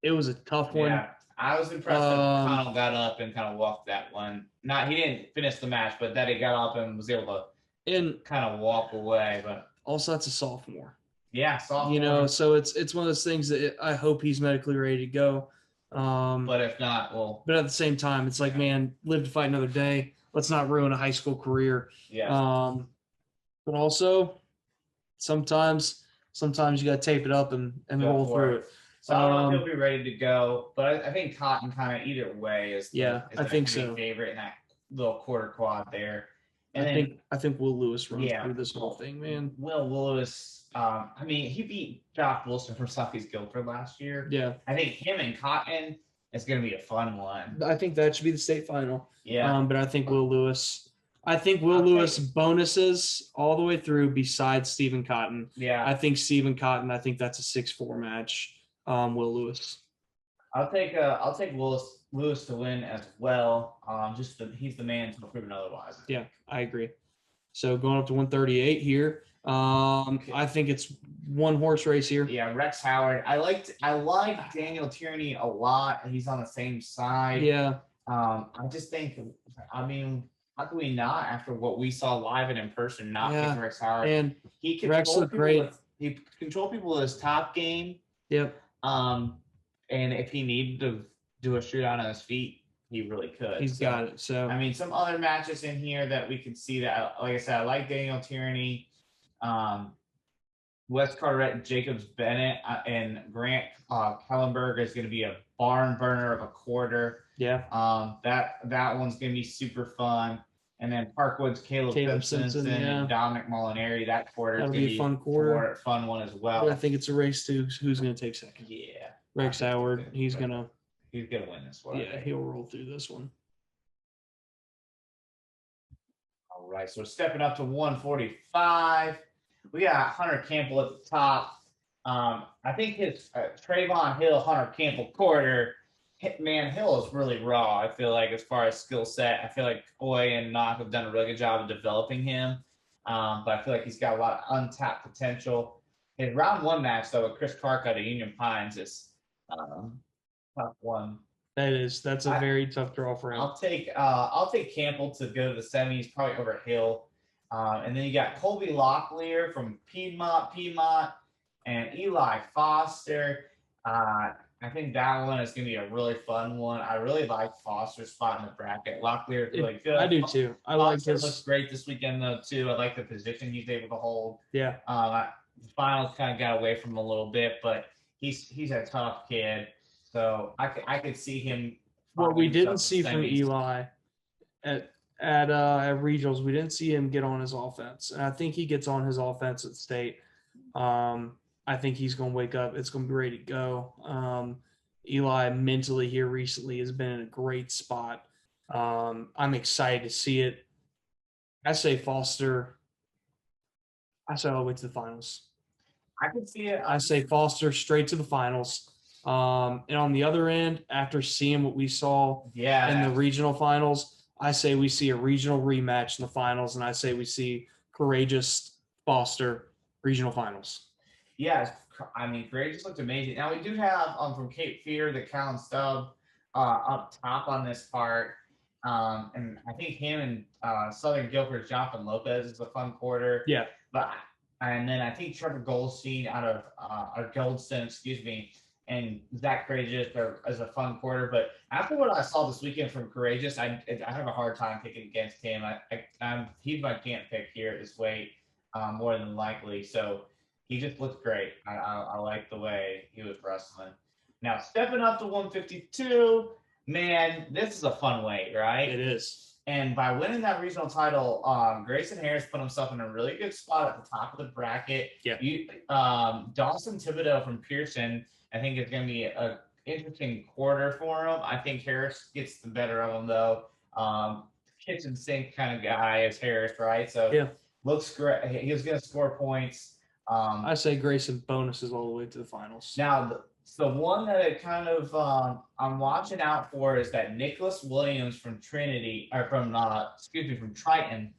a tough one. Yeah, I was impressed that Connell got up and kind of walked that one. He didn't finish the match, but that he got up and was able to kind of walk away. But also, that's a sophomore. Yeah, sophomore. So it's one of those things that I hope he's medically ready to go. But if not, well. But at the same time, it's like, man, live to fight another day. Let's not ruin a high school career. Yeah. But also, sometimes you got to tape it up and roll through it. So I don't know if he'll be ready to go, but I think Cotton kind of either way is I think so. Favorite in that little quarter quad there. And I think Will Lewis runs through this whole thing, man. Will Lewis, he beat Josh Wilson from Southeast Guilford last year. Yeah. I think him and Cotton is going to be a fun one. I think that should be the state final. Yeah. But I think Will Lewis bonuses all the way through besides Stephen Cotton. Yeah. I think Stephen Cotton, I think that's a 6-4 match. Will Lewis. I'll take Lewis to win as well. He's the man to prove otherwise. Yeah, I agree. So going up to 138 here. I think it's one horse race here. Yeah, Rex Howard. I like Daniel Tierney a lot. He's on the same side. Yeah. I just think, how can we not, after what we saw live and in person, not pick Rex Howard? And Rex looked great. He controlled people with his top game. Yep. And if he needed to do a shootout on his feet, he really could. He's got it. So some other matches in here that we can see that, like I said, I like Daniel Tierney, Wes Carteret, and Jacobs Bennett, and Grant Kellenberg is going to be a barn burner of a quarter. Yeah. That one's going to be super fun. And then Parkwood's Caleb Simpson and Dominic Molinari. That quarter is going to be a fun quarter. Fun one as well. But I think it's a race to who's going to take second. Yeah. Rex Howard. He's going to win this one. Yeah, he'll roll through this one. All right. So we're stepping up to 145. We got Hunter Campbell at the top. I think his Trayvon Hill, Hunter Campbell quarter. Man, Hill is really raw, I feel like, as far as skill set. I feel like Coy and Knock have done a really good job of developing him. But I feel like he's got a lot of untapped potential. His round 1 match, though, with Chris Clark out of Union Pines is tough one. That's a very tough draw for him. I'll take Campbell to go to the semis, probably over Hill. And then you got Colby Locklear from Piedmont, and Eli Foster. I think that one is going to be a really fun one. I really like Foster's spot in the bracket. Locklear is really good. I do too. I like this. Looks great this weekend though too. I like the position he's able to hold. Yeah. The finals kind of got away from him a little bit, but he's a tough kid. So I could see him. What we didn't see from Eli at regionals, we didn't see him get on his offense, and I think he gets on his offense at state. I think he's going to wake up. It's going to be ready to go. Eli mentally here recently has been in a great spot. I'm excited to see it. I say Foster. I say all the way to the finals. I can see it. I say Foster straight to the finals. And on the other end, after seeing what we saw in the regional finals, I say we see a regional rematch in the finals, and I say we see Courageous Foster regional finals. Yeah, Courageous looked amazing. Now we do have from Cape Fear the Callan Stubb up top on this part, and I think him and Southern Guilford's Jonathan Lopez is a fun quarter. Yeah, and then I think Trevor Goldstein out of Goldston, and Zach Courageous as a fun quarter. But after what I saw this weekend from Courageous, I have a hard time picking against him. He's my can't pick here at this weight, more than likely. So he just looked great. I like the way he was wrestling. Now stepping up to 152, man, this is a fun weight, right? It is. And by winning that regional title, Grayson Harris put himself in a really good spot at the top of the bracket. Yeah. Dawson Thibodeau from Pearson, I think is going to be an interesting quarter for him. I think Harris gets the better of him, though. Kitchen sink kind of guy is Harris, right? So yeah, looks great. He's going to score points. I say Grayson bonuses all the way to the finals. Now, the one that I kind of I'm watching out for is that Nicholas Williams from Trinity, or from Triton.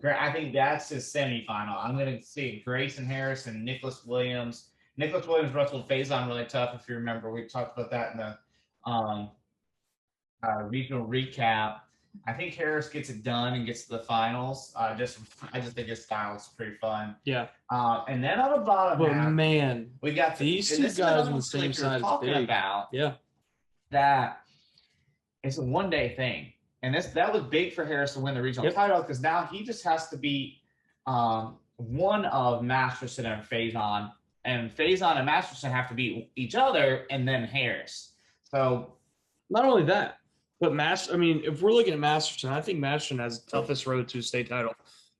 I think that's his semifinal. I'm going to see Grayson Harris and Nicholas Williams. Nicholas Williams wrestled Faison really tough, if you remember. We talked about that in the regional recap. I think Harris gets it done and gets to the finals. I just think his style is pretty fun. Yeah. And then on the bottom half, man, we got these two guys on the same side is big. Yeah. That it's a one-day thing. And that was big for Harris to win the regional title, because now he just has to beat one of Masterson and Faison. And Faison and Masterson have to beat each other and then Harris. So not only that, but if we're looking at Masterson, I think Masterson has the toughest road to a state title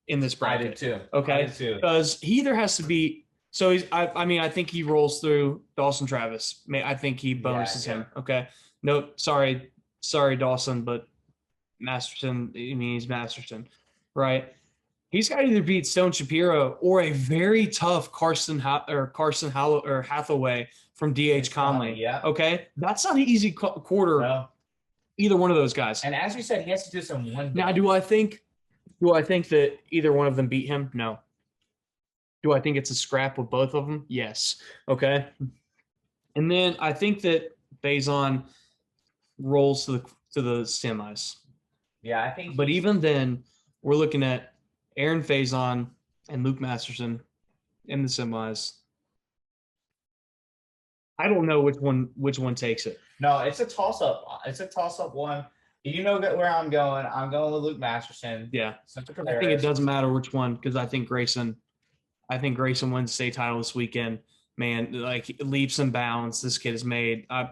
in this bracket. I did too. Okay. Because he either has to beat. So I think he rolls through Dawson Travis. I think he bonuses him. Okay. No, sorry, Dawson, but Masterson. He's Masterson, right? He's got to either beat Stone Shapiro or a very tough Carson Hathaway from DH Conley. Yeah. Okay. That's not an easy quarter. No. Either one of those guys. And as you said, he has to do some one. Now, do I think that either one of them beat him? No. Do I think it's a scrap with both of them? Yes. Okay. And then I think that Faison rolls to the semis. Yeah, I think. But even then, we're looking at Aaron Faison and Luke Masterson in the semis. I don't know which one takes it. No, it's a toss-up. It's a toss-up one. You know where I'm going. I'm going with Luke Masterson. Yeah. I think it doesn't matter which one, because I think Grayson wins the state title this weekend. Man, like leaps and bounds this kid has made. I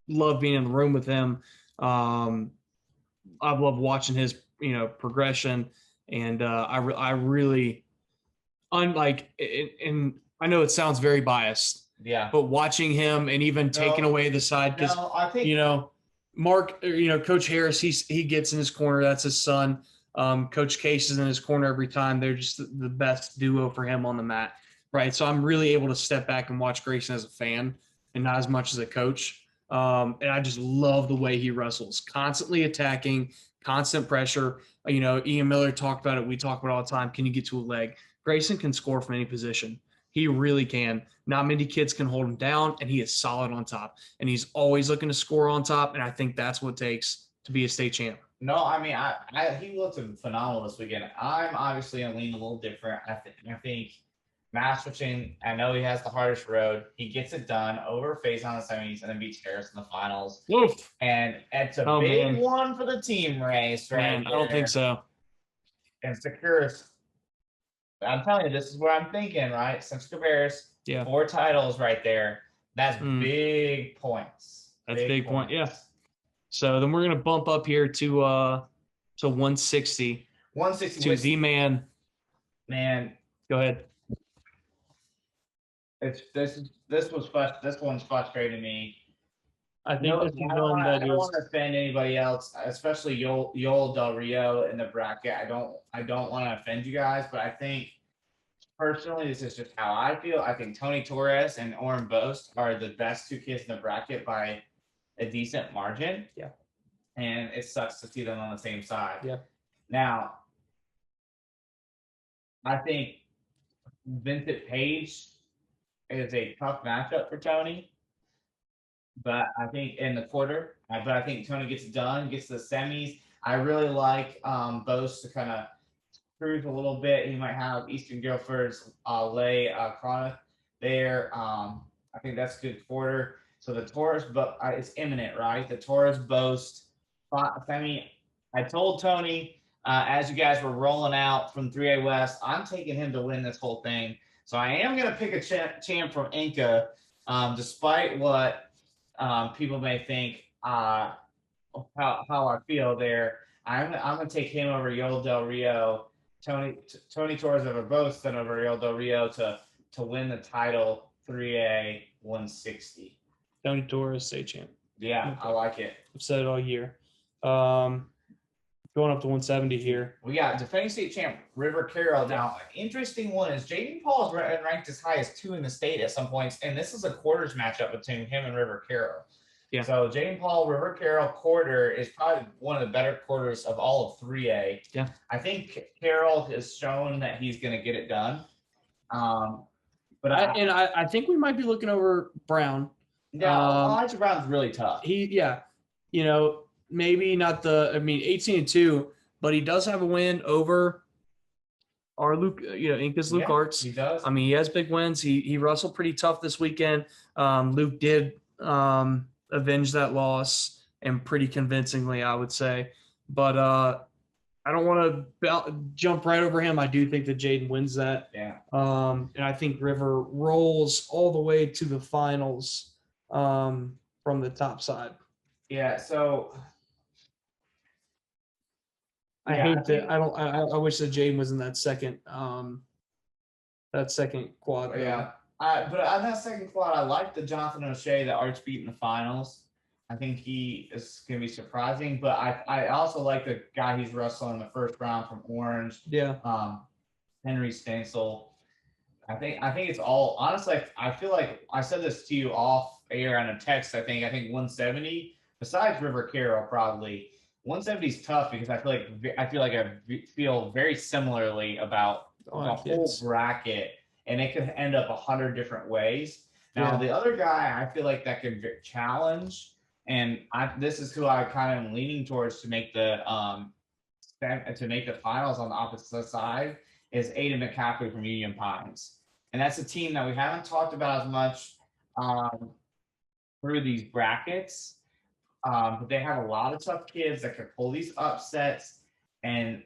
love being in the room with him. I love watching his progression, and I really, unlike, and I know it sounds very biased. Yeah. But watching him and even taking away the side, because I think Mark, Coach Harris, he gets in his corner. That's his son. Coach Case is in his corner every time. They're just the best duo for him on the mat, right? So I'm really able to step back and watch Grayson as a fan and not as much as a coach. And I just love the way he wrestles, constantly attacking, constant pressure. Ian Miller talked about it. We talk about it all the time. Can you get to a leg? Grayson can score from any position. He really can. Not many kids can hold him down, and he is solid on top. And he's always looking to score on top, and I think that's what it takes to be a state champ. No, I mean, he looked phenomenal this weekend. I'm obviously going to lean a little different. I think Masterson, I know he has the hardest road. He gets it done over Faison on the semis and then beats Harris in the finals. Oof. And it's a big one for the team race, right? I don't think so. And secures. I'm telling you, this is what I'm thinking, right? Since Cabarrus, 4 titles right there. That's big points. That's big point, yeah. So then we're gonna bump up here to 160. 160 to the man. Man, go ahead. This one's frustrating me. I think this is one I don't want to offend anybody else, especially Yoel Del Rio in the bracket. I don't want to offend you guys, but I think personally, this is just how I feel. I think Tony Torrez and Orrin Boast are the best 2 kids in the bracket by a decent margin. Yeah. And it sucks to see them on the same side. Yeah. Now, I think Vincent Page is a tough matchup for Tony. But I think in the quarter, I think Tony gets it done, gets to the semis. I really like Bose to kind of cruise a little bit. He might have Eastern Guilford's Lay Chronic there. I I think that's a good quarter. So the Torrez, but it's imminent, right? The Torrez boast. I mean, I told Tony as you guys were rolling out from 3A West, I'm taking him to win this whole thing. So I am going to pick a champ from Inca, despite what people may think how I feel there. I'm going to take him over Yo Del Rio. Tony Torres over both, then over Yo Del Rio to win the title 3A 160. Tony Torres, state champ. Yeah, I like it. I've said it all year. Going up to 170 here. We got defending state champ River Carroll. Now, interesting one is Jaden Paul is ranked as high as 2 in the state at some points, and this is a quarters matchup between him and River Carroll. Yeah. So Jaden Paul, River Carroll quarter is probably one of the better quarters of all of 3A. Yeah. I think Carroll has shown that he's going to get it done. But I think we might be looking over Brown. Yeah, Elijah Brown's really tough. Maybe not 18-2, but he does have a win over our Luke, Inca's Luke Arts. He does. I mean, he has big wins. He wrestled pretty tough this weekend. Luke did avenge that loss, and pretty convincingly, I would say. But I don't want to jump right over him. I do think that Jaden wins that. Yeah. And I think River rolls all the way to the finals from the top side. Yeah. So. I wish that Jaden was in that second quad. Yeah. But on that second quad, I like the Jonathan O'Shea that Arts beat in the finals. I think he is going to be surprising, but I also like the guy he's wrestling in the first round from Orange. Yeah. Henry Stansel. I think it's all honestly. I feel like I said this to you off air on a text. I think 170. Besides River Carroll, probably 170 is tough because I feel very similarly about the whole bracket, and it could end up 100 different ways. Now the other guy I feel like that could challenge, and this is who I kind of am leaning towards to make the finals on the opposite side is Aiden McCaffrey from Union Pines, and that's a team that we haven't talked about as much through these brackets. But they have a lot of tough kids that can pull these upsets, and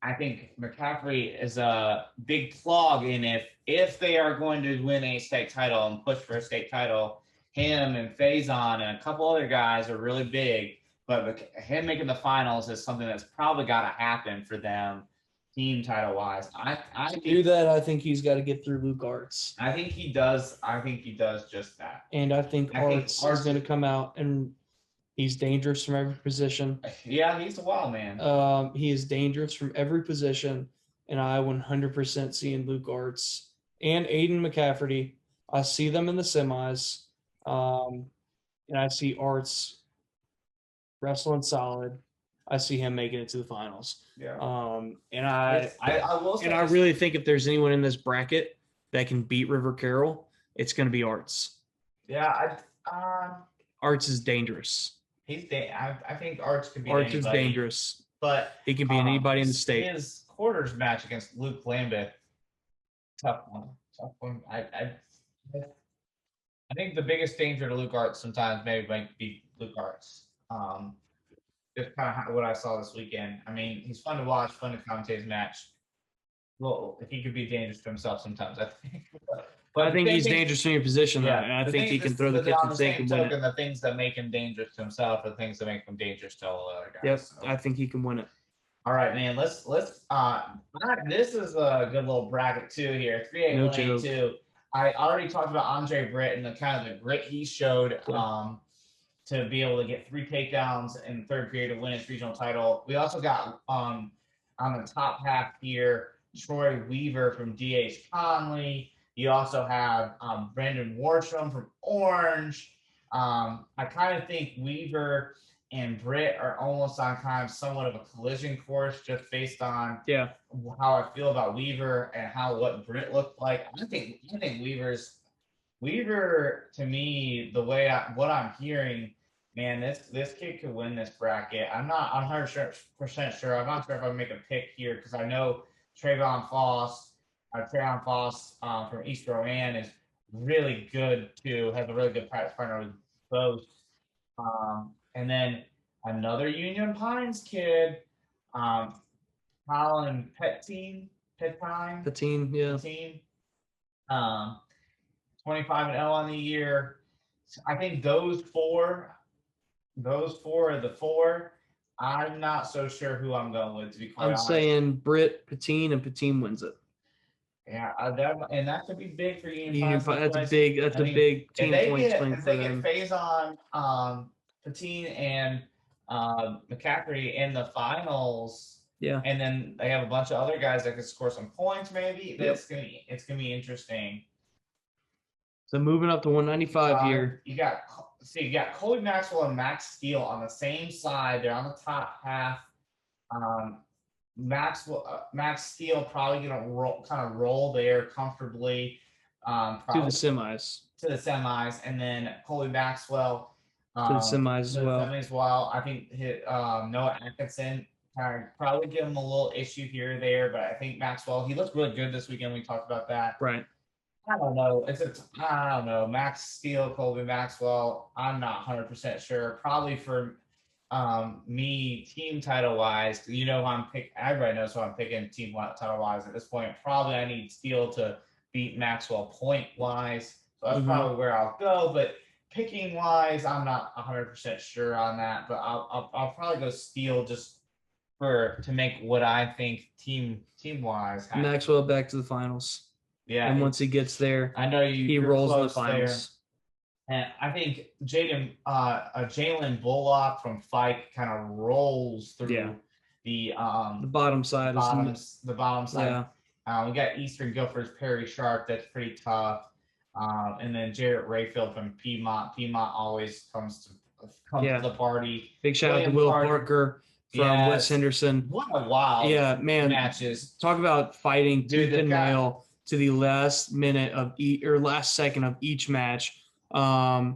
I think McCaffrey is a big plug in if they are going to win a state title and push for a state title. Him and Faison and a couple other guys are really big, but him making the finals is something that's probably got to happen for them, team title wise. I think he's got to get through Luke Arts. I think he does. I think he does just that. And I think Arts is going to come out and. He's dangerous from every position. Yeah, he's a wild man. He is dangerous from every position, and I 100% see in Luke Arts and Aiden McCafferty. I see them in the semis, and I see Arts wrestling solid. I see him making it to the finals. Yeah. And I really think if there's anyone in this bracket that can beat River Carroll, it's going to be Arts. Yeah. Arts is dangerous. I think Arts could be Arts is dangerous, but he can be anybody in the state. His quarters match against Luke Lambeth, tough one. I think the biggest danger to Luke Arts sometimes maybe might be Luke Arts. Just kind of what I saw this weekend. I mean, he's fun to watch, fun to commentate his match. Well, he could be dangerous to himself sometimes, I think. But I think he's dangerous in your position, and I think he can throw the kitchen sink and win it. The things that make him dangerous to himself are the things that make him dangerous to all the other guys. Yep, so. I think he can win it. All right, man. Let's. This is a good little bracket too here. 3A, 1A2. I already talked about Andre Britt and the kind of the grit he showed to be able to get 3 takedowns in the third period to win his regional title. We also got on the top half here Troy Weaver from DH Conley. You also have Brandon Warstrom from Orange. I kind of think Weaver and Britt are almost on kind of somewhat of a collision course just based on how I feel about Weaver and what Britt looked like. I think Weaver to me, the way what I'm hearing, man, this kid could win this bracket. I'm not 100% sure. I'm not sure if I make a pick here because I know Trayvon Foss from East Rowan is really good too. Has a really good practice partner with both. And then another Union Pines kid, Colin Pettine. The team, yeah. 25-0 on the year. I think those four are the four. I'm not so sure who I'm going with, to be quite I'm honest. saying Britt, Patine, and Patine wins it. Yeah, that could be big for Union Pines. That's a big team point swing for them. If they get Faison, Patine, and Mccreachin in the finals, yeah, and then they have a bunch of other guys that could score some points, maybe. It's gonna be interesting. So moving up to 195 here. You got Colby Maxwell and Max Steele on the same side. They're on the top half. Max Steele probably gonna roll there comfortably. To the semis. And then Colby Maxwell to the semis as well. I think Noah Atkinson probably give him a little issue here or there, but I think Maxwell, he looked really good this weekend. We talked about that. Right. I don't know. I don't know. Max Steele, Colby Maxwell. I'm not 100% sure. Probably for me, team title wise, you know, everybody knows who I'm picking team title wise at this point. Probably I need Steele to beat Maxwell point wise. So that's probably where I'll go. But picking wise, I'm not 100% sure on that. But I'll probably go Steele just to make what I think team wise happen. Maxwell back to the finals. Yeah, and once he gets there, I know he rolls in the finals. There. And I think Jalen Bullock from Fike kind of rolls through the bottom side. The bottom side. Yeah. We got Eastern Guilford's Perry Sharp. That's pretty tough. And then Jarrett Rayfield from Piedmont. Piedmont always comes to the party. Big shout out to Will Parker from West Henderson. What a wild matches. Talk about fighting tooth and nail to the last minute of last second of each match. I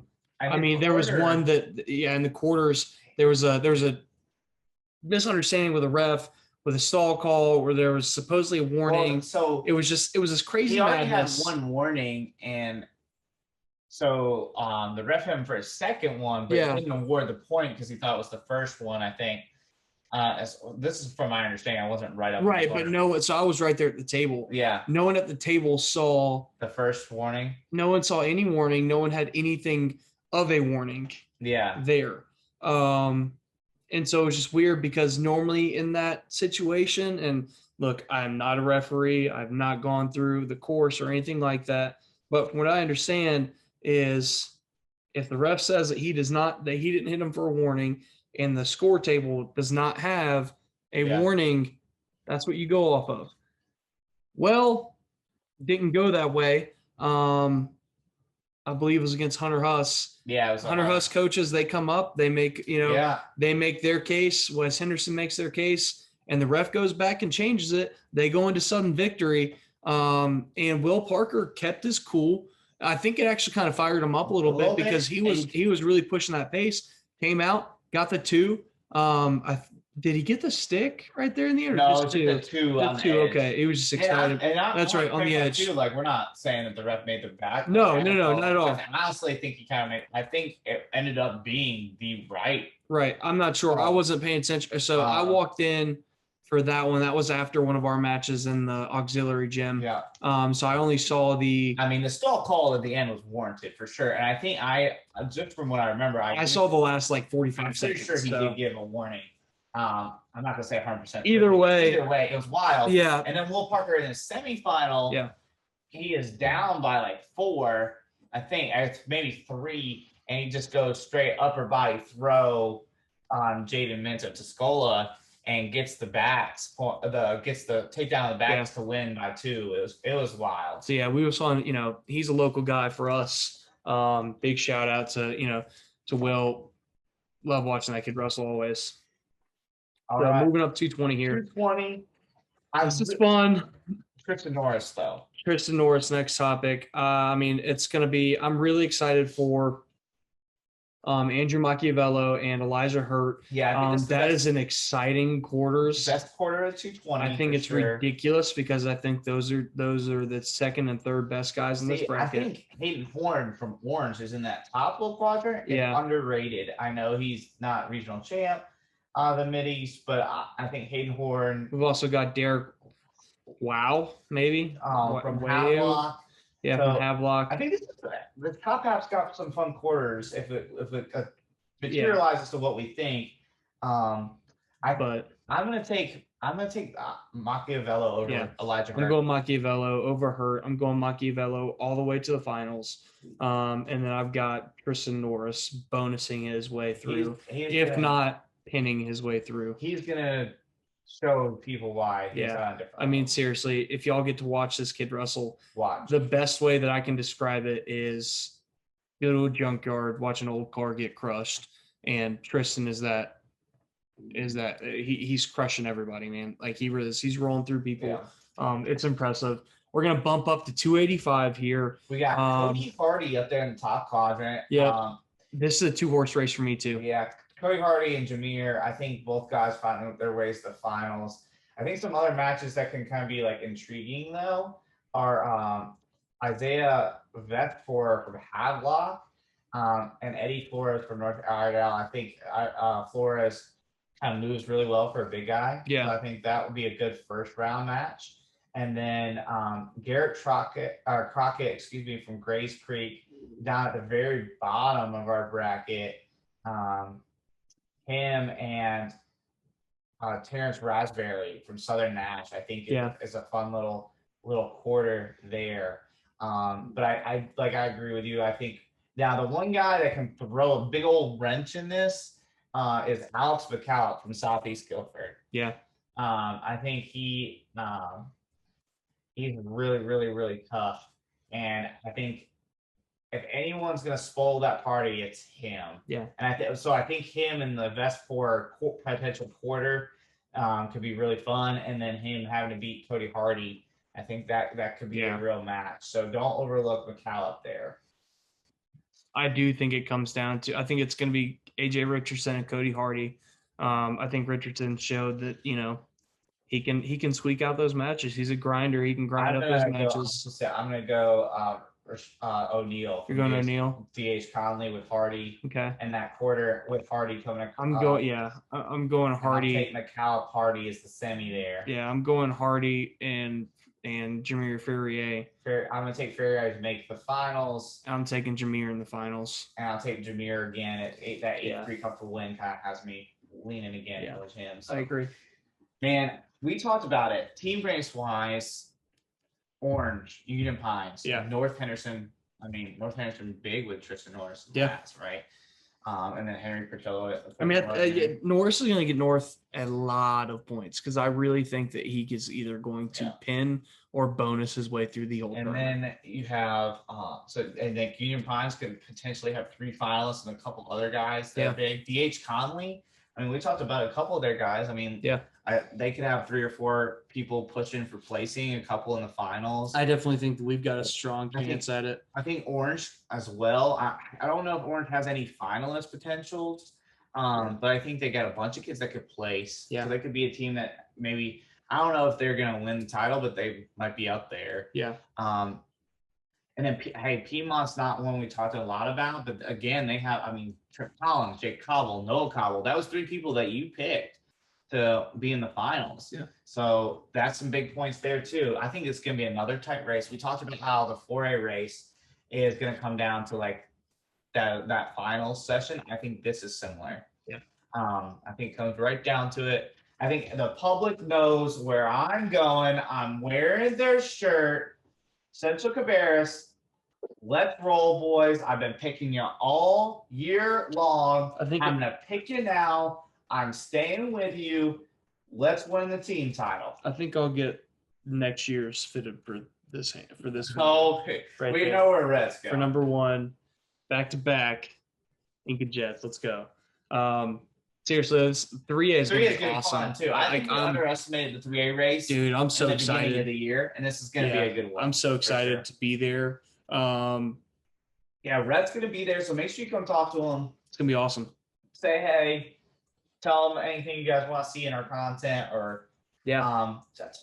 mean, there was one that in the quarters there was a misunderstanding with a ref with a stall call where there was supposedly a warning. Well, so it was this crazy. He already had one warning, and so the ref had him for a second one, but he didn't award the point because he thought it was the first one, I think. This is from my understanding. I wasn't right up. Right, but so I was right there at the table. Yeah. No one at the table saw the first warning. No one saw any warning. No one had anything of a warning. Yeah. There. And so it was just weird because normally in that situation, and look, I'm not a referee. I've not gone through the course or anything like that. But from what I understand is if the ref says that he didn't hit him for a warning, and the score table does not have a warning, that's what you go off of. Well, didn't go that way. I believe it was against Hunter Huss. Yeah, it was Hunter Huss coaches. They come up, they make they make their case. Wes Henderson makes their case, and the ref goes back and changes it. They go into sudden victory, and Will Parker kept his cool. I think it actually kind of fired him up a little bit because he was really pushing that pace. Came out. Got the 2. Did he get the stick right there in the end? No, just the 2. The 2. Okay, he was just excited. That's right, on the edge. Too. Like, we're not saying that the ref made the back. No, not at all. I honestly think he kind of made. I think it ended up being the right. Right. I'm not sure. I wasn't paying attention. So I walked in for that one. That was after one of our matches in the auxiliary gym. Yeah. So I only saw the stall call at the end was warranted for sure. And I think just from what I remember, I saw the last 45 seconds. I'm sure he did give a warning. I'm not going to say 100%. Either way, it was wild. Yeah. And then Will Parker in the semifinal, he is down by 4, I think, maybe 3, and he just goes straight upper body throw on Jaden Minto Toscola. And gets the takedown of the backs to win by 2. It was wild. So we were on. He's a local guy for us. Big shout out to to Will. Love watching that kid wrestle always. All right. Moving up 220 here. 220. This is fun. Tristan Norris though. Tristan Norris, next topic. It's gonna be. I'm really excited for Andrew Machiavello and Elijah Hurt. Yeah, I think that is an exciting quarters. Best quarter of 220. I think it's ridiculous because I think those are the second and third best guys in this bracket. I think Hayden Horn from Orange is in that top little quadrant. It's underrated. I know he's not regional champ, the Mid-East, but I think Hayden Horn. We've also got Derek maybe from Havelock. Yeah, so from Havelock. I think the top half's got some fun quarters if it materializes to what we think. I'm gonna take Machiavello over Elijah Hurt. I'm going Machiavello over Hurt. I'm going Machiavello all the way to the finals. And then I've got Tristan Norris bonusing his way through, if not pinning his way through. He's gonna show people why he's on different. I mean, seriously, if y'all get to watch this kid wrestle, watch. The best way that I can describe it is go to a junkyard, watch an old car get crushed, and Tristan is that he's crushing everybody, man. Like he really is. He's rolling through people. Yeah. It's impressive. We're gonna bump up to 285 here. We got Cody Hardy up there in the top quadrant. Yeah. This is a 2-horse race for me too. Yeah. Cody Hardy and Jameer, I think both guys finding their ways to the finals. I think some other matches that can kind of be like intriguing though are Isaiah Vetfor from Havelock and Eddie Flores from North Iredell. I think Flores kind of moves really well for a big guy. Yeah. So I think that would be a good first round match. And then Garrett Crockett, from Grays Creek, down at the very bottom of our bracket. Him and Terrence Raspberry from Southern Nash, I think is a fun little quarter there. But I agree with you. I think now the one guy that can throw a big old wrench in this is Alex McCallum from Southeast Guilford. Yeah. I think he's really, really, really tough. And I think if anyone's going to spoil that party, it's him. Yeah. And I think him and the Vest4 potential quarter could be really fun. And then him having to beat Cody Hardy, I think that could be a real match. So don't overlook McCall up there. I do think it comes down to, I think it's going to be AJ Richardson and Cody Hardy. I think Richardson showed that, he can squeak out those matches. He's a grinder. He can grind up those matches. I'm going to go O'Neal. You're going O'Neal? DH Conley with Hardy. Okay. And that quarter with Hardy coming. I'm going Hardy. I'll take McCall. Hardy is the semi there. Yeah, I'm going Hardy and Jameer Ferrier. I'm going to take Ferrier to make the finals. I'm taking Jameer in the finals. And I'll take Jameer again at 8-3 comfortable win kind of has me leaning again towards him. So. I agree. Man, we talked about it. Team race wise, Orange, Union Pines, North Henderson big with Tristan Norris. Right. And then Henry Patella. Norris is going to get North a lot of points because I really think that he is either going to pin or bonus his way through the whole tournament. Then you have Union Pines could potentially have 3 finalists and a couple other guys that are big. DH Conley. I mean, we talked about a couple of their guys. I mean, they could have 3 or 4 people pushing for placing, a couple in the finals. I definitely think that we've got a strong chance at it. I think Orange as well. I don't know if Orange has any finalist potentials, but I think they got a bunch of kids that could place. Yeah. So they could be a team that maybe, I don't know if they're going to win the title, but they might be up there. Yeah. And then, Piedmont's not one we talked a lot about, but again, they have, Trent Collins, Jake Cobble, Noah Cobble. That was 3 people that you picked to be in the finals. Yeah. So that's some big points there too. I think it's going to be another tight race. We talked about how the 4A race is going to come down to like that final session. I think this is similar. Yeah. I think it comes right down to it. I think the public knows where I'm going. I'm wearing their shirt. Central Cabarrus. Let's roll, boys. I've been picking you all year long. I'm going to pick you now. I'm staying with you. Let's win the team title. I think I'll get next year's fitted for this. Okay. Right we there. Know where Red's going. For number 1, back-to-back, Inca Jets. Let's go. Seriously, 3A is going to be awesome. Fun too. I think you underestimated the 3A race. Dude, I'm so excited. At the beginning of the year, and this is going to be a good one. I'm so excited to be there. Red's going to be there, so make sure you come talk to him. gonna be awesome. Say hey, tell them anything you guys want to see in our content or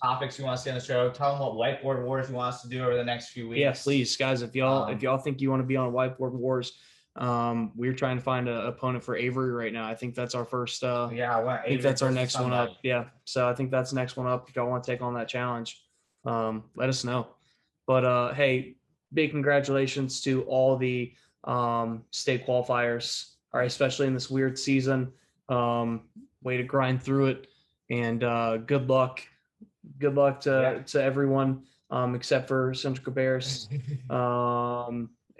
topics you want to see on the show. Tell them what whiteboard wars you want us to do over the next few weeks. Yeah, please, guys. If y'all think you want to be on whiteboard wars, we're trying to find an opponent for Avery right now. I think that's our first. I think that's our next one up. Yeah, so I think that's the next one up. If y'all want to take on that challenge, let us know. But hey, big congratulations to all the state qualifiers. All right, especially in this weird season. Way to grind through it. And good luck to everyone except for Central Cabarrus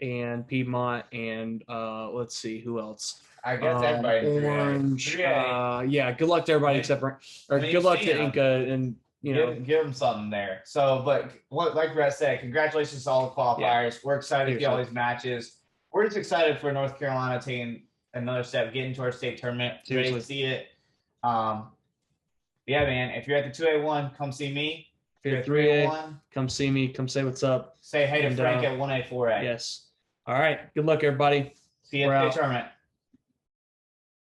and Piedmont and let's see who else. I guess everybody. Orange. Good luck to everybody except for good luck to Inca and give them something there. So, but like Brett said, congratulations to all the qualifiers. Yeah. We're excited to get all these matches. We're just excited for North Carolina taking another step, getting to our state tournament. Ready to see it. Yeah, man. If you're at the 2A1, come see me. If you're at 3A1, come see me. Come say what's up. Say hey to Frank at 1A4A. Yes. All right. Good luck, everybody. See you at the tournament.